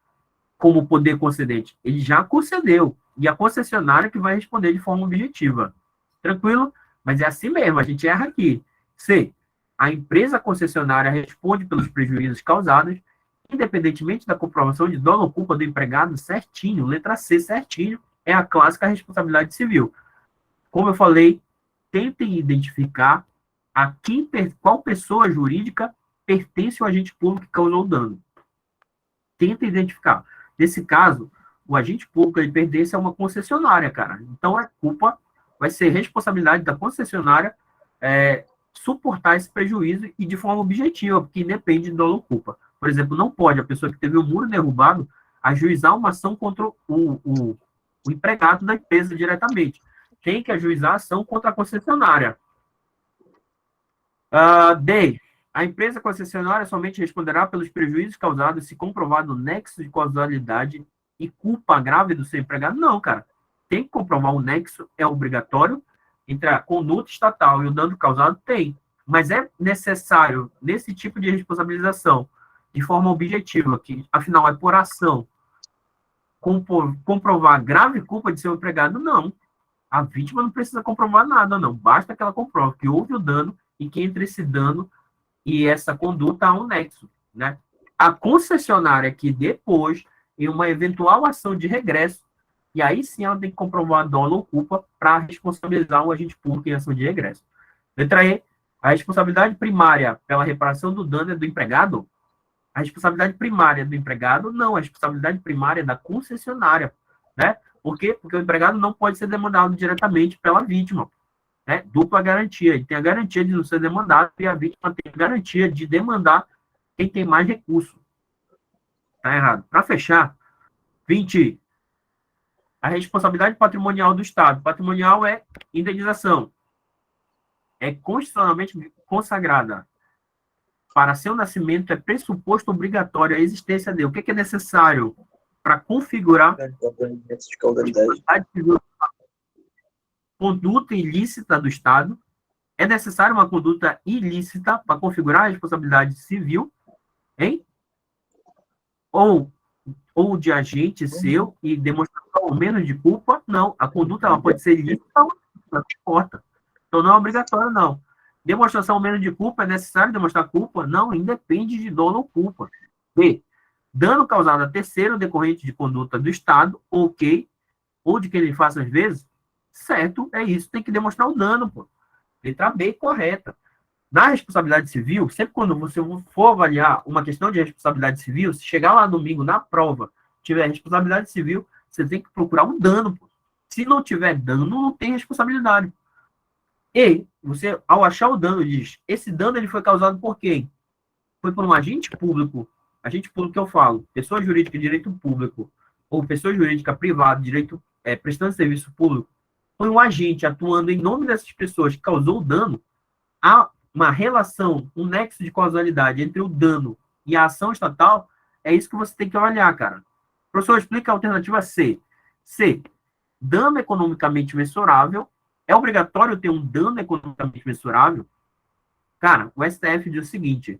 como poder concedente. Ele já concedeu, e a concessionária que vai responder de forma objetiva. Tranquilo? Mas é assim mesmo, a gente erra aqui. C. A empresa concessionária responde pelos prejuízos causados, independentemente da comprovação de dolo ou culpa do empregado, certinho. Letra C, certinho, é a clássica responsabilidade civil. Como eu falei, tentem identificar qual pessoa jurídica pertence ao agente público que causou o dano. Tentem identificar. Nesse caso, o agente público ele pertence a uma concessionária, cara. Então, a culpa vai ser responsabilidade da concessionária suportar esse prejuízo e de forma objetiva, porque independe de dolo ou culpa. Por exemplo, não pode a pessoa que teve o muro derrubado ajuizar uma ação contra o empregado da empresa diretamente. Tem que ajuizar a ação contra a concessionária. D. A empresa concessionária somente responderá pelos prejuízos causados se comprovado o nexo de causalidade e culpa grave do seu empregado? Não, cara. Tem que comprovar o nexo, é obrigatório, entre a conduta estatal e o dano causado, tem. Mas é necessário, nesse tipo de responsabilização, de forma objetiva, que afinal é por ação, comprovar grave culpa de seu empregado? Não. A vítima não precisa comprovar nada, não. Basta que ela comprove que houve o dano e que entre esse dano e essa conduta há um nexo, né? A concessionária que depois, em uma eventual ação de regresso, e aí sim ela tem que comprovar dolo ou culpa para responsabilizar o agente público em ação de regresso. Letra E, a responsabilidade primária pela reparação do dano é do empregado? A responsabilidade primária do empregado? Não, a responsabilidade primária é da concessionária, né? Por quê? Porque o empregado não pode ser demandado diretamente pela vítima, né? Dupla garantia. Ele tem a garantia de não ser demandado e a vítima tem a garantia de demandar quem tem mais recurso. Tá errado. Para fechar, 20. A responsabilidade patrimonial do Estado. Patrimonial é indenização. É constitucionalmente consagrada. Para seu nascimento, é pressuposto obrigatório a existência dele. O que é necessário para configurar conduta ilícita do Estado? É necessário uma conduta ilícita para configurar a responsabilidade civil, hein? Ou de agente seu e demonstração ao menos de culpa? Não. A conduta ela pode ser ilícita ou não importa. Então não é obrigatório, não. Demonstração ao menos de culpa, é necessário demonstrar culpa? Não, independe de dolo ou culpa. B. Dano causado a terceiro decorrente de conduta do Estado, ok, ou de quem ele faça às vezes, certo, é isso, tem que demonstrar o dano, pô. Letra B, correta. Na responsabilidade civil, sempre quando você for avaliar uma questão de responsabilidade civil, se chegar lá domingo na prova, tiver responsabilidade civil, você tem que procurar um dano, pô. Se não tiver dano, não tem responsabilidade. E você, ao achar o dano, diz, esse dano ele foi causado por quem? Foi por um agente público que eu falo, pessoa jurídica de direito público, ou pessoa jurídica privada, direito, prestando serviço público, foi um agente atuando em nome dessas pessoas que causou o dano, há uma relação, um nexo de causalidade entre o dano e a ação estatal, é isso que você tem que avaliar, cara. Professor, explica a alternativa C. C, dano economicamente mensurável. É obrigatório ter um dano economicamente mensurável? Cara, o STF diz o seguinte,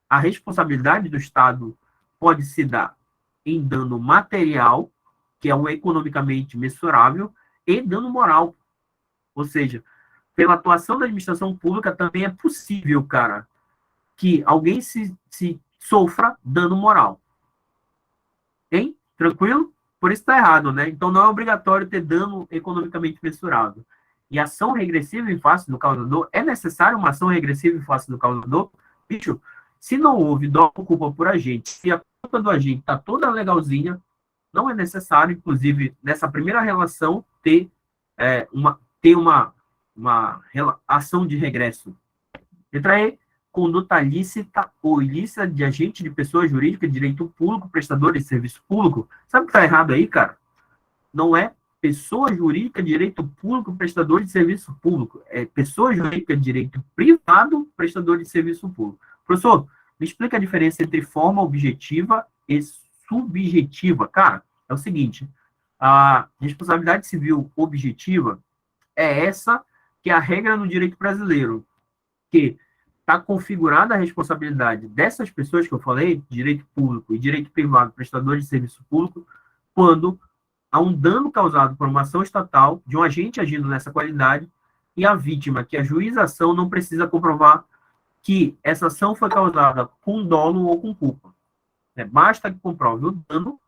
a responsabilidade do Estado pode se dar em dano material, que é o economicamente mensurável, e dano moral. Ou seja, pela atuação da administração pública também é possível, cara, que alguém se sofra dano moral. Hein? Tranquilo? Por isso está errado, né? Então não é obrigatório ter dano economicamente mensurável. E ação regressiva em face do causador, é necessário uma ação regressiva em face do causador? Bicho, se não houve dolo ou culpa por agente, se a culpa do agente está toda legalzinha, não é necessário, inclusive, nessa primeira relação, ter uma ação de regresso. Letra E, conduta lícita ou ilícita de agente de pessoa jurídica de direito público, prestador de serviço público. Sabe o que está errado aí, cara? Não é pessoa jurídica de direito público, prestador de serviço público. É pessoa jurídica de direito privado, prestador de serviço público. Professor, me explica a diferença entre forma objetiva e subjetiva. Cara, é o seguinte, a responsabilidade civil objetiva é essa que é a regra no direito brasileiro, que está configurada a responsabilidade dessas pessoas que eu falei, direito público e direito privado, prestador de serviço público, quando há um dano causado por uma ação estatal de um agente agindo nessa qualidade e a vítima, que a juização não precisa comprovar que essa ação foi causada com dolo ou com culpa. Basta que comprove o dano,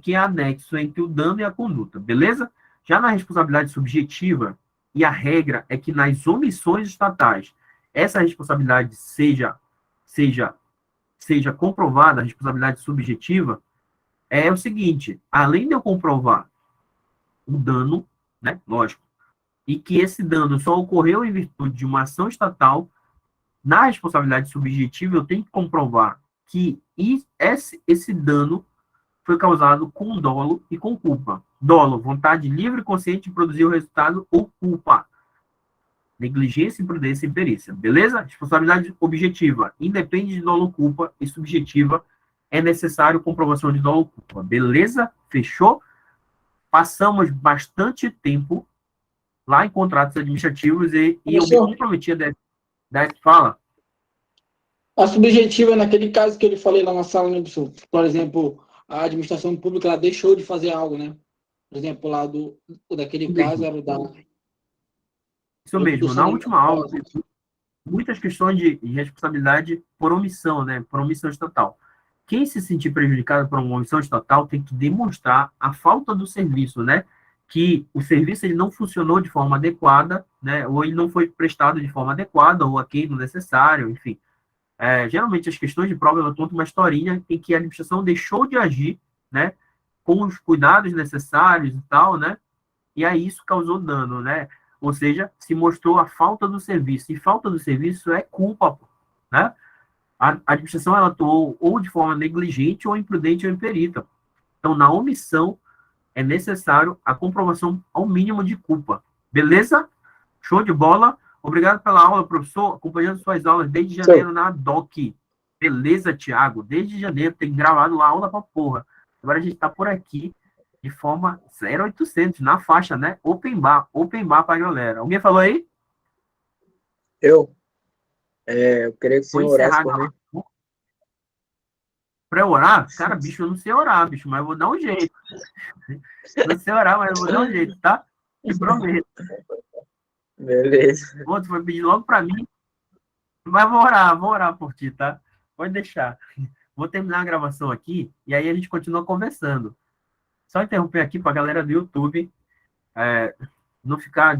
que é anexo entre o dano e a conduta, beleza? Já na responsabilidade subjetiva, e a regra é que nas omissões estatais, essa responsabilidade seja comprovada, a responsabilidade subjetiva, é o seguinte, além de eu comprovar o dano, né, lógico, e que esse dano só ocorreu em virtude de uma ação estatal, na responsabilidade subjetiva eu tenho que comprovar que esse dano foi causado com dolo e com culpa. Dolo, vontade livre e consciente de produzir o resultado, ou culpa, Negligência, imprudência e imperícia. Beleza? Responsabilidade objetiva independe de dolo ou culpa e subjetiva é necessário comprovação de dolo ou culpa. Beleza? Fechou? Passamos bastante tempo lá em contratos administrativos e eu me comprometi a fala. A subjetiva é naquele caso que eu lhe falei lá na sala, né, professor? Por exemplo, a administração pública ela deixou de fazer algo, né? Por exemplo, lá daquele caso era o da... Isso mesmo. Na última aula, muitas questões de responsabilidade por omissão, né? Por omissão estatal. Quem se sentir prejudicado por uma omissão estatal tem que demonstrar a falta do serviço, né? Que o serviço ele não funcionou de forma adequada, né? Ou ele não foi prestado de forma adequada, ou aqui no necessário, enfim. Geralmente as questões de prova ela contam uma historinha em que a administração deixou de agir, né? Com os cuidados necessários e tal, né? E aí isso causou dano, né? Ou seja, se mostrou a falta do serviço. E falta do serviço é culpa, né? A administração ela atuou ou de forma negligente, ou imprudente, ou imperita. Então, na omissão, é necessário a comprovação ao mínimo de culpa. Beleza? Show de bola? Obrigado pela aula, professor. Acompanhando suas aulas desde janeiro na DOC. Beleza, Thiago? Desde janeiro, tem gravado lá aula pra porra. Agora a gente tá por aqui de forma 0800, na faixa, né? Open bar pra galera. Alguém falou aí? Eu queria que o Vou senhor orasse encerrar. por mim. Pra eu orar? Cara, bicho, eu não sei orar, bicho, mas eu vou dar um jeito. Não sei orar, mas eu vou dar um jeito, tá? Te prometo. Beleza. Pô, tu foi pedir logo pra mim. Mas vou orar por ti, tá? Pode deixar. Vou terminar a gravação aqui e aí a gente continua conversando. Só interromper aqui pra galera do YouTube não ficar